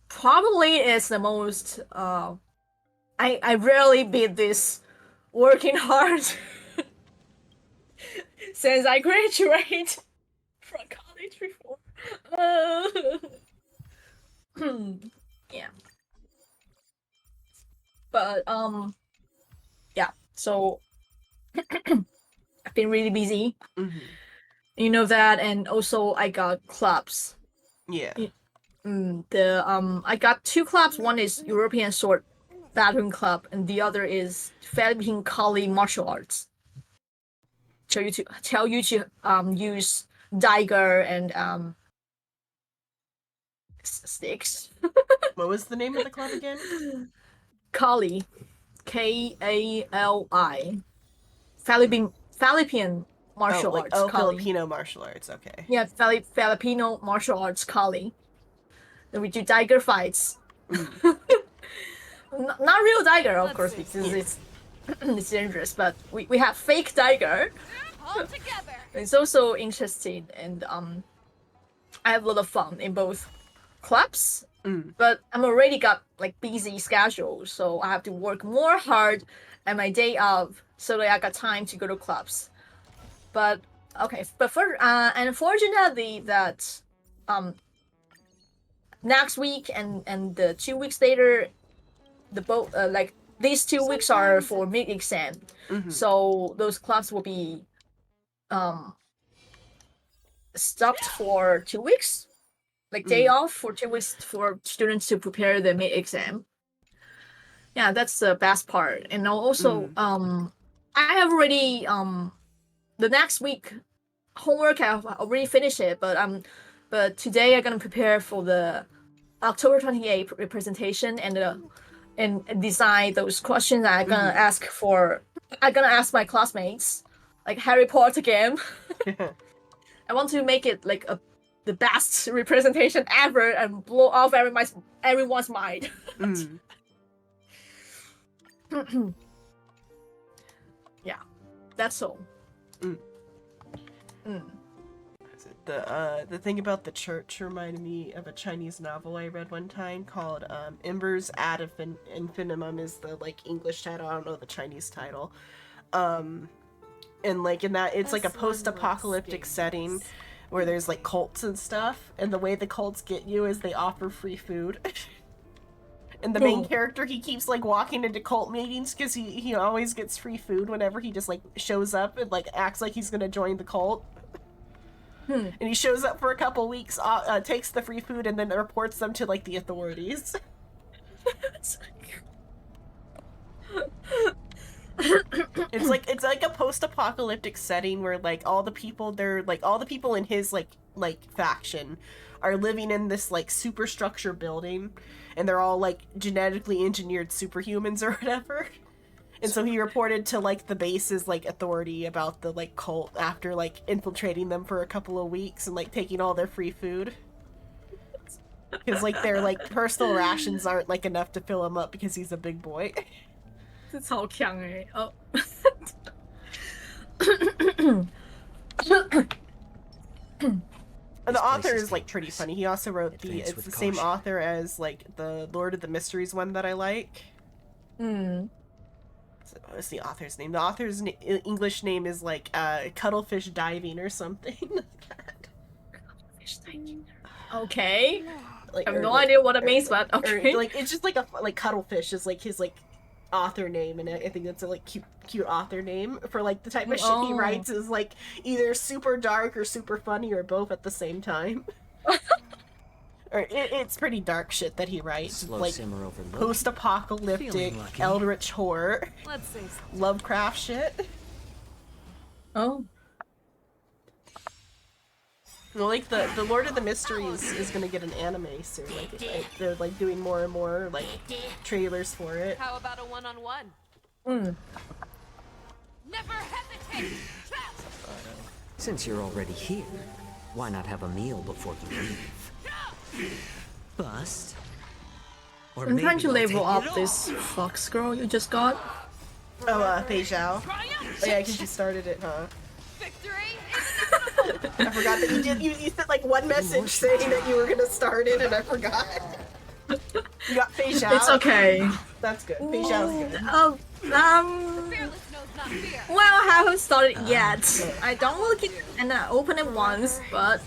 probably it's the most I rarely beat this working hard since I graduated from college before. Yeah. But yeah, so I've been really busy. You know that, and also I got clubs. Yeah. I got 2 clubs. One is European Sword Battling Club, and the other is Philippine Kali Martial Arts. Tell you to use dagger and sticks. What was the name of the club again? Kali, Kali. Philippine martial arts. Kali. Filipino martial arts. Okay. Yeah, Filipino martial arts Kali. Then we do dagger fights. Not real dagger, of course, because it's dangerous. But we have fake dagger. It's also interesting, and I have a lot of fun in both clubs. But I'm already got like busy schedule, so I have to work more hard at my day off so that I got time to go to clubs. But for unfortunately that next week and the 2 weeks later, the both like these 2 weeks are for mid exam, so those clubs will be stopped for 2 weeks. like day off for 2 weeks for students to prepare the mid exam. Yeah, that's the best part. And also, I have already the next week homework I've already finished it, but today I'm gonna prepare for the October 28th presentation and design those questions I'm gonna ask for. I'm gonna ask my classmates, like Harry Potter game. I want to make it like the best representation ever and blow off everyone's mind. Yeah, that's all. The thing about the church reminded me of a Chinese novel I read one time called Embers ad Infinitum is the like English title. I don't know the Chinese title. And like in that it's like a post-apocalyptic setting where there's like cults and stuff, and the way the cults get you is they offer free food. And the main character, he keeps like walking into cult meetings because he always gets free food whenever he just like shows up and like acts like he's gonna join the cult. And he shows up for a couple weeks, takes the free food, and then reports them to like the authorities. It's like a post-apocalyptic setting where like all the people in his like faction are living in this like superstructure building, and they're all like genetically engineered superhumans or whatever. And so he reported to like the base's like authority about the like cult after like infiltrating them for a couple of weeks and like taking all their free food. Because like their like personal rations aren't like enough to fill him up because he's a big boy. 这超强欸 哦 And the author is like pretty funny. He also wrote it's the same author as like the Lord of the Mysteries one that I like. So, what's the author's name? The author's English name is like Cuttlefish Diving or something like that. Cuttlefish Diving. Okay. Like, I have no idea what it means, but okay. Like it's just like a like Cuttlefish is like his like author name, and I think that's a like cute author name for like the type of shit he writes is like either super dark or super funny or both at the same time. Or it's pretty dark shit that he writes. Slow like simmer over milk. Post-apocalyptic eldritch horror. Let's see. Lovecraft shit. Oh. Well, like the Lord of the Mysteries is gonna get an anime soon. Like they're like doing more and more like trailers for it. How about a one-on-one? Never hesitate. Since you're already here, why not have a meal before you leave? Bust? Or I'm trying maybe to I'll level take up it this fox girl you just got. Oh, Fei Zhao. Oh yeah, because you started it, huh? I forgot that you did. You sent like one message saying that you were gonna start it, and I forgot. You got Fei Zhao. It's okay. That's good. Fei Zhao's good. Well, I haven't started yet. I downloaded it and I opened it once, but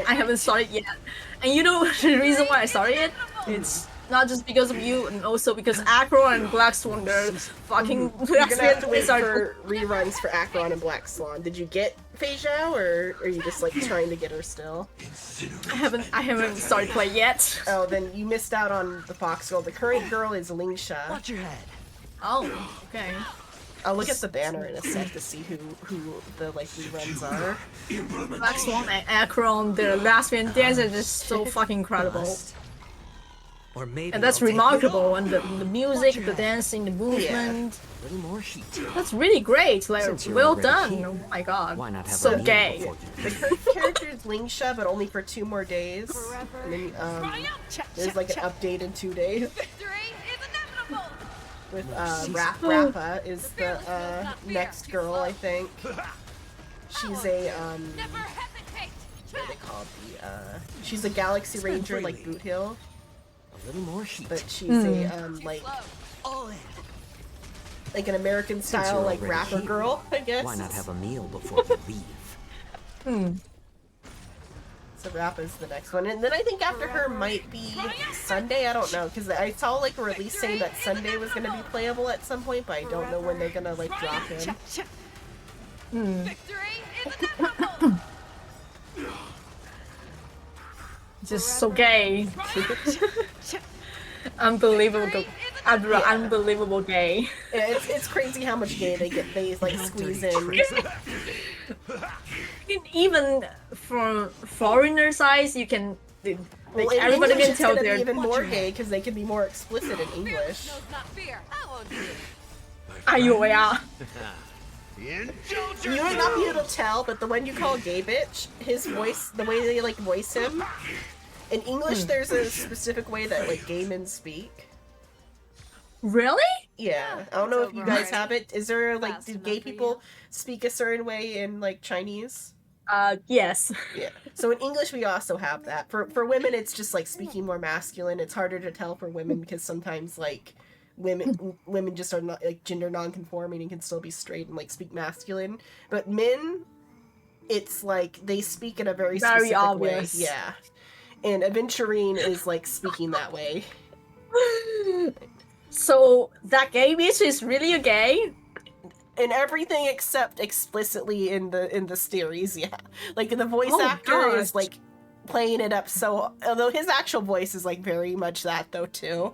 I haven't started yet. And you know the reason why I started it? It's not just because of you, and also because Acro and Black Swan, they're fucking. You're gonna have to wait for reruns for Acheron and Black Swan. Did you get Fei Zhao, or are you just like trying to get her still? I haven't started play yet. Oh, then you missed out on the Fox Girl. The current girl is Lingsha. Watch your head. Oh, okay. I'll look at the banner in a sec to see who the like reruns are. Black Swan and Acron, their lesbian dance is just so fucking incredible. Or maybe And that's I'll take remarkable, and the music, the dancing, the movement. a little more heat. That's really great. Like, Since you're well already done. here, Oh my god. why not have So a meal gay. before you The current character is Lingsha, but only for 2 more days. And then there's like an update in 2 days. With Rappa is the next girl, I think. She's a what are they called? She's a Galaxy Ranger like Boot Hill. A little more heat. But she's a like an American style like rapper here, girl, I guess. Why not have a meal before you leave? So Rappa's the next one, and then I think after her might be Sunday. I don't know, because I saw like a release saying that Sunday was gonna be playable at some point, but I don't know when they're gonna like drop him. Just so gay. Unbelievable. Unbelievable gay. Yeah, it's crazy how much gay they like squeeze in. Even from foreigners' eyes, you can. Well, Like, everybody English can tell it's gonna they're be even more gay because they can be more explicit in English. Ayoya. You might not be able to tell, but the one you call gay bitch, his voice, the way they like voice him, in English there's a specific way that like gay men speak. Really? Yeah, I don't know if you guys have it. Is there like, do gay people speak a certain way in like Chinese? Yes. Yeah. So in English we also have that. For women it's just like speaking more masculine. It's harder to tell for women because sometimes like women just are not like gender non-conforming and can still be straight and like speak masculine. But men, it's like they speak in a very specific obvious way. Yeah. And Aventurine is like speaking that way. So that gay bitch is really a gay? In everything except explicitly in the series, yeah. Like the voice actor is like playing it up so, although his actual voice is like very much that though too.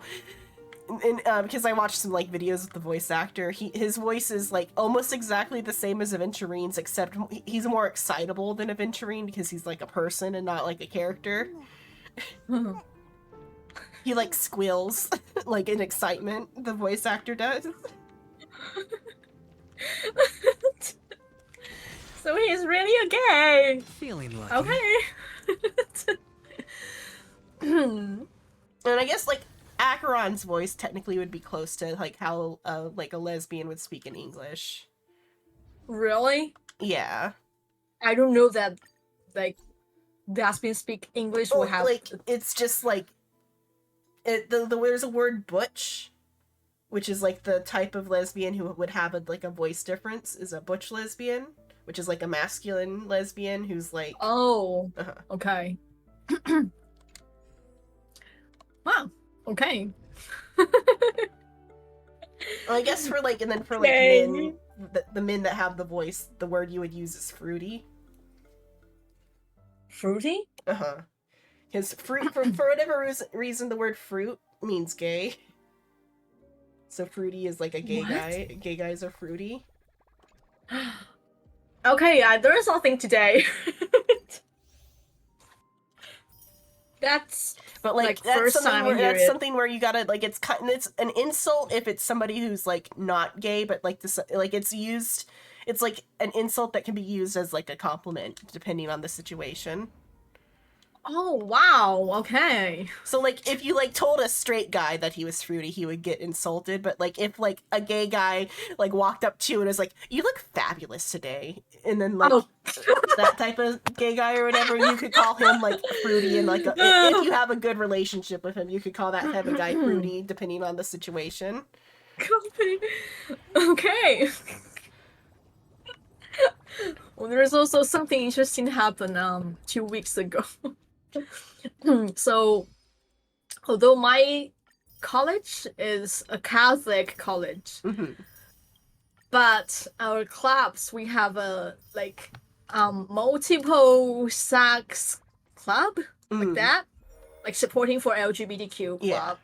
And because I watched some like videos with the voice actor, his voice is like almost exactly the same as Aventurine's, except he's more excitable than Aventurine because he's like a person and not like a character. He like squeals like in excitement, the voice actor does. So he's really a gay. Feeling lucky. Okay. And I guess like Acheron's voice technically would be close to like how like a lesbian would speak in English. Really? Yeah. I don't know that like lesbians speak English will have like it's just like there's a word butch, which is like the type of lesbian who would have a voice difference, is a butch lesbian, which is like a masculine lesbian who's like okay. Wow. Okay. Well, I guess for like, and then for like men, the men that have the voice, the word you would use is fruity. Fruity? Because fruit, for whatever reason, the word fruit means gay. So fruity is like a gay guy. Gay guys are fruity. Okay, there is something today. That's like that's first time that's something where you gotta like it's an insult if it's somebody who's like not gay, but like this like it's like an insult that can be used as like a compliment depending on the situation. Oh wow, okay. So like if you like told a straight guy that he was fruity, he would get insulted, but like if like a gay guy like walked up to you and was like, "You look fabulous today," and then like that type of gay guy or whatever, you could call him like fruity, and like if you have a good relationship with him, you could call that type of guy fruity depending on the situation. Okay. Well, there's also something interesting happened 2 weeks ago. So, although my college is a Catholic college, but our clubs we have a like multiple sex club like that, like supporting for LGBTQ club.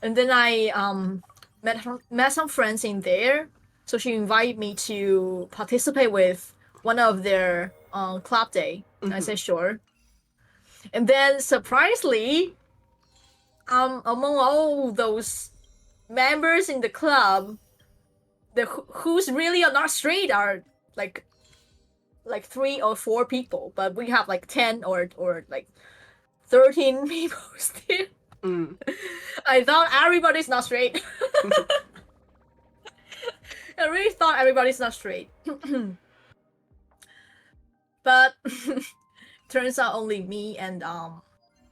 And then I met some friends in there. So she invited me to participate with one of their club day. I said sure. And then surprisingly, among all those members in the club, who's really are not straight are like 3 or 4 people, but we have like 10 or like 13 people still. I thought everybody's not straight. I really thought everybody's not straight. But turns out only me and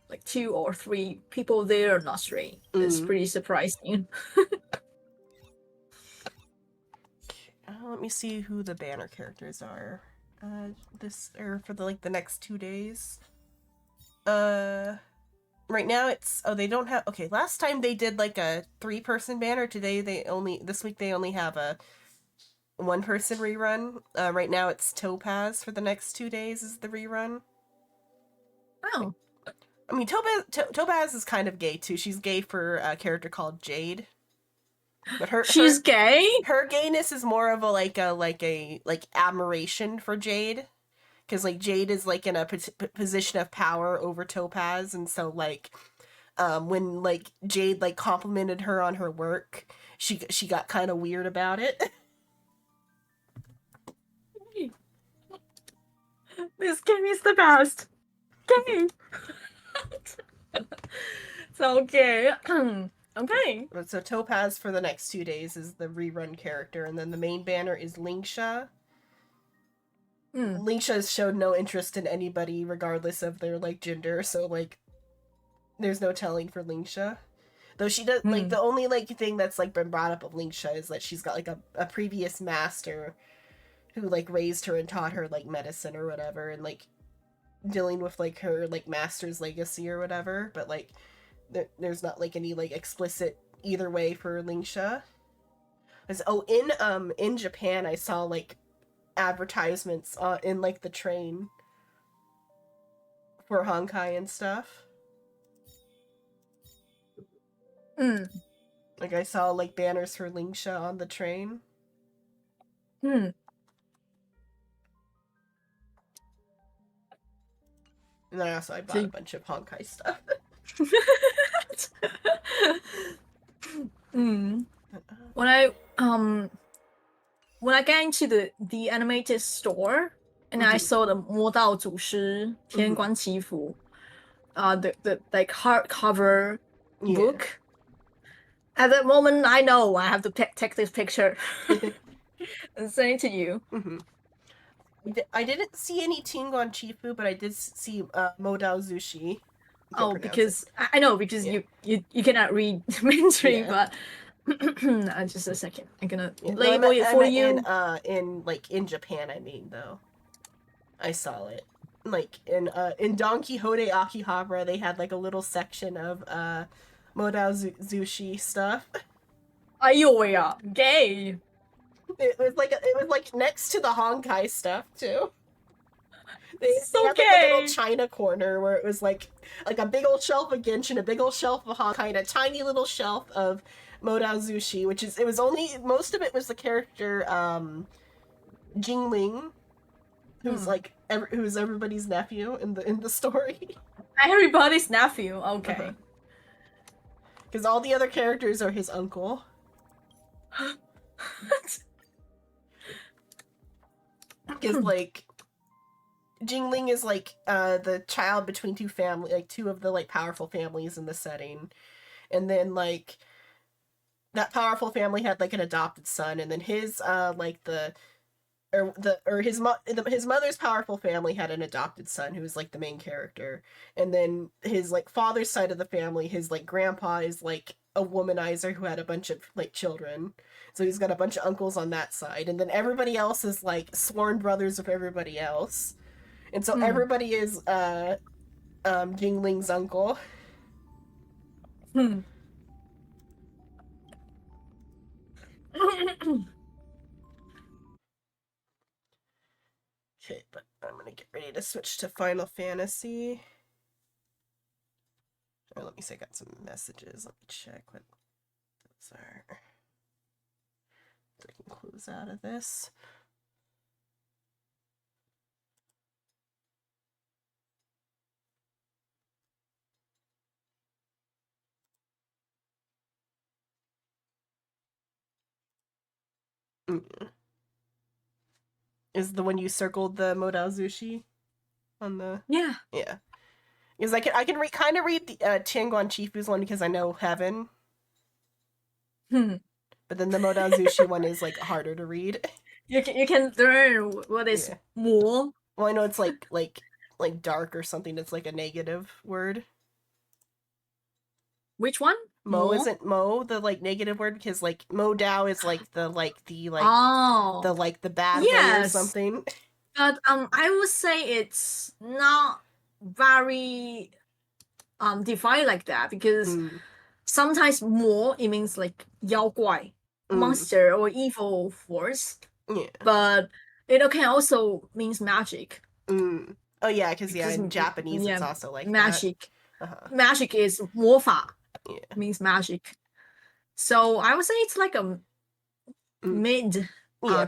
like 2 or 3 people there are not straight. It's pretty surprising. Let me see who the banner characters are. For the next 2 days. Right now it's they don't have last time they did like a 3-person banner. Today this week they only have a 1-person rerun. Right now it's Topaz for the next 2 days is the rerun. Oh. I mean, Topaz is kind of gay too. She's gay for a character called Jade. But she's gay. Her gayness is more of a admiration for Jade, because like Jade is like in a position of power over Topaz, and so like, when like Jade like complimented her on her work, she got kind of weird about it. This game is the best game. So okay. Okay. So Topaz for the next 2 days is the rerun character, and then the main banner is Lingsha. Lingsha has showed no interest in anybody regardless of their like gender, so like there's no telling for Lingsha. Though she does like the only like thing that's like been brought up of Lingsha is that she's got like a previous master who like raised her and taught her like medicine or whatever, and like dealing with like her like master's legacy or whatever, but like there's not like any like explicit either way for Lingsha. In Japan I saw like advertisements in like the train for Honkai and stuff. Like I saw like banners for Lingsha on the train. And then I bought a bunch of Honkai stuff. When I get into the animated store and I saw the 魔道祖师天官祈福, the like hardcover book. At that moment, I know I have to take this picture and send it to you. I didn't see any Tingon Chifu, but I did see Modao Zushi. Oh, because I know because you cannot read Mandarin, but just a second. I'm gonna label it for you. In Japan, I mean, though, I saw it. Like in Don Quixote Akihabara, they had like a little section of Modao Zushi stuff. Gay. It was like next to the Honkai stuff too. They had like a little China corner where it was like a big old shelf of Genshin, a big old shelf of Honkai, and a tiny little shelf of Modao Zushi, most of it was the character Jingling, who's who's everybody's nephew in the story. Everybody's nephew, okay. Because all the other characters are his uncle. Because like Jingling is like the child between two of the like powerful families in the setting, and then like that powerful family had like an adopted son, and then his his mother's powerful family had an adopted son who was like the main character, and then his like father's side of the family, his like grandpa is like a womanizer who had a bunch of like children, so he's got a bunch of uncles on that side, and then everybody else is like sworn brothers of everybody else, and so everybody is Jingling's uncle. Okay, but I'm gonna get ready to switch to Final Fantasy. Or let me see, I got some messages. Let me check what those are. So I can close out of this. Is the one you circled the Modao Zushi on the... Yeah. Yeah. Because I can kind of read the Tianguan Chifu's one because I know Heaven. But then the Modao Zushi one is like harder to read. You can learn what is more. Well, I know it's like dark or something. It's like a negative word. Which one? Mo isn't Mo the like negative word, because like Mo Dao is like the bad way or something. But I would say it's not very defined like that, because sometimes more it means like 妖怪, monster or evil force. Yeah. But it can also means magic. Oh yeah, because in Japanese it's also like magic. That. Magic is 魔法. Yeah. Means magic. So I would say it's like a mid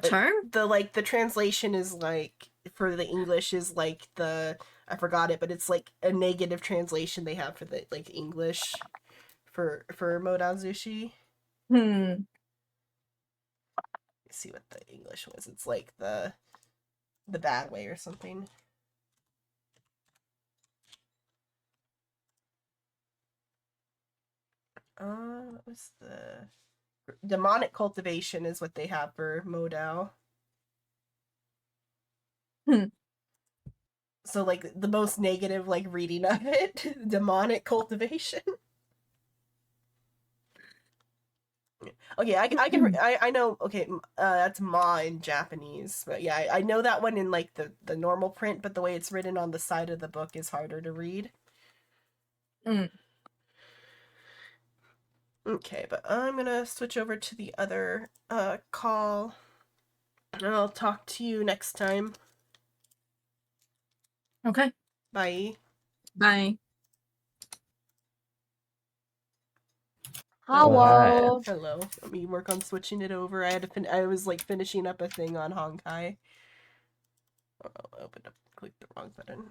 term. The translation is like for the English is like I forgot it, but it's like a negative translation they have for the like English for Modanzushi. Let's see what the English was. It's like the bad way or something. What was the demonic cultivation is what they have for Modao. So like the most negative like reading of it, demonic cultivation. Okay, I know. Okay, that's ma in Japanese, but yeah, I know that one in like the normal print, but the way it's written on the side of the book is harder to read. Okay, but I'm gonna switch over to the other call. I'll talk to you next time. Okay. Bye. Bye. Hello. Hello. Let me work on switching it over. I had to I was like finishing up a thing on Honkai. Oh, I opened up, clicked the wrong button.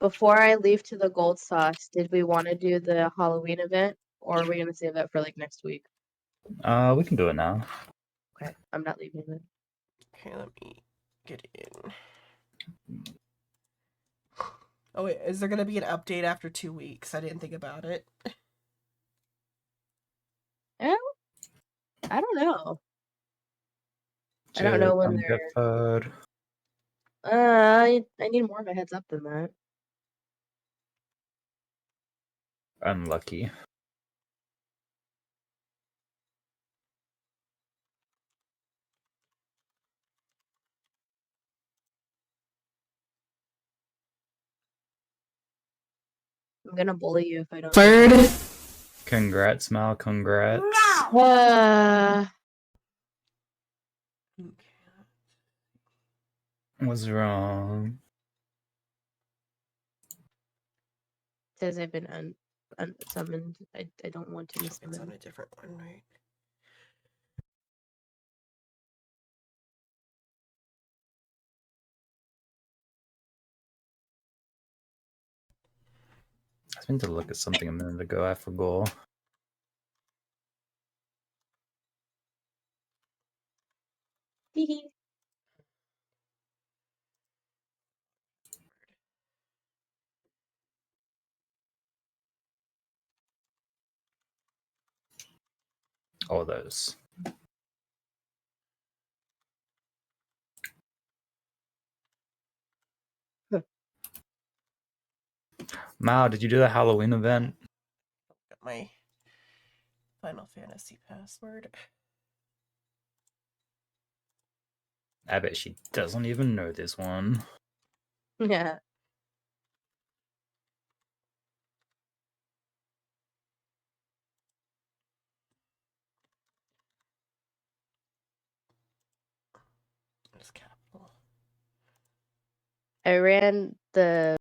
Before I leave to the Gold Sauce, did we want to do the Halloween event, or are we gonna save that for like next week? We can do it now. Okay, I'm not leaving it. Okay, let me get in. Oh wait, is there gonna be an update after 2 weeks? I didn't think about it. I don't know. I don't know when they're. I need more of a heads up than that. Unlucky. I'm gonna bully you if I don't. Bird. Congrats, Mal. Congrats. What's wrong? Says I've been unsummoned. I don't want to be summoned. It's on a different one, right? I was meant to look at something a minute ago. I forgot. All those. Mao, did you do the Halloween event? Got my Final Fantasy password. I bet she doesn't even know this one. Yeah. I ran the